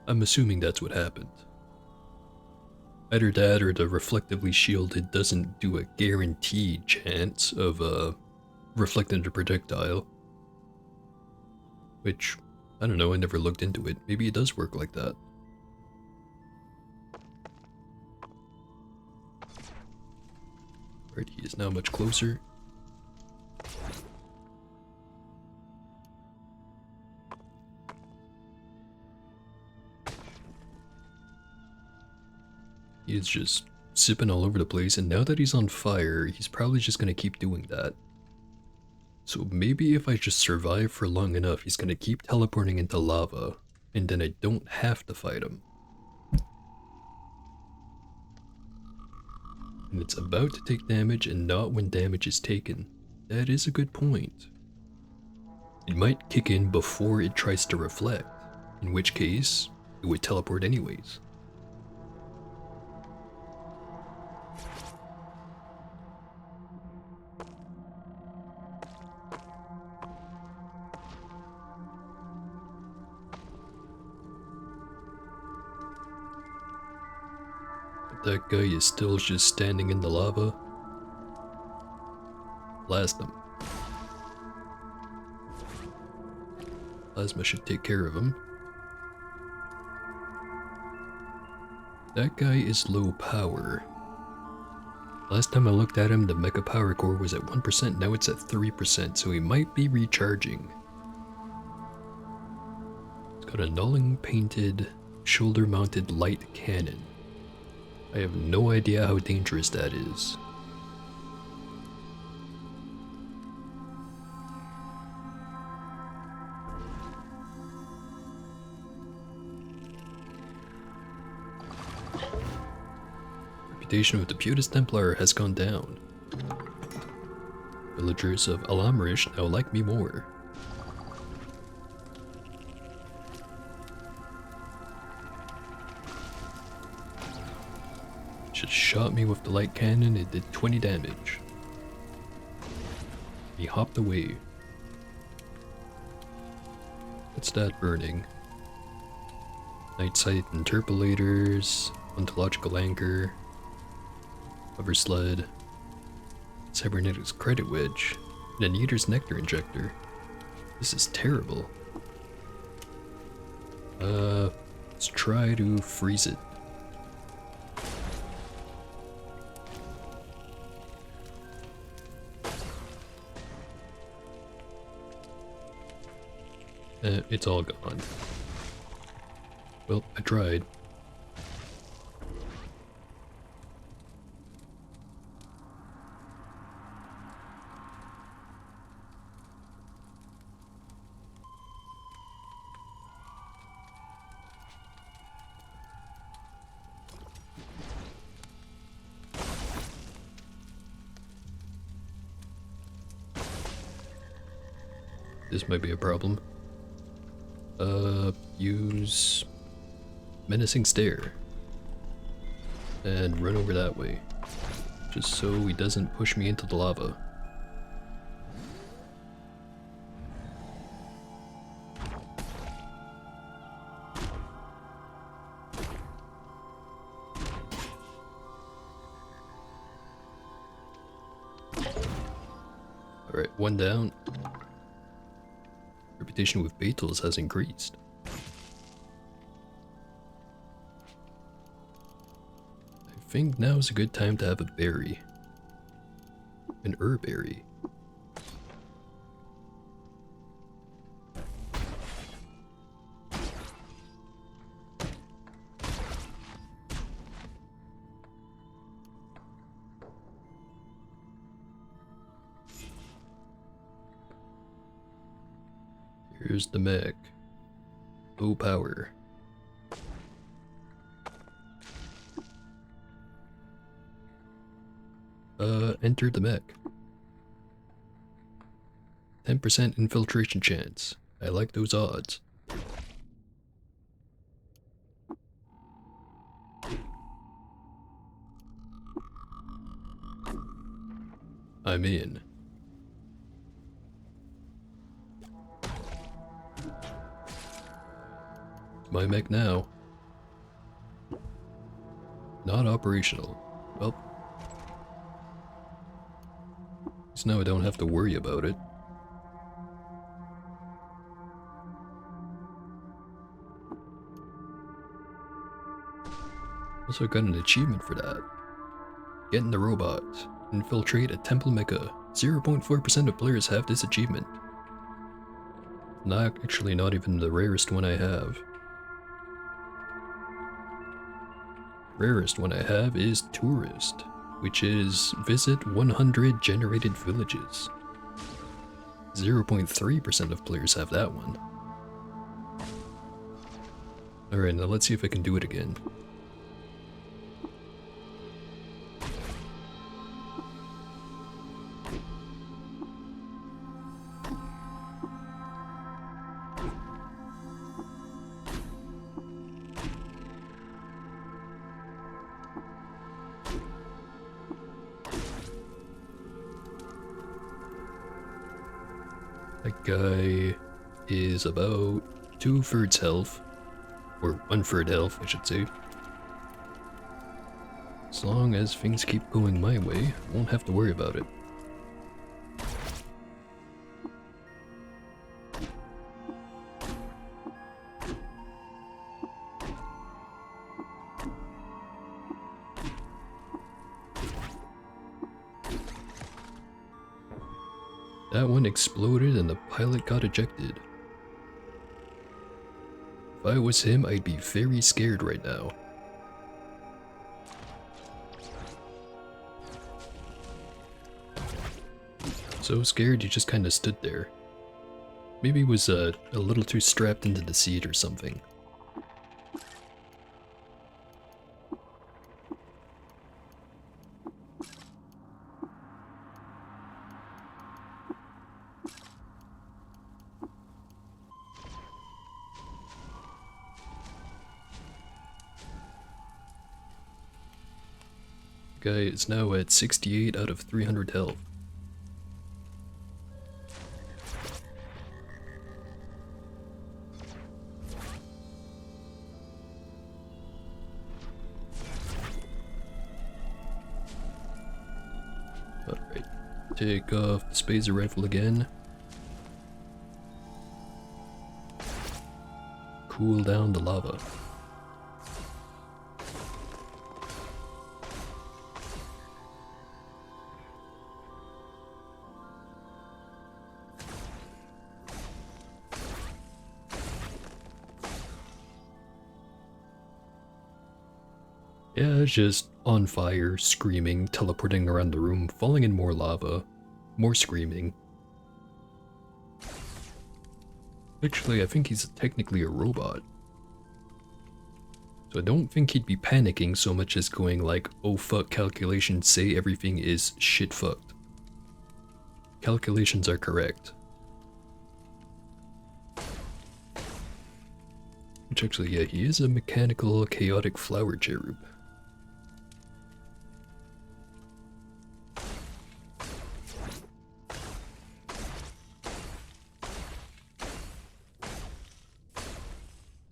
I'm assuming that's what happened. Either that or the reflectively shielded doesn't do a guaranteed chance of reflecting the projectile. Which, I don't know, I never looked into it. Maybe it does work like that. Alright, he is now much closer. He is just sipping all over the place, and now that he's on fire, he's probably just gonna keep doing that. So maybe if I just survive for long enough, he's gonna keep teleporting into lava, and then I don't have to fight him. And it's about to take damage and not when damage is taken. That is a good point. It might kick in before it tries to reflect, in which case, it would teleport anyways. That guy is still just standing in the lava. Blast him. Plasma should take care of him. That guy is low power. Last time I looked at him, the Mecha Power Core was at 1%, now it's at 3%, so he might be recharging. It's got a Nulling painted, shoulder-mounted light cannon. I have no idea how dangerous that is. Reputation of the Putus Templar has gone down. Villagers of Alamrish now like me more. Just shot me with the light cannon, it did 20 damage. He hopped away. What's that burning? Night sight interpolators, ontological anchor, hover sled, cybernetics credit wedge, and an eater's nectar injector. This is terrible. Let's try to freeze it. It's all gone. Well, I tried. This might be a problem. Use menacing stare and run over that way, just so he doesn't push me into the lava. Alright, one down. Reputation with Beetles has increased. I think now is a good time to have a berry. An berry. Here's the mech. Low power. Enter the mech. 10% infiltration chance. I like those odds. I'm in. My mech now. Not operational. Well, so now I don't have to worry about it. Also got an achievement for that. Getting the robot. Infiltrate a temple mecha. 0.4% of players have this achievement. Actually not even the rarest one I have. Rarest one I have is Tourist, which is visit 100 generated villages. 0.3% of players have that one. Alright, now let's see if I can do it again. That guy is about 2/3 health, or 1/3 health, I should say. As long as things keep going my way, I won't have to worry about it. That one exploded and the pilot got ejected. If I was him, I'd be very scared right now. So scared he just kinda stood there. Maybe he was a little too strapped into the seat or something. Guy is now at 68 out of 300 health. Alright, take off the Spazer rifle again. Cool down the lava. Yeah, just on fire, screaming, teleporting around the room, falling in more lava, more screaming. Actually, I think he's technically a robot. So I don't think he'd be panicking so much as going like, oh fuck, calculations say everything is shit fucked. Calculations are correct. Which actually, yeah, he is a mechanical, chaotic flower cherub.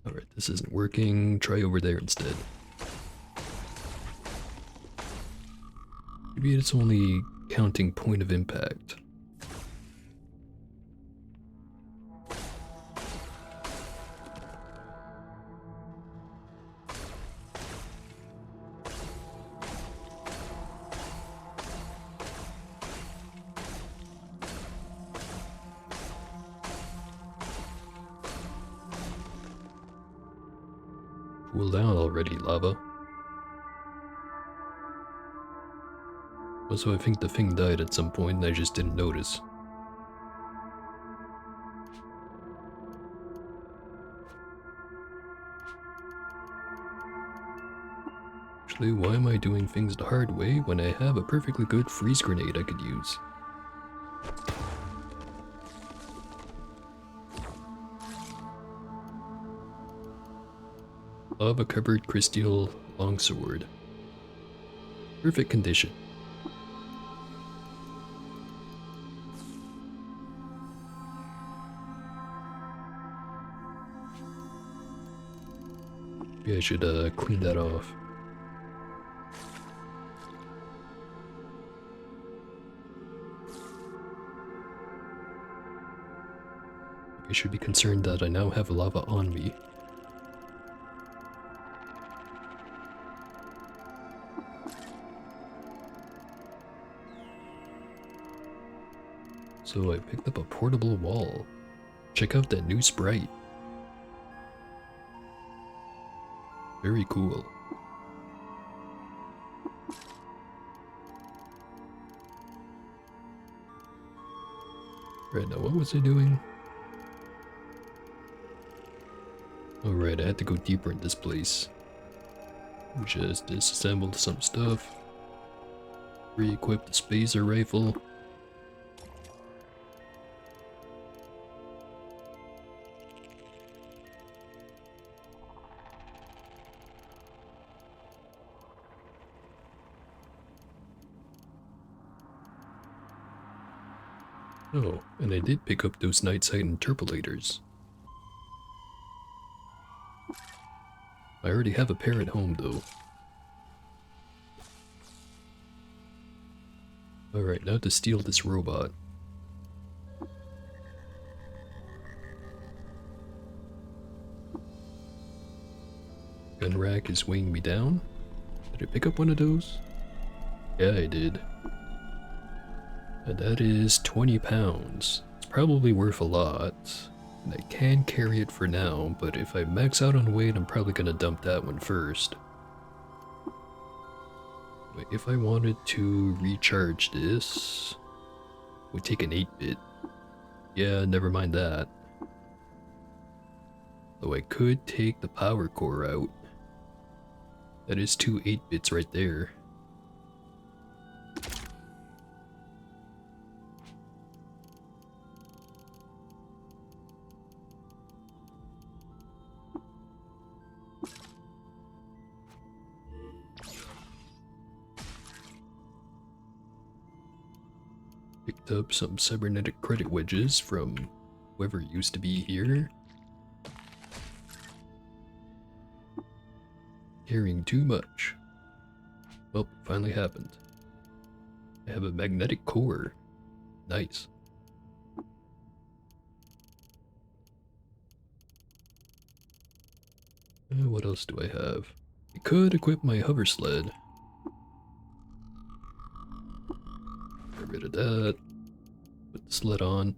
Alright, this isn't working. Try over there instead. Maybe it's only counting point of impact. Cool down already, lava. Also, I think the thing died at some point and I just didn't notice. Actually, why am I doing things the hard way when I have a perfectly good freeze grenade I could use? Lava covered crystal longsword. Perfect condition. Yeah, I should clean that off. I should be concerned that I now have lava on me. So I picked up a portable wall. Check out that new sprite. Very cool. Right, now what was I doing? Alright, I had to go deeper in this place. Just disassembled some stuff. Re-equipped the spacer rifle. Oh, and I did pick up those night sight interpolators. I already have a pair at home though. Alright, now to steal this robot. Gun rack is weighing me down. Did I pick up one of those? Yeah, I did. And that is 20 pounds. It's probably worth a lot. And I can carry it for now, but if I max out on weight, I'm probably gonna dump that one first. But if I wanted to recharge this, it would take an 8-bit. Yeah, never mind that. Though I could take the power core out. That is 2 8-bits right there. Picked up some cybernetic credit wedges from whoever used to be here. Carrying too much. Well, finally happened. I have a magnetic core. Nice. What else do I have? I could equip my hover sled. Get rid of that. Put the sled on.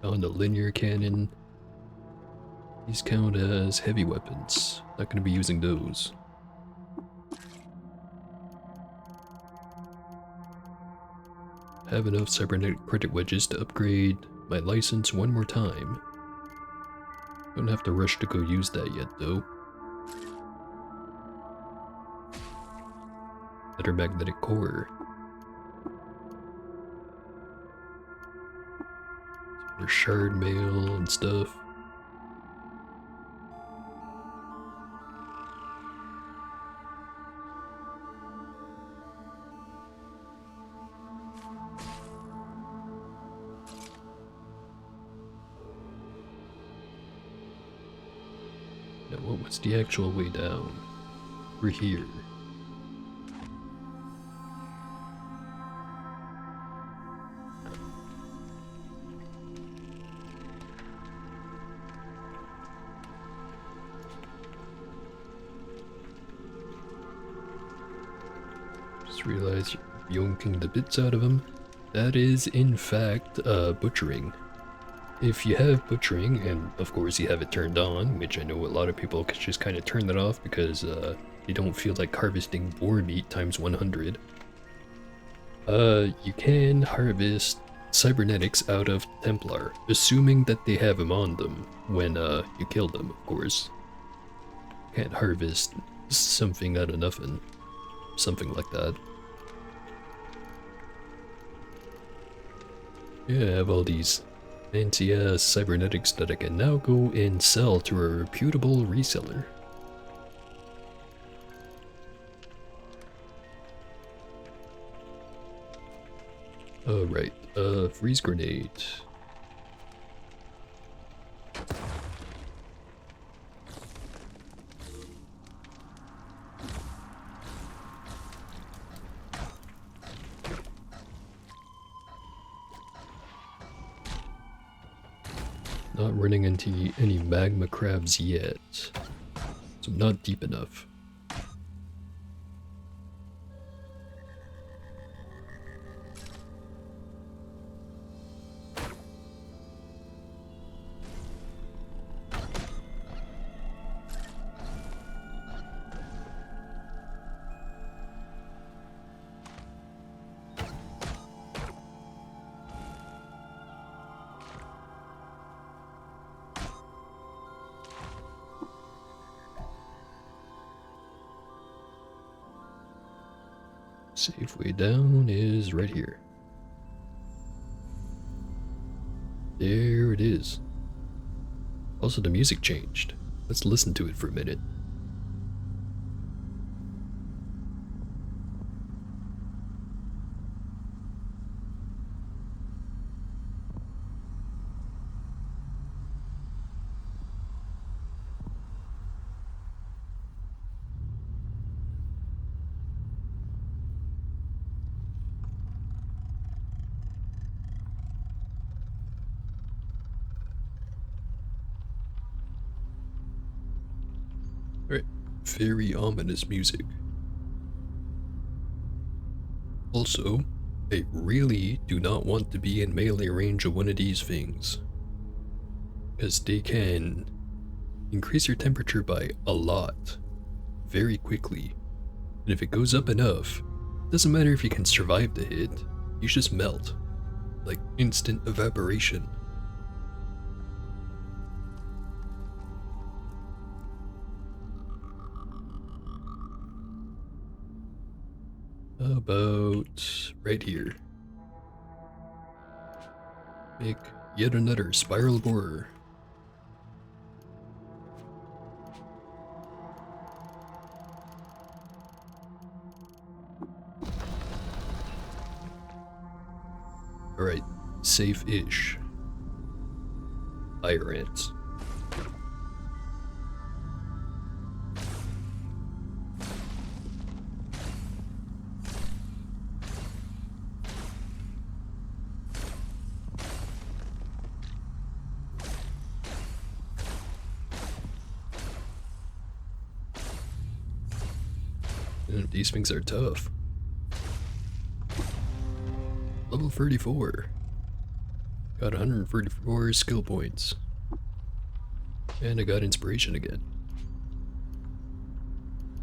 On the linear cannon. These count as heavy weapons. Not going to be using those. Have enough cybernetic credit wedges to upgrade my license one more time. Don't have to rush to go use that yet though. Better magnetic core. Some more shard mail and stuff. Now what's the actual way down? We're here. Just realized you're yoinking the bits out of him. That is, in fact, butchering. If you have butchering, and of course you have it turned on, which I know a lot of people can just kind of turn that off because they don't feel like harvesting boar meat times 100. You can harvest cybernetics out of Templar, assuming that they have them on them when you kill them, of course. Can't harvest something out of nothing. Something like that. Yeah, I have all these fancy-ass cybernetics that I can now go and sell to a reputable reseller. Alright, freeze grenade. Not running into any magma crabs yet. So not deep enough. Safe way down is right here. There it is. Also, the music changed. Let's listen to it for a minute. Alright, very ominous music. Also, I really do not want to be in melee range of one of these things, because they can increase your temperature by a lot, very quickly. And if it goes up enough, it doesn't matter if you can survive the hit, you just melt. Like instant evaporation. How about right here? Make yet another spiral borer. Alright, safe-ish. Fire ants. These things are tough. Level 34. Got 134 skill points. And I got inspiration again.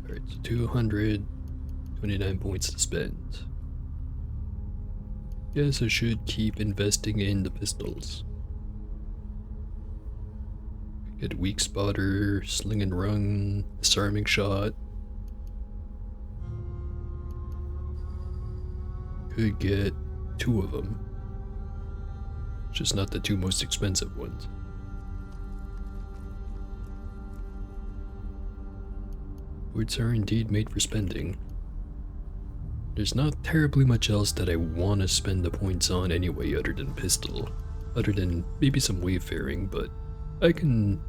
Alright, so 229 points to spend. Guess I should keep investing in the pistols. Get weak spotter, sling and run, disarming shot. Could get 2 of them. Just not the 2 most expensive ones. Points are indeed made for spending. There's not terribly much else that I want to spend the points on anyway other than pistol. Other than maybe some wayfaring, but I can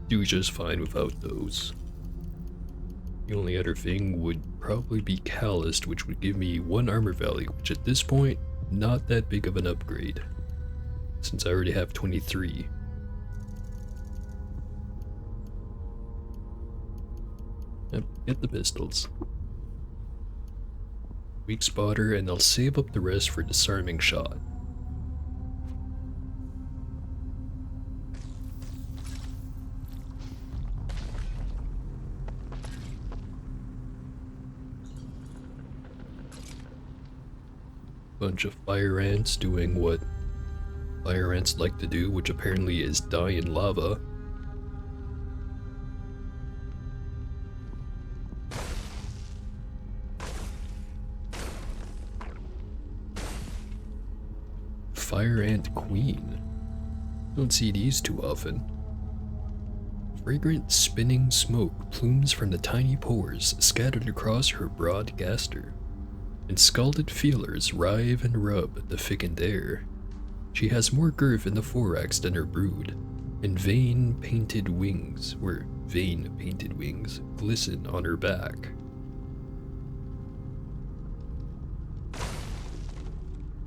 do just fine without those. The only other thing would probably be Calloused, which would give me 1 armor value, which at this point, not that big of an upgrade, since I already have 23. Yep, get the pistols. Weak spotter, and I'll save up the rest for disarming shot. Bunch of fire ants doing what fire ants like to do, which apparently is die in lava. Fire ant queen. Don't see these too often. Fragrant spinning smoke plumes from the tiny pores scattered across her broad gaster, and scalded feelers rive and rub the thickened air. She has more girth in the thorax than her brood, and vein-painted wings glisten on her back.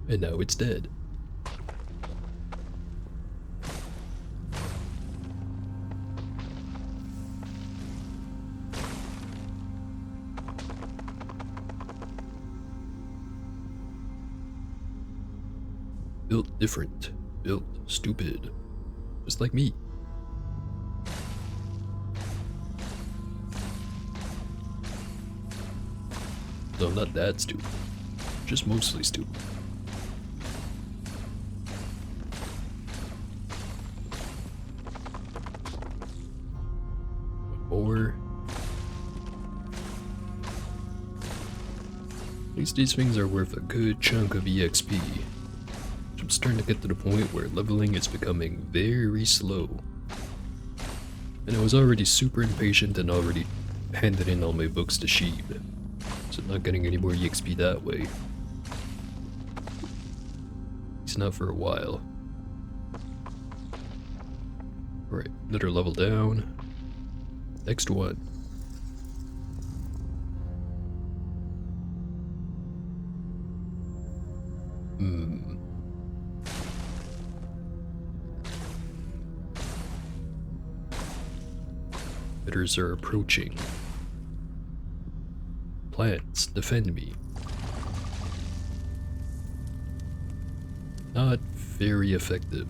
And now it's dead. built different, built stupid, just like me. No, I'm not that stupid, just mostly stupid. Or at least these things are worth a good chunk of EXP. I'm starting to get to the point where leveling is becoming very slow. And I was already super impatient and already handed in all my books to Sheeb, so I'm not getting any more EXP that way. It's not for a while. Alright, another level down. Next one. Bidders are approaching. Plants, defend me. Not very effective.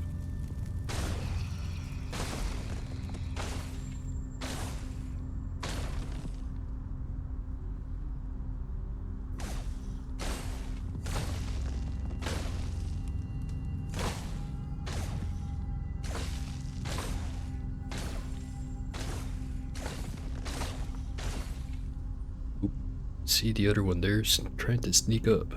See the other one there trying to sneak up.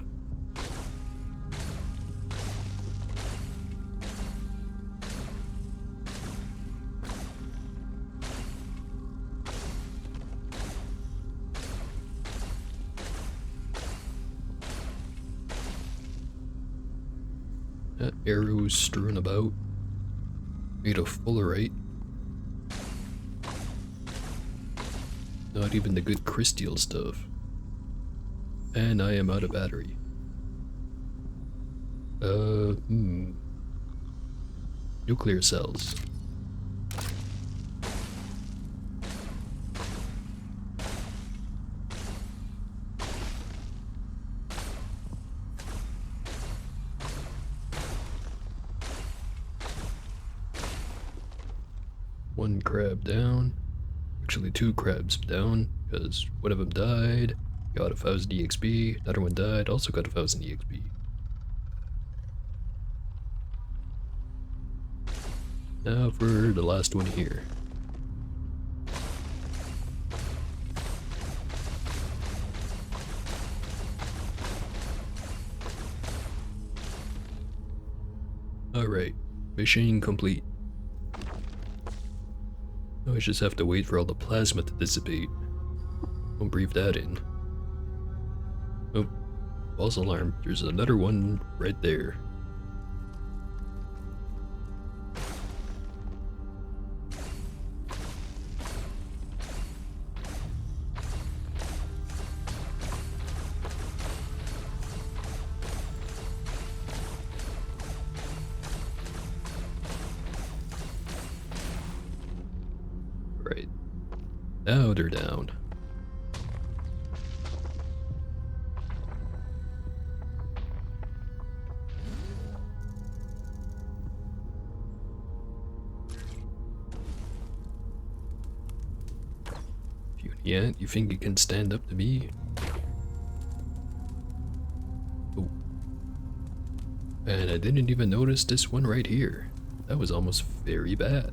Arrows strewn about. Made of fullerite. Not even the good crystal stuff. And I am out of battery. Nuclear cells. One crab down. Actually, two crabs down, because one of them died. Got 1,000 EXP. Another one died, also got 1,000 EXP. Now for the last one here. Alright, mission complete. Now I just have to wait for all the plasma to dissipate. Don't breathe that in. Oh, false alarm. There's another one right there. Right. Now they're down. Yeah, you think you can stand up to me? Oh. And I didn't even notice this one right here. That was almost very bad.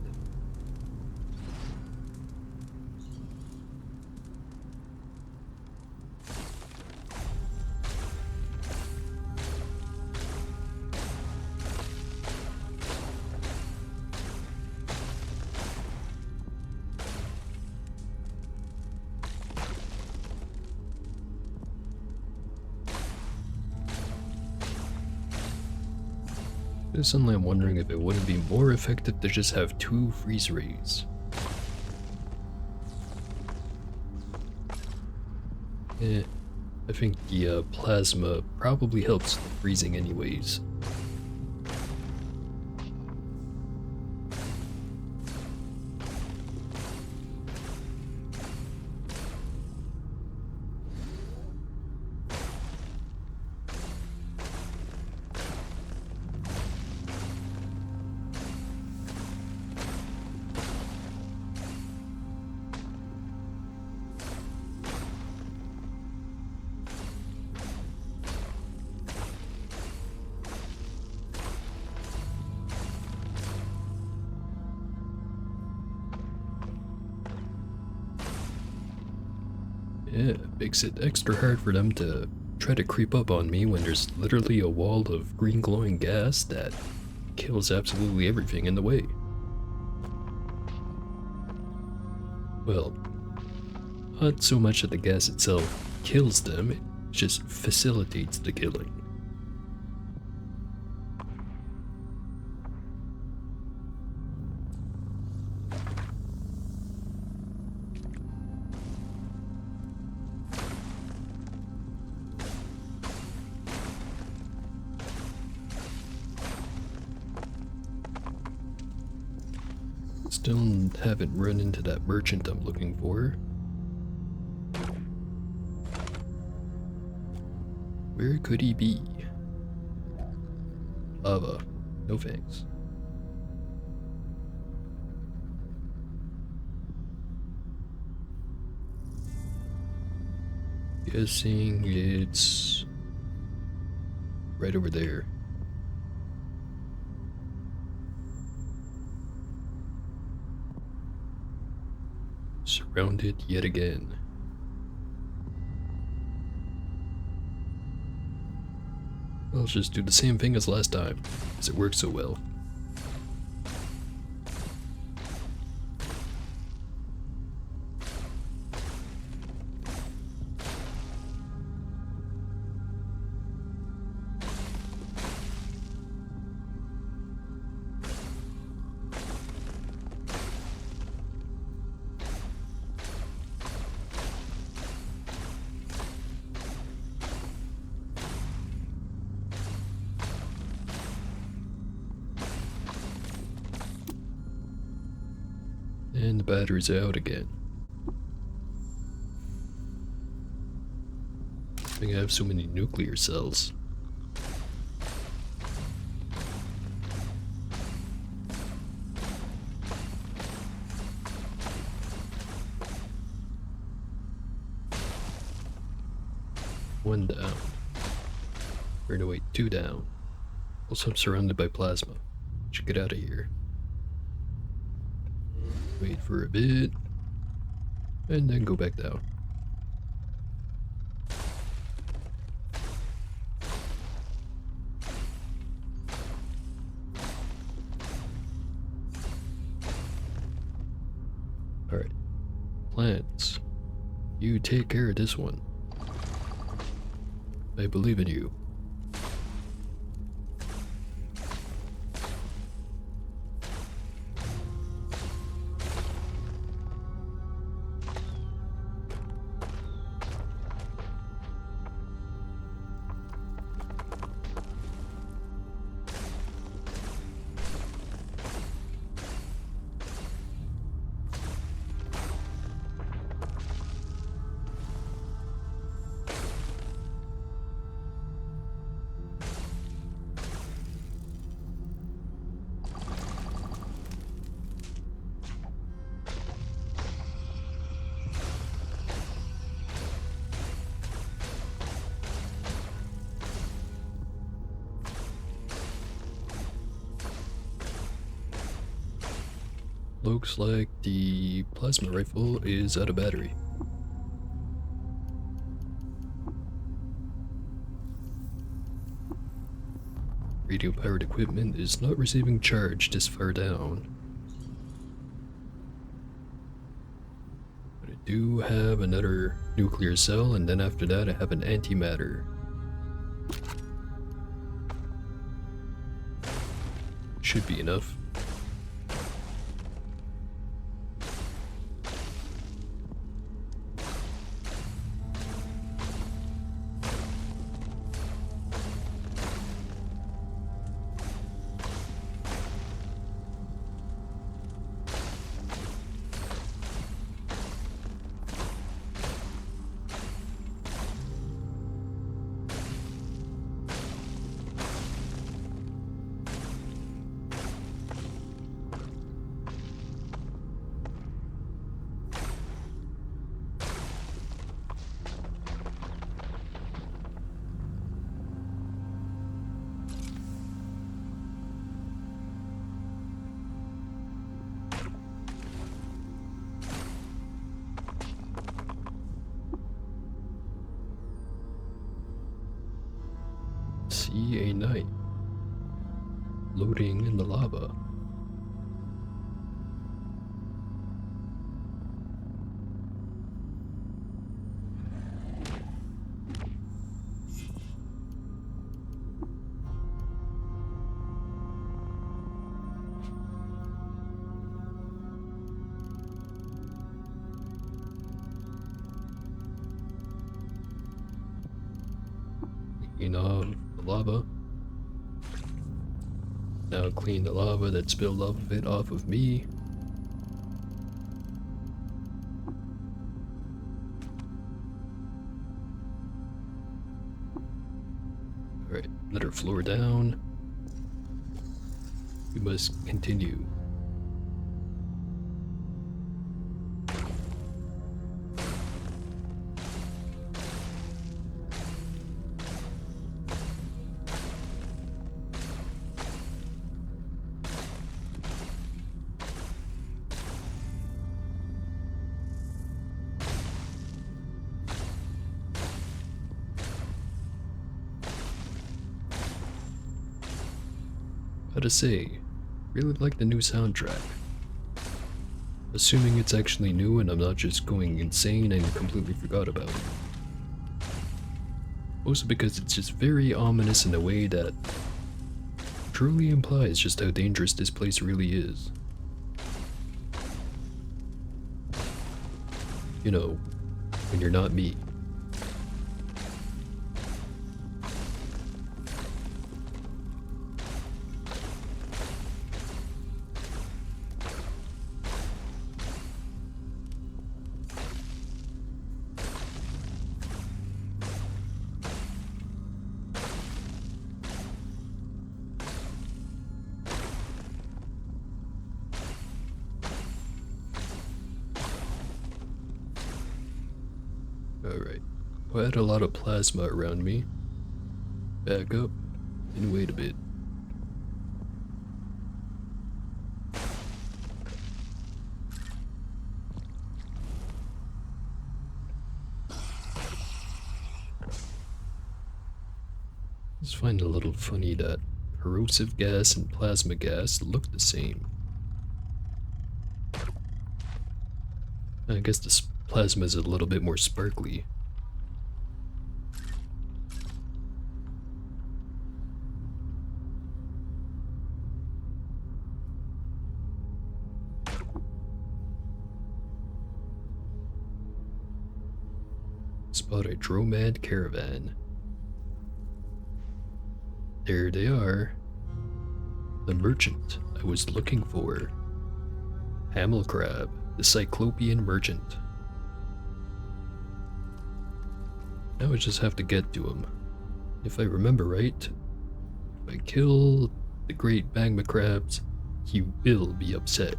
Suddenly I'm wondering if it wouldn't be more effective to just have 2 freeze rays. I think the plasma probably helps the freezing anyways. Yeah, makes it extra hard for them to try to creep up on me when there's literally a wall of green glowing gas that kills absolutely everything in the way. Well, not so much that the gas itself kills them, it just facilitates the killing. Still haven't run into that merchant I'm looking for. Where could he be? Lava. No thanks. Guessing it's right over there. Surrounded yet again. I'll just do the same thing as last time, because it worked so well. And the battery's out again. I think I have so many nuclear cells. One down. Or no, wait, two down. Also, I'm surrounded by plasma. Should get out of here. Wait for a bit. And then go back down. Alright. Plants. You take care of this one. I believe in you. Looks like the plasma rifle is out of battery. Radio-powered equipment is not receiving charge this far down. But I do have another nuclear cell, and then after that I have an antimatter. Should be enough. see a knight floating in the lava. Off the lava. Now clean the lava that spilled off of it off of me. Alright, let her floor down. We must continue. Gotta say, really like the new soundtrack. Assuming it's actually new and I'm not just going insane and completely forgot about it. Also because it's just very ominous in a way that truly implies just how dangerous this place really is. You know, when you're not me. Alright, I had a lot of plasma around me. Back up and wait a bit. I just find it a little funny that corrosive gas and plasma gas look the same. I guess this plasma is a little bit more sparkly. Spot a Dromad caravan. There they are. The merchant I was looking for. Hamilcrab, the Cyclopean merchant. Now I just have to get to him. If I remember right, if I kill the great magma crabs, he will be upset.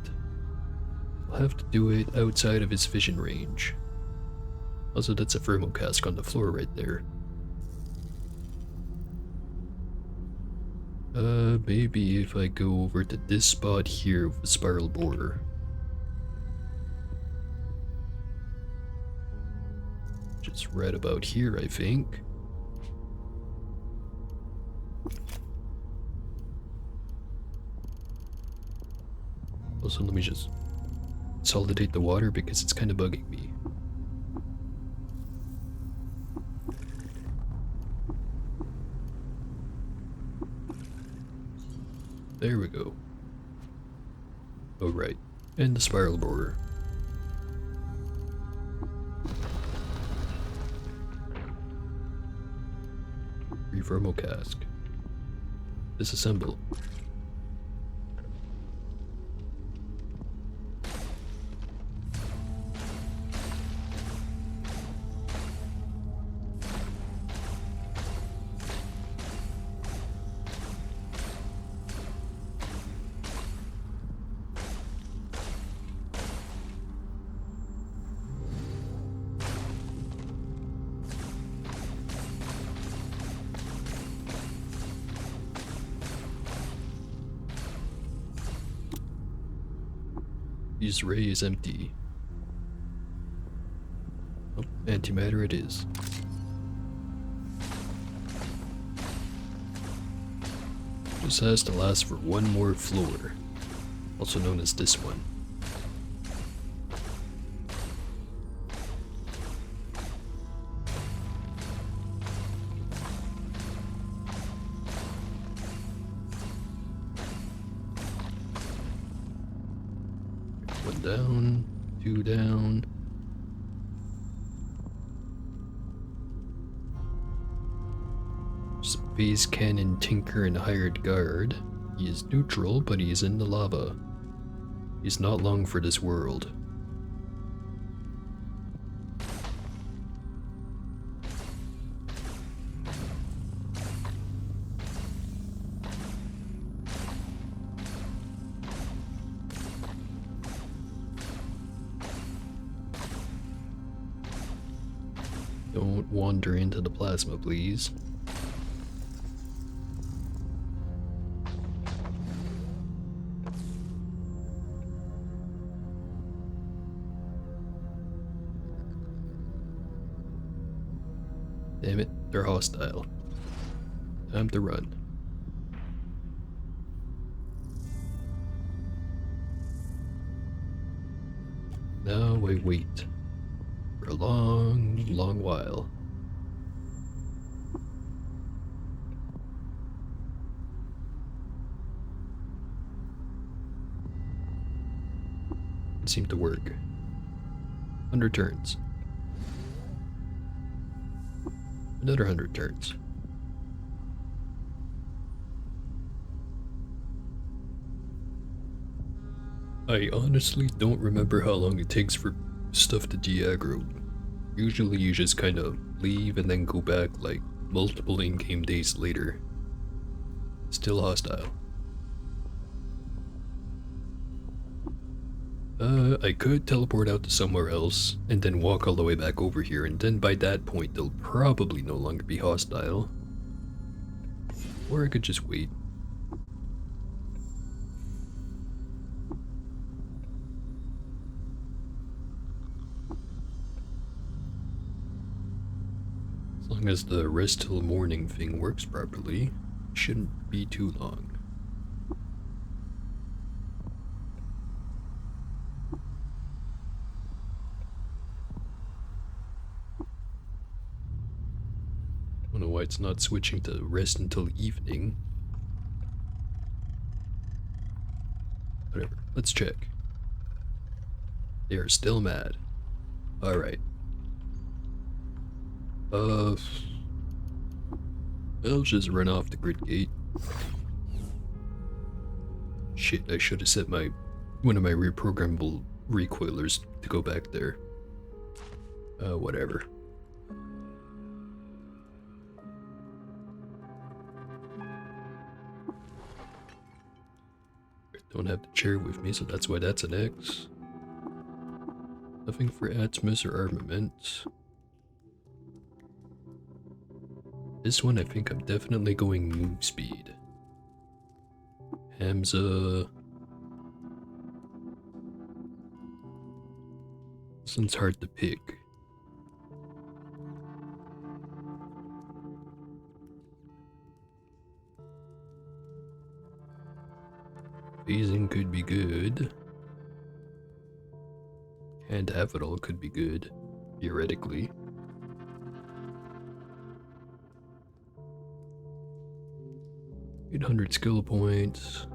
I'll have to do it outside of his vision range. Also, that's a thermocask on the floor right there. Maybe if I go over to this spot here with the spiral borer. Just right about here, I think. Also, let me just consolidate the water because it's kind of bugging me. There we go. Oh, right. And the spiral borer. Thermocask. Disassemble. This ray is empty. Oh, antimatter it is. This has to last for one more floor, also known as this one. One down, two down. Phase Cannon Tinker and Hired Guard. He is neutral, but he is in the lava. He's not long for this world. Don't wander into the plasma, please. Damn it, they're hostile. Time to run. Now I wait for a long, long while. It seemed to work. 100 turns. Another 100 turns. I honestly don't remember how long it takes for stuff to de-aggro. Usually you just kind of leave and then go back like multiple in-game days later. Still hostile. I could teleport out to somewhere else and then walk all the way back over here, and then by that point they'll probably no longer be hostile. Or I could just wait. As long as the rest till morning thing works properly, it shouldn't be too long. I don't know why it's not switching to rest until evening. Whatever, let's check. They are still mad. Alright. I'll just run off the grid gate. Shit, I should have set one of my reprogrammable recoilers to go back there. Whatever. Don't have the chair with me, so that's why that's an X. Nothing for Atmos or armament. This one I think I'm definitely going move speed. Hamza. This one's hard to pick. Phasing could be good. And have it all could be good, theoretically. $800 skill points.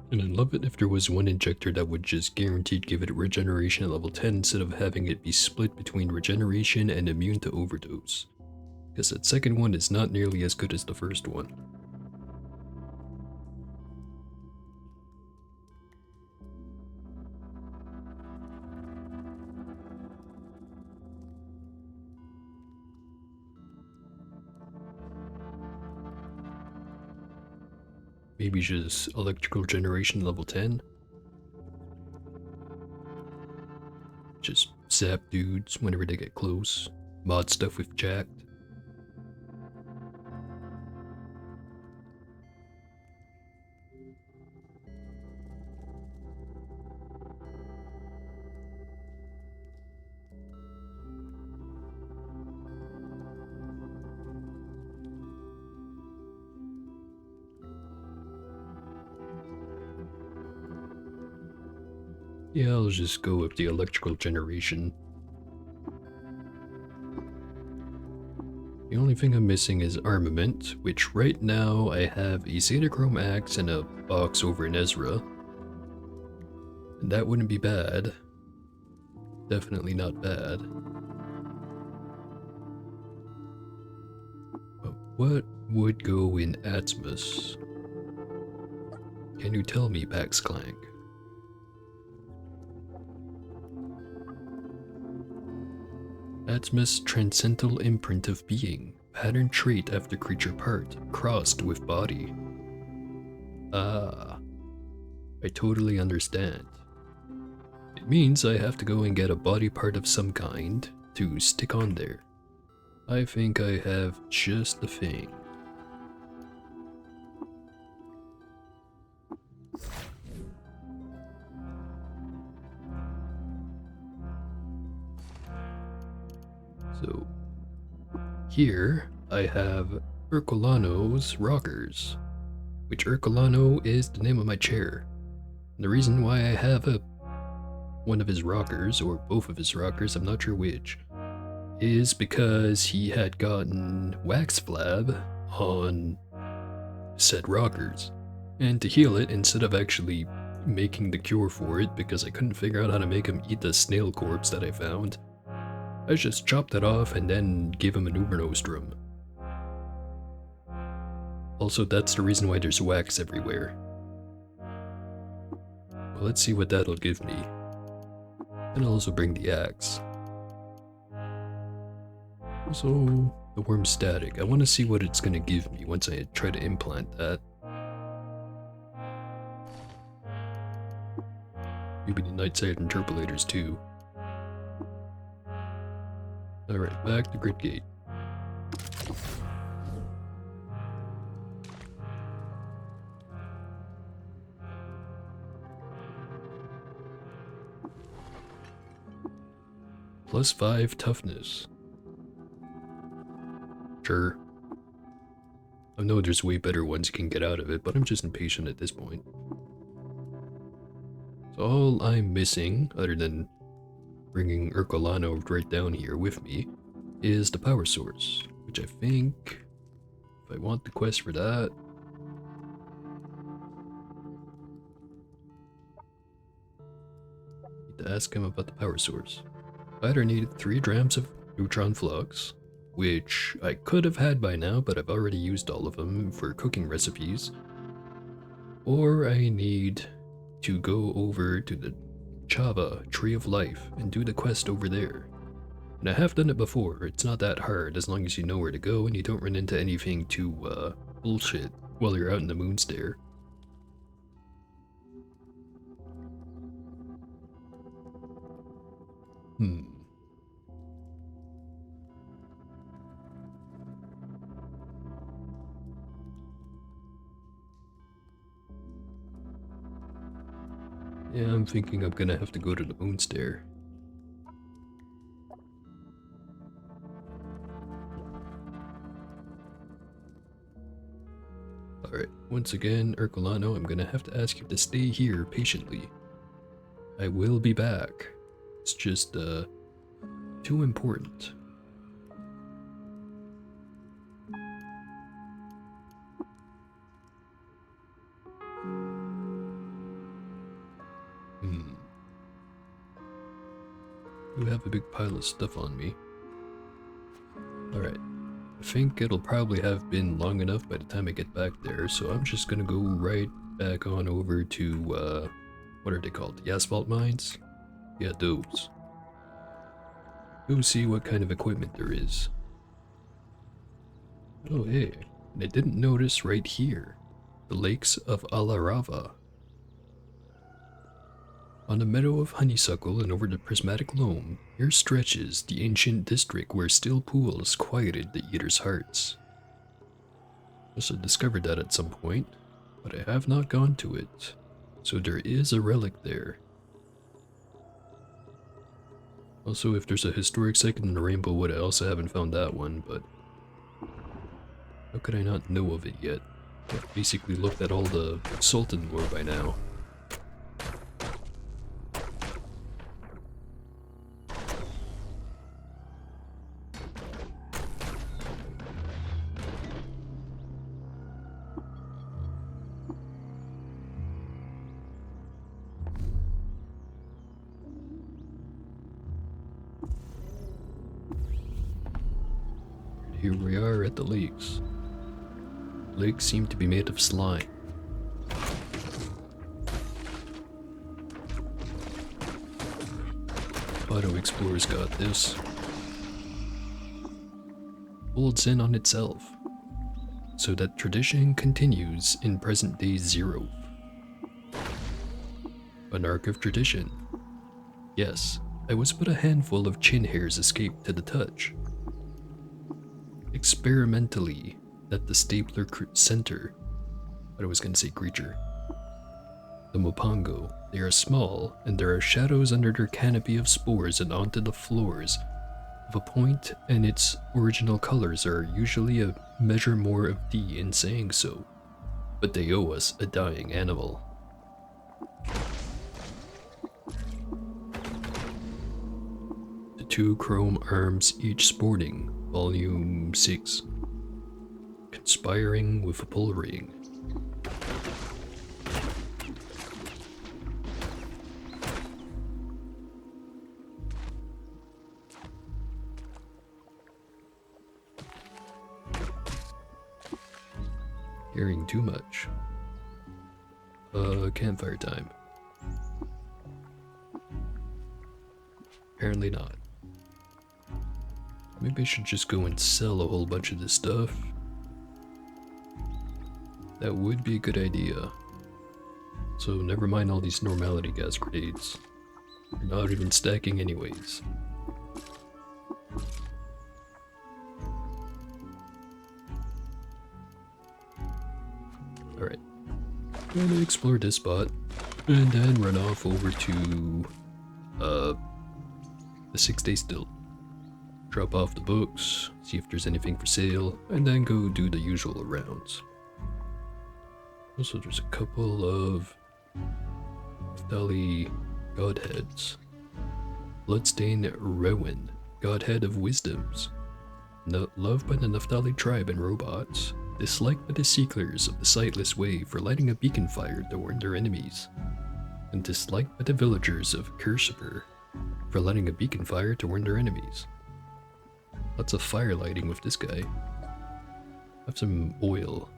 And I'd love it if there was one injector that would just guaranteed give it regeneration at level 10 instead of having it be split between regeneration and immune to overdose. Because that second one is not nearly as good as the first one. Maybe just electrical generation level 10. Just zap dudes whenever they get close. Mod stuff with jacked. Yeah, I'll just go with the electrical generation. The only thing I'm missing is armament, which right now I have a Zetachrome axe and a box over in Ezra. And that wouldn't be bad. Definitely not bad. But what would go in Atmos? Can you tell me, Pax Clank? Atmos transcendental imprint of being, pattern trait after creature part, crossed with body. Ah, I totally understand. It means I have to go and get a body part of some kind to stick on there. I think I have just the thing. So, here I have Ercolano's Rockers, which Ercolano is the name of my chair. And the reason why I have one of his rockers, or both of his rockers, I'm not sure which, is because he had gotten wax flab on said rockers. And to heal it, instead of actually making the cure for it, because I couldn't figure out how to make him eat the snail corpse that I found, I just chopped it off and then gave him a Numenostrum. Also, that's the reason why there's wax everywhere. Well, let's see what that'll give me. And I'll also bring the axe. Also, the worm static. I want to see what it's going to give me once I try to implant that. Maybe the Nightside interpolators too. Alright, back to Grid Gate. +5 toughness. Sure. I know there's way better ones you can get out of it, but I'm just impatient at this point. So all I'm missing, other than bringing Ercolano right down here with me, is the power source, which I think, if I want the quest for that, I need to ask him about the power source. I either needed 3 drams of neutron flux, which I could have had by now, but I've already used all of them for cooking recipes, or I need to go over to the Chava Tree of Life and do the quest over there. And I have done it before. It's not that hard as long as you know where to go and you don't run into anything too bullshit while you're out in the Moonstare. Yeah, I'm thinking I'm gonna have to go to the Moonstare. Alright, once again, Ercolano, I'm gonna have to ask you to stay here patiently. I will be back. It's just, too important. You have a big pile of stuff on me. Alright. I think it'll probably have been long enough by the time I get back there, so I'm just gonna go right back on over to, what are they called? The asphalt mines? Yeah, those. Go see what kind of equipment there is. Oh, hey. And I didn't notice right here. The lakes of Alarava. On the meadow of honeysuckle and over the prismatic loam, here stretches the ancient district where still pools quieted the eaters' hearts. Must have discovered that at some point, but I have not gone to it, so there is a relic there. Also, if there's a historic second in the Rainbow Wood, I also haven't found that one, but how could I not know of it yet? I've basically looked at all the Sultan lore by now. here we are at the lakes. Lakes seem to be made of slime. Auto Explorer's got this. Holds in on itself, so that tradition continues in present day Zero. An arc of tradition. Yes, I was but a handful of chin hairs escaped to the touch. Experimentally, at the Stapler Center, but I was going to say creature. The Mopongo, they are small, and there are shadows under their canopy of spores and onto the floors of a point, and its original colors are usually a measure more of D in saying so, but they owe us a dying animal. The two chrome arms each sporting, volume 6. Conspiring with a pull ring. Hearing too much. Campfire time. Apparently not. Maybe I should just go and sell a whole bunch of this stuff. That would be a good idea. So never mind all these normality gas grenades. They're not even stacking anyways. Alright. I'm gonna explore this spot. And then run off over to the 6-day still. Drop off the books, see if there's anything for sale, and then go do the usual rounds. Also, there's a couple of Naftali godheads. Bloodstained Rowan, godhead of wisdoms. Loved by the Naftali tribe and robots. Disliked by the seekers of the Sightless Way for lighting a beacon fire to warn their enemies. And disliked by the villagers of Kursiper for lighting a beacon fire to warn their enemies. Lots of fire lighting with this guy. Have some oil.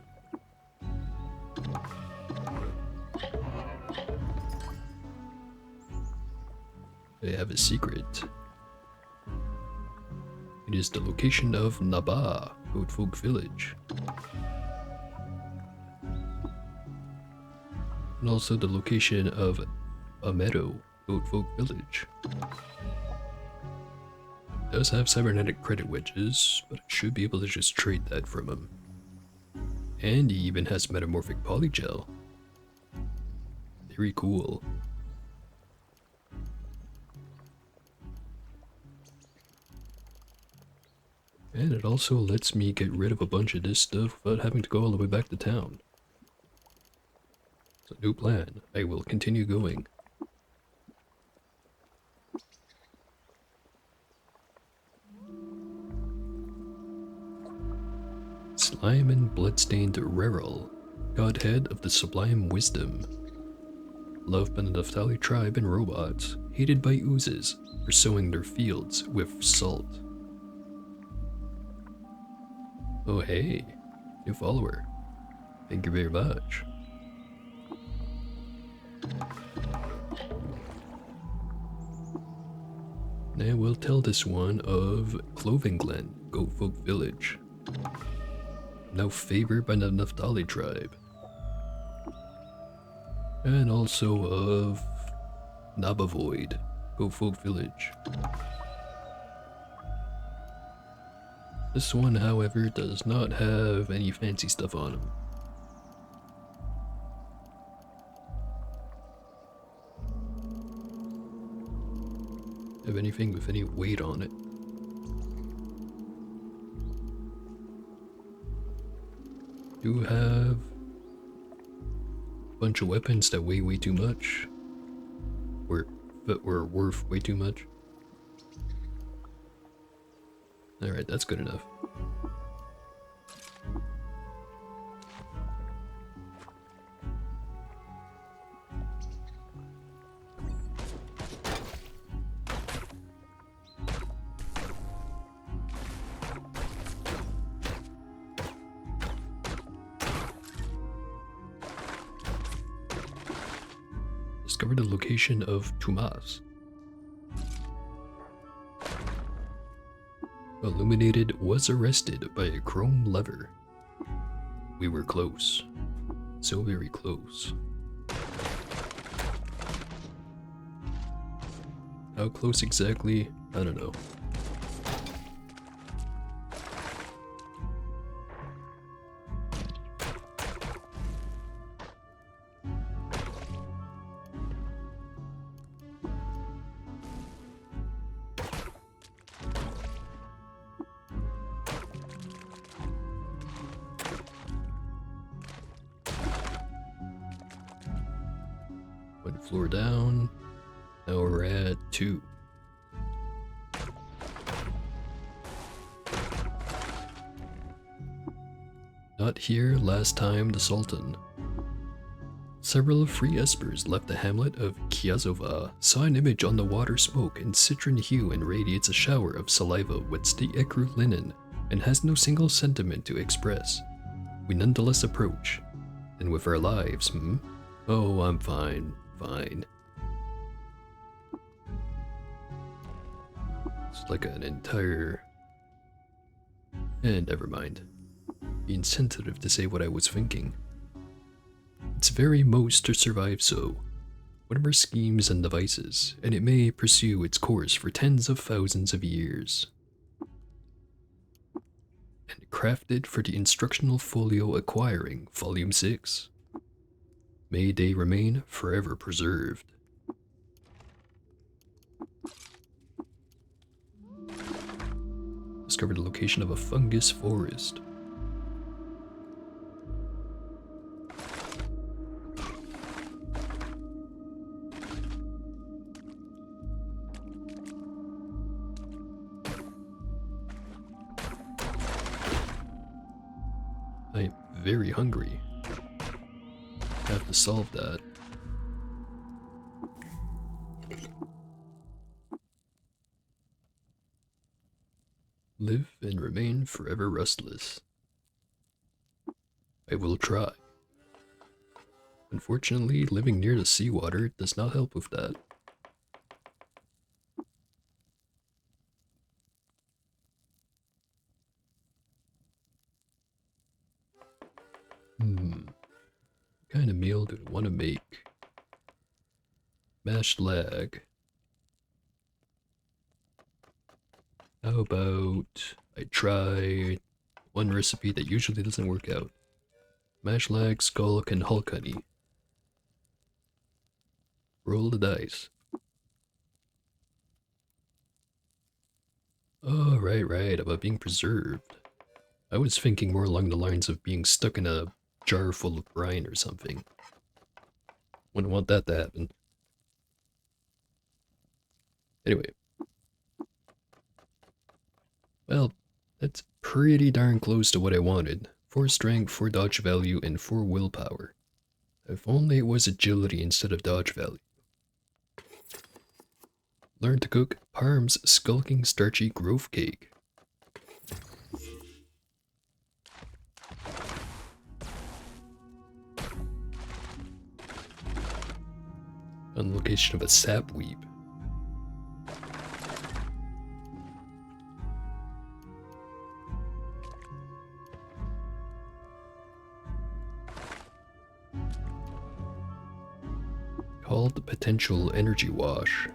They have a secret. It is the location of Naba, Goatfolk Village. And also the location of Amedo, Goatfolk Village. It does have cybernetic credit wedges, but I should be able to just trade that from him. And he even has metamorphic polygel. Very cool. And it also lets me get rid of a bunch of this stuff without having to go all the way back to town. It's a new plan. I will continue going. Slime and bloodstained Reril, godhead of the sublime wisdom. Loved by the Naftali tribe and robots, hated by oozes for sowing their fields with salt. Oh hey, new follower. Thank you very much. Now we'll tell this one of Clothing Glen, Goatfolk Village. Now favored by the Naftali tribe. And also of Nabavoid, Goatfolk Village. This one, however, does not have any fancy stuff on him. Have anything with any weight on it. Do have a bunch of weapons that weigh way too much. Or that were worth way too much. Alright, that's good enough. Discover the location of Tumas. Illuminated was arrested by a chrome lever. We were close. So very close. How close exactly? I don't know. One floor down. Now we're at 2. Not here last time, the Sultan. Several free espers left the hamlet of Kiazova, saw an image on the water smoke in citron hue and radiates a shower of saliva with the ecru linen and has no single sentiment to express. We nonetheless approach. And with our lives, Oh, I'm fine. Fine. It's like an entire... never mind. Being sensitive to say what I was thinking. Its very most to survive so. One of our schemes and devices, and it may pursue its course for tens of thousands of years. And crafted for the instructional folio acquiring, Volume 6. May they remain forever preserved. Discovered the location of a fungus forest. I am very hungry. Have to solve that. Live and remain forever restless. I will try. Unfortunately, living near the seawater does not help with that. What kind of meal do I want to make? Mashed lag. How about I try one recipe that usually doesn't work out? Mashed lag, skulk, and hulk honey. Roll the dice. Oh, right, about being preserved. I was thinking more along the lines of being stuck in a jar full of brine or something. Wouldn't want that to happen. Anyway. Well, that's pretty darn close to what I wanted. 4 strength, 4 dodge value, and 4 willpower. If only it was agility instead of dodge value. Learn to cook Parm's Skulking Starchy Growth Cake. On the location of a sapweed. Called the Potential Energy Wash.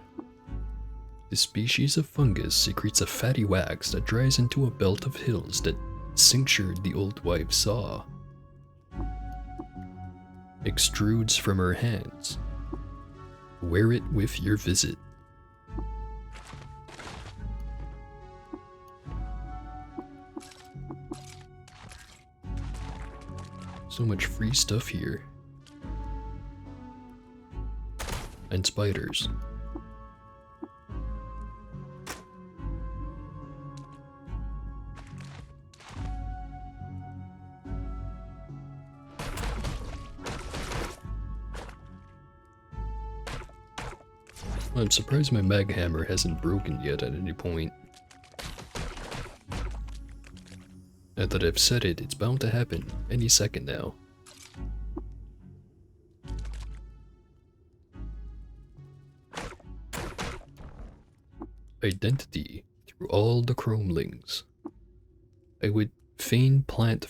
This species of fungus secretes a fatty wax that dries into a belt of hills that cinctured the old wife saw. Extrudes from her hands. Wear it with your visit. So much free stuff here. And spiders. I'm surprised my mag hammer hasn't broken yet at any point. Now that I've said it, it's bound to happen any second now. identity through all the chromelings. I would fain plant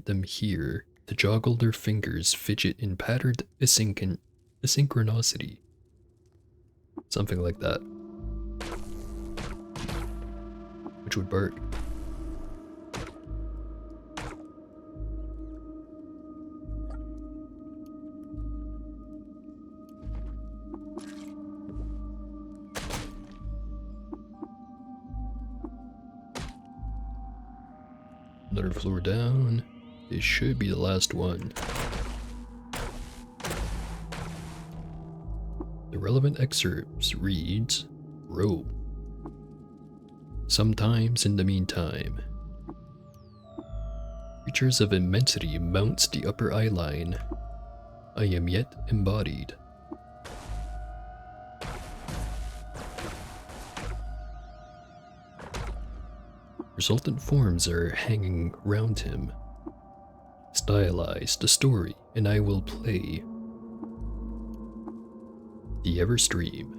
them here to joggle their fingers fidget in patterned asynchronicity. Something like that. Which would bark. Another floor down. This should be the last one. The relevant excerpts reads, Row. Sometimes in the meantime, creatures of immensity mounts the upper eye line. I am yet embodied. Resultant forms are hanging round him. Stylize the story, and I will play. The Everstream.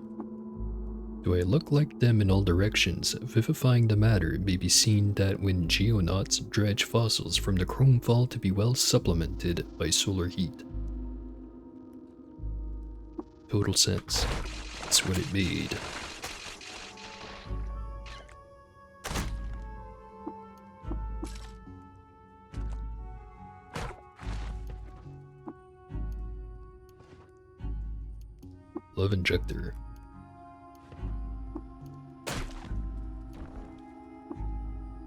Do I look like them in all directions? Vivifying the matter may be seen that when geonauts dredge fossils from the chrome fall to be well supplemented by solar heat. Total sense. That's what it made. Love injector.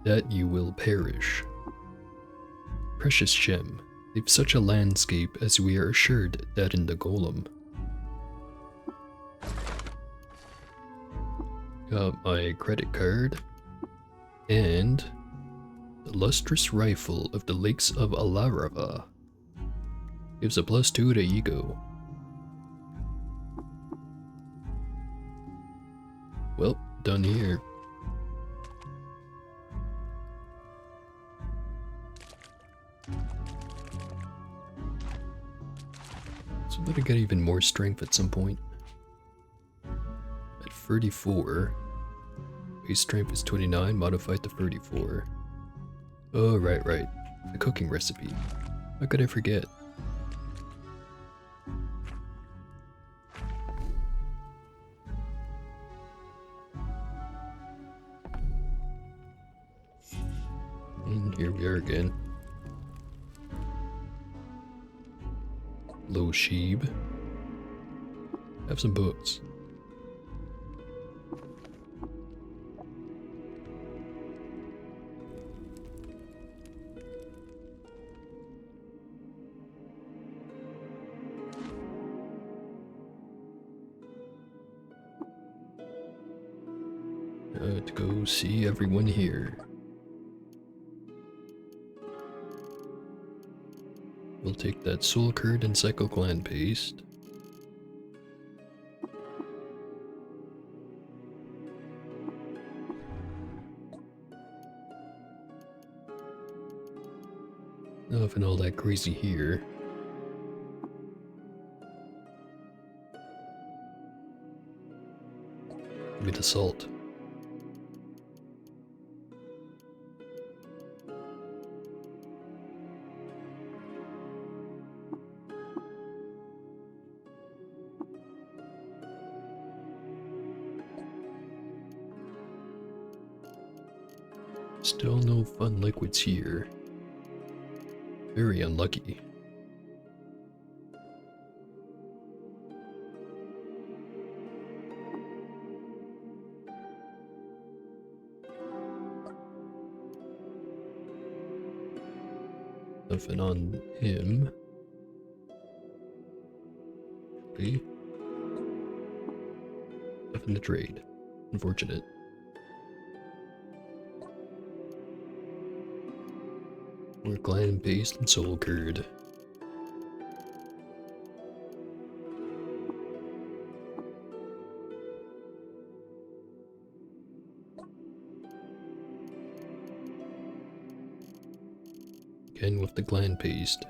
That you will perish. Precious gem, leave such a landscape as we are assured that in the golem. Got my credit card. And the lustrous rifle of the lakes of Alarava. Gives a +2 to ego. Well, done here. So let it get even more strength at some point. At 34, base strength is 29, modified to 34. Oh, right. The cooking recipe. How could I forget? And here we are again. Low Sheeb. Have some books. To go see everyone here. We'll take that soul curd and psychogland paste. Nothing all that crazy here. Give me the salt. Still no fun liquids here. Very unlucky. Nothing on him. Okay. Nothing to trade. Unfortunate. More gland paste and soul curd. Again with the gland paste.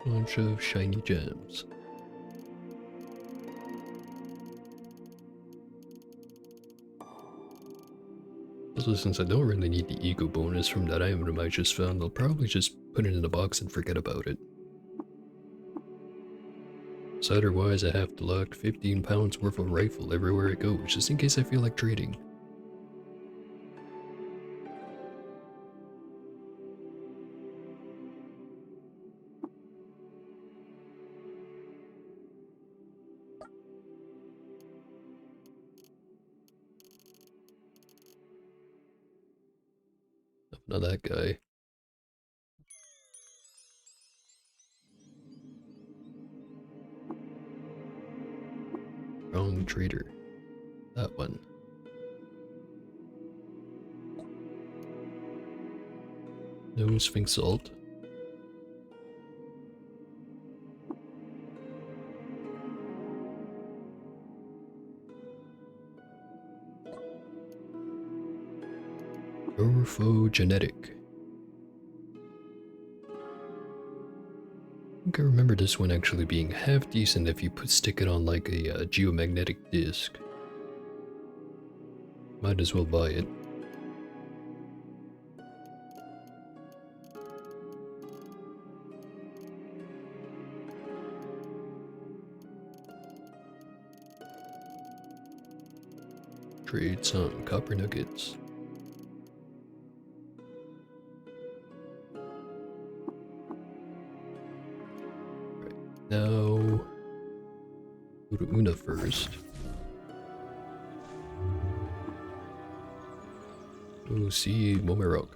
Bunch of shiny gems. Also, since I don't really need the ego bonus from that item I just found, I'll probably just put it in a box and forget about it. So otherwise I have to lug 15 pounds worth of rifle everywhere I go, just in case I feel like trading. Not that guy. Wrong trader. That one. No Sphinx salt. Orphogenetic. I think I remember this one actually being half decent if you stick it on like a geomagnetic disc. Might as well buy it. Trade some copper nuggets. Right, now go to Una first. Go see Momerok.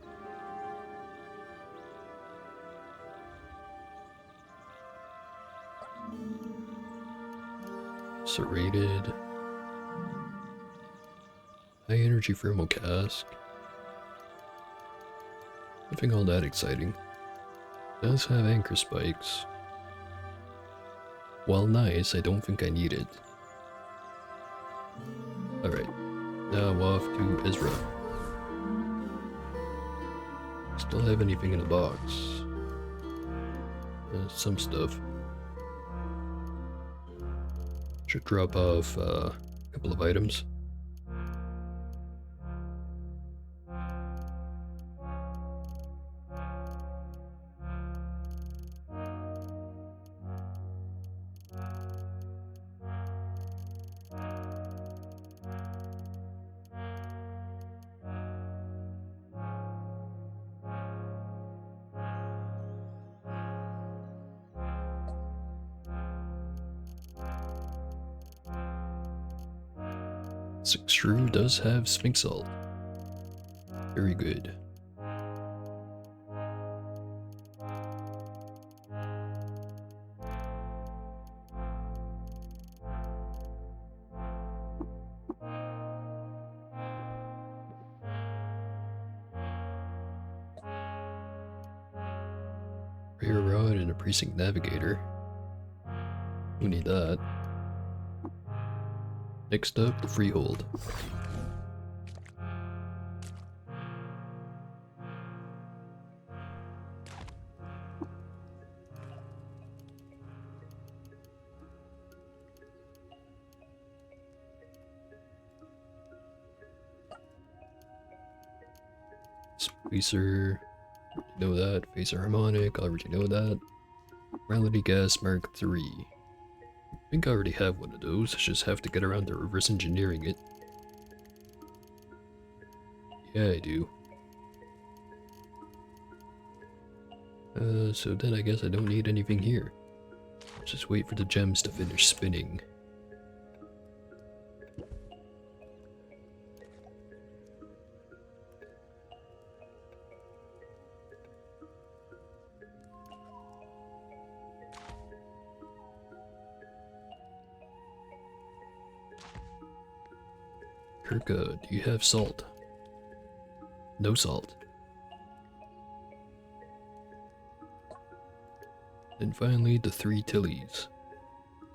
Serrated. High energy thermal cask. Nothing all that exciting. Does have anchor spikes. While nice, I don't think I need it. Alright, now off to Ezra. Still have anything in the box? Some stuff. Should drop off a couple of items. Six Shrew does have Sphinx salt. Very good. Prayer Rod and a Precinct Navigator. Who need that? Next up, the Freehold. Spacer, know that. Phaser Harmonic, already know that. Morality Gas Mark III. I think I already have one of those, I just have to get around to reverse engineering it. Yeah, I do. So then I guess I don't need anything here. Just wait for the gems to finish spinning. Kirka, do you have salt? No salt. And finally, the three Tillies.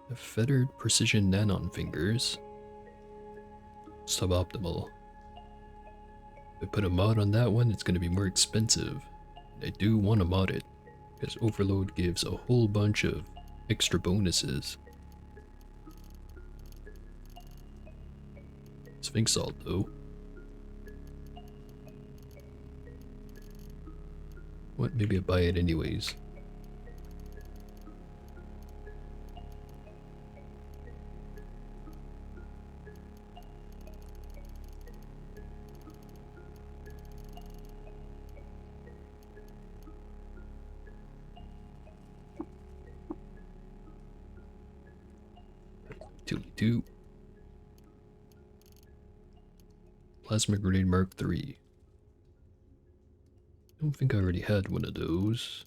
The Fettered Precision Nanon Fingers. Suboptimal. If I put a mod on that one, it's going to be more expensive. I do want to mod it. Because Overload gives a whole bunch of extra bonuses. Sphinx Salt, though. What? Maybe I buy it anyways. Two. Plasma Grenade Mark III. Don't think I already had one of those.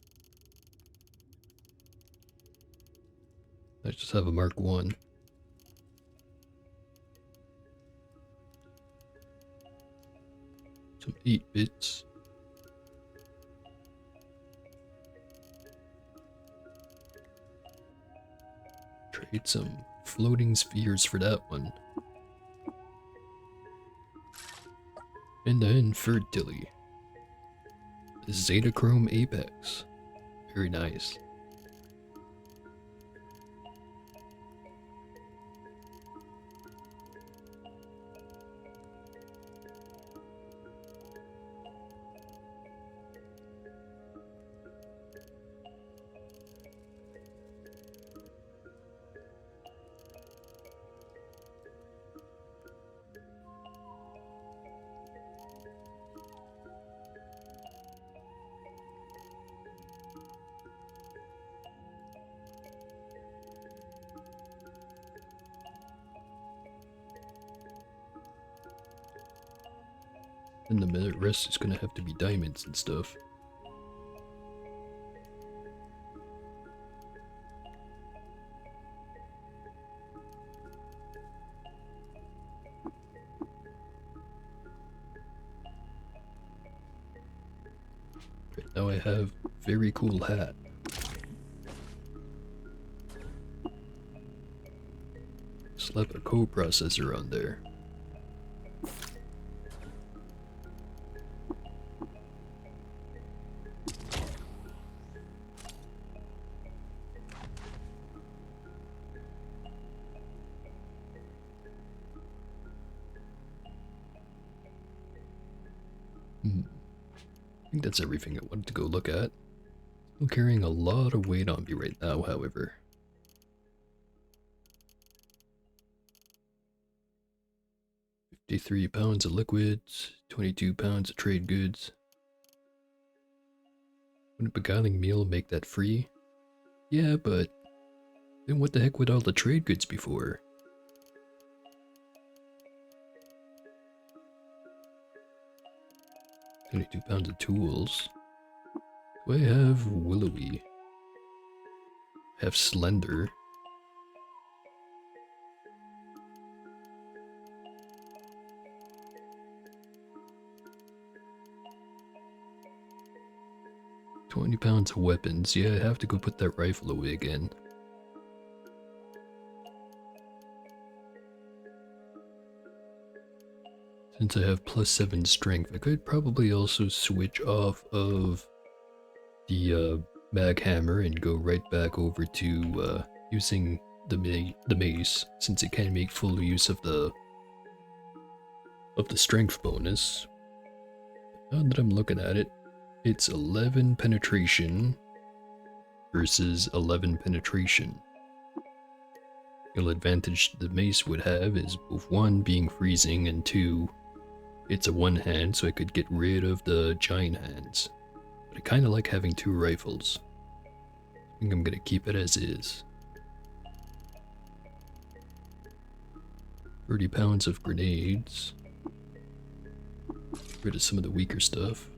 I just have a Mark 1. Some 8-bits. Trade some floating spheres for that one. And then for Dilly. Zetachrome Apex. Very nice. And the rest is gonna have to be diamonds and stuff. Right now I have very cool hat. Slap a coprocessor on there. I think that's everything I wanted to go look at. Still carrying a lot of weight on me right now, however. £53 of liquids, 22 pounds of trade goods. Wouldn't Beguiling Meal make that free? Yeah, but then what the heck would all the trade goods be for? £22 of tools. Do I have Willowy? I have Slender. £20 of weapons. Yeah, I have to go put that rifle away again. Since I have +7 strength, I could probably also switch off of the mag hammer and go right back over to using the mace, since it can make full use of the strength bonus. Now that I'm looking at it, it's 11 penetration versus 11 penetration. The only advantage the mace would have is both 1 being freezing and 2, it's a 1 hand, so I could get rid of the giant hands. But I kinda like having 2 rifles. I think I'm gonna keep it as is. 30 pounds of grenades. Get rid of some of the weaker stuff.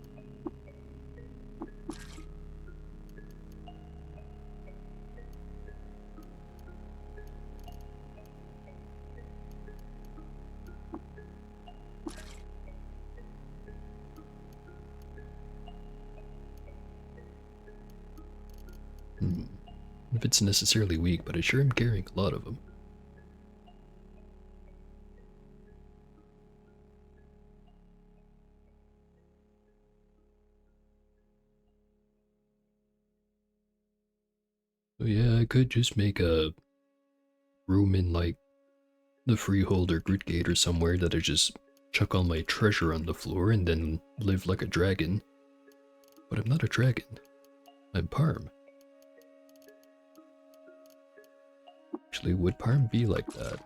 If it's necessarily weak, but I sure am carrying a lot of them. So yeah, I could just make a room in like the Freehold or Gritgate or somewhere that I just chuck all my treasure on the floor and then live like a dragon. But I'm not a dragon. I'm Parm. Actually, would Parm be like that?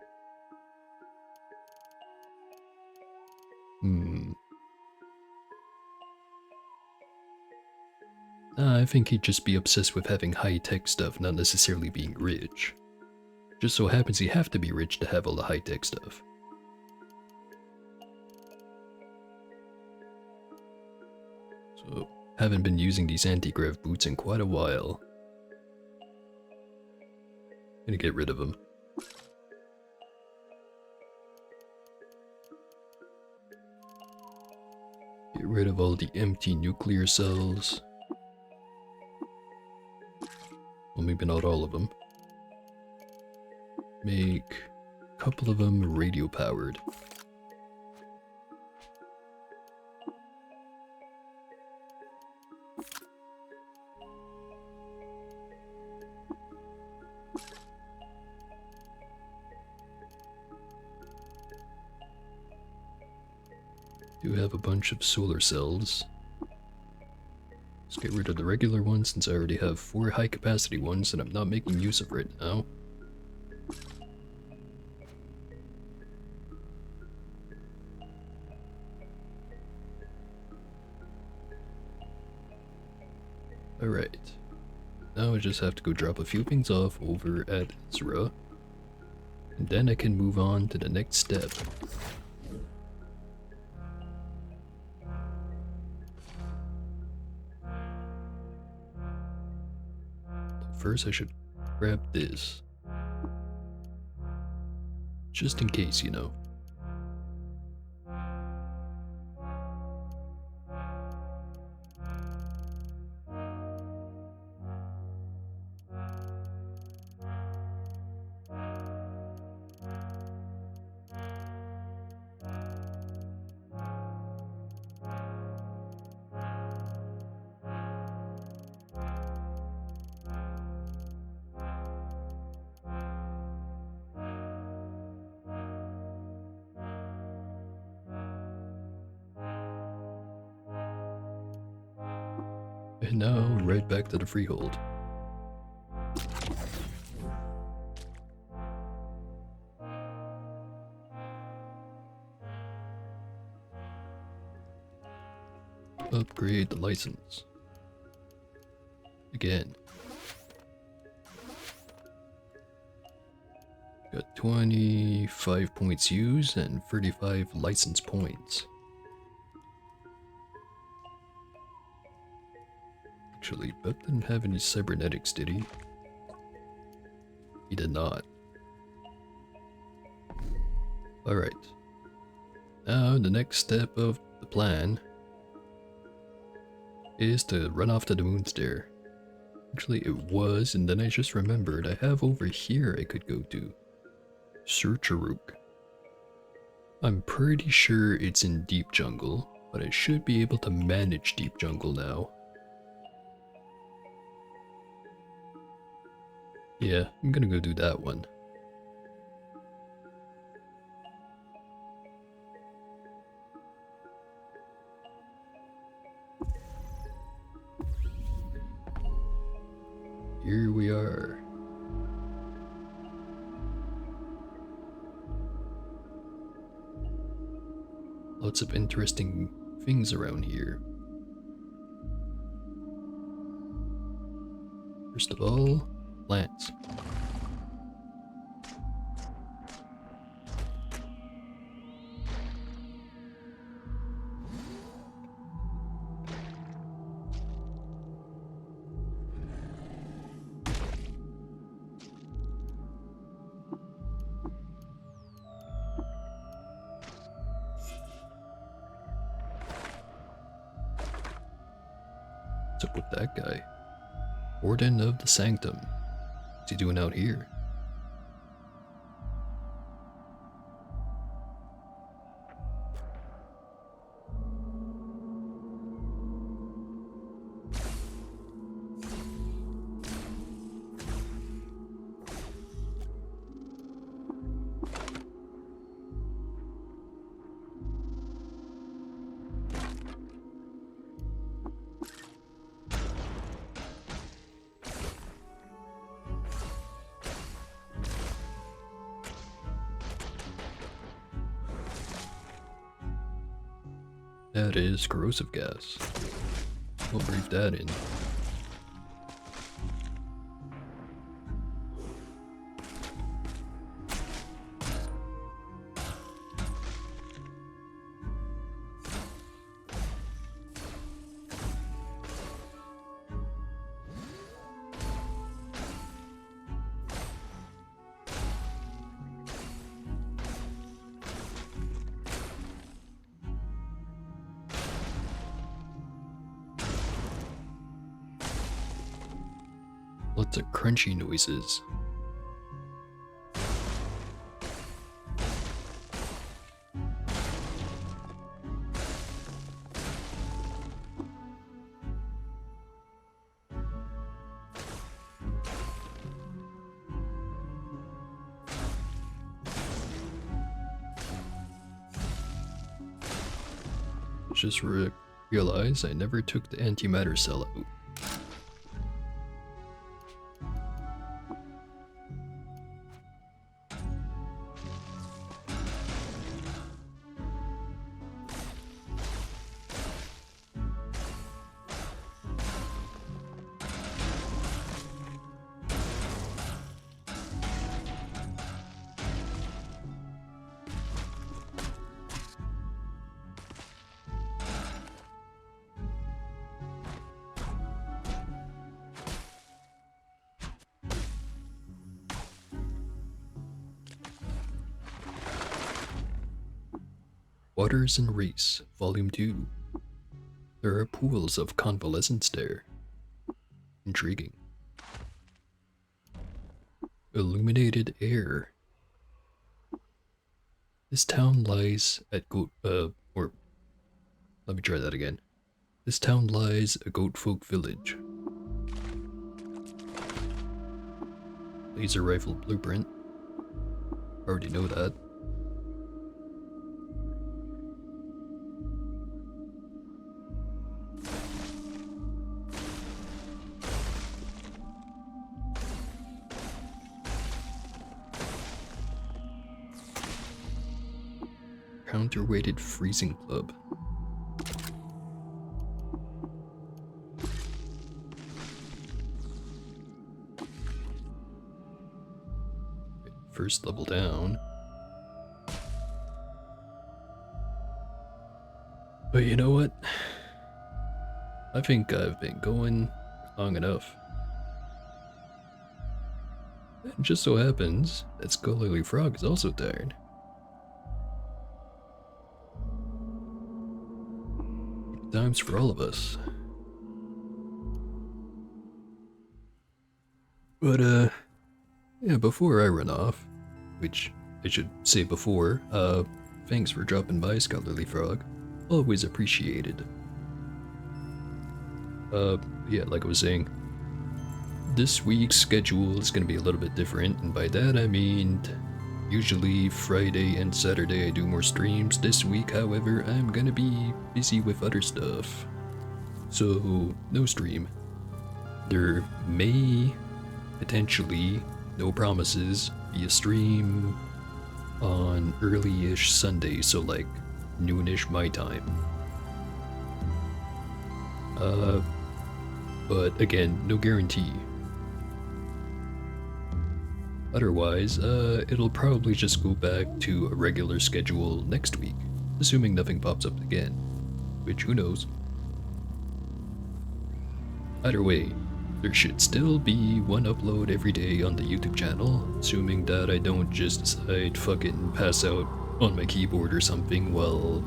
I think he'd just be obsessed with having high-tech stuff, not necessarily being rich. Just so happens he have to be rich to have all the high-tech stuff. So, haven't been using these anti-grav boots in quite a while. Gonna get rid of them. Get rid of all the empty nuclear cells. Well, maybe not all of them. Make a couple of them radio powered. Do have a bunch of solar cells. Let's get rid of the regular ones since I already have 4 high capacity ones and I'm not making use of right now. Alright. Now I just have to go drop a few things off over at Ezra. And then I can move on to the next step. First I should grab this. Just in case, you know. And now, right back to the Freehold. Upgrade the license. Again. Got 25 points used and 35 license points. Actually, Beth didn't have any cybernetics, did he? He did not. Alright. Now, the next step of the plan is to run off to the Moonstair. Actually, it was, and then I just remembered I have over here I could go to. Searcheruk. I'm pretty sure it's in Deep Jungle, but I should be able to manage Deep Jungle now. Yeah, I'm gonna go do that one. Here we are. Lots of interesting things around here. First of all, plants. What's up with that guy? Warden of the Sanctum. What's he doing out here? That is corrosive gas. We'll breathe that in. Lots of crunchy noises. Just realize I never took the antimatter cell out. Waters and Race, Volume 2. There are pools of convalescence there. Intriguing. Illuminated air. This town lies at let me try that again. This town lies a goat folk village. Laser rifle blueprint. Already know that. Counterweighted freezing club. First level down. But you know what? I think I've been going long enough. It just so happens that Skull Frog is also tired. Times for all of us. But yeah, before I run off, which I should say before, thanks for dropping by, Scholarly Frog. Always appreciated. Yeah, like I was saying, this week's schedule is gonna be a little bit different, and by that I mean usually Friday and Saturday I do more streams. This week, however, I'm gonna be busy with other stuff. So, no stream. There may, potentially, no promises, be a stream on early-ish Sunday, so like noonish my time. But again, no guarantee. Otherwise, it'll probably just go back to a regular schedule next week, assuming nothing pops up again, which who knows. Either way, there should still be one upload every day on the YouTube channel, assuming that I don't just decide fuck it and pass out on my keyboard or something while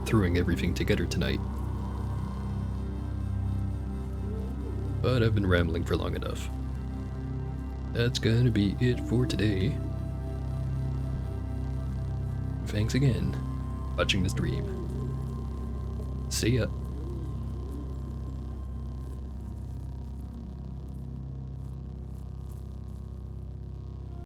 throwing everything together tonight. But I've been rambling for long enough. That's gonna be it for today. Thanks again for watching the stream. See ya.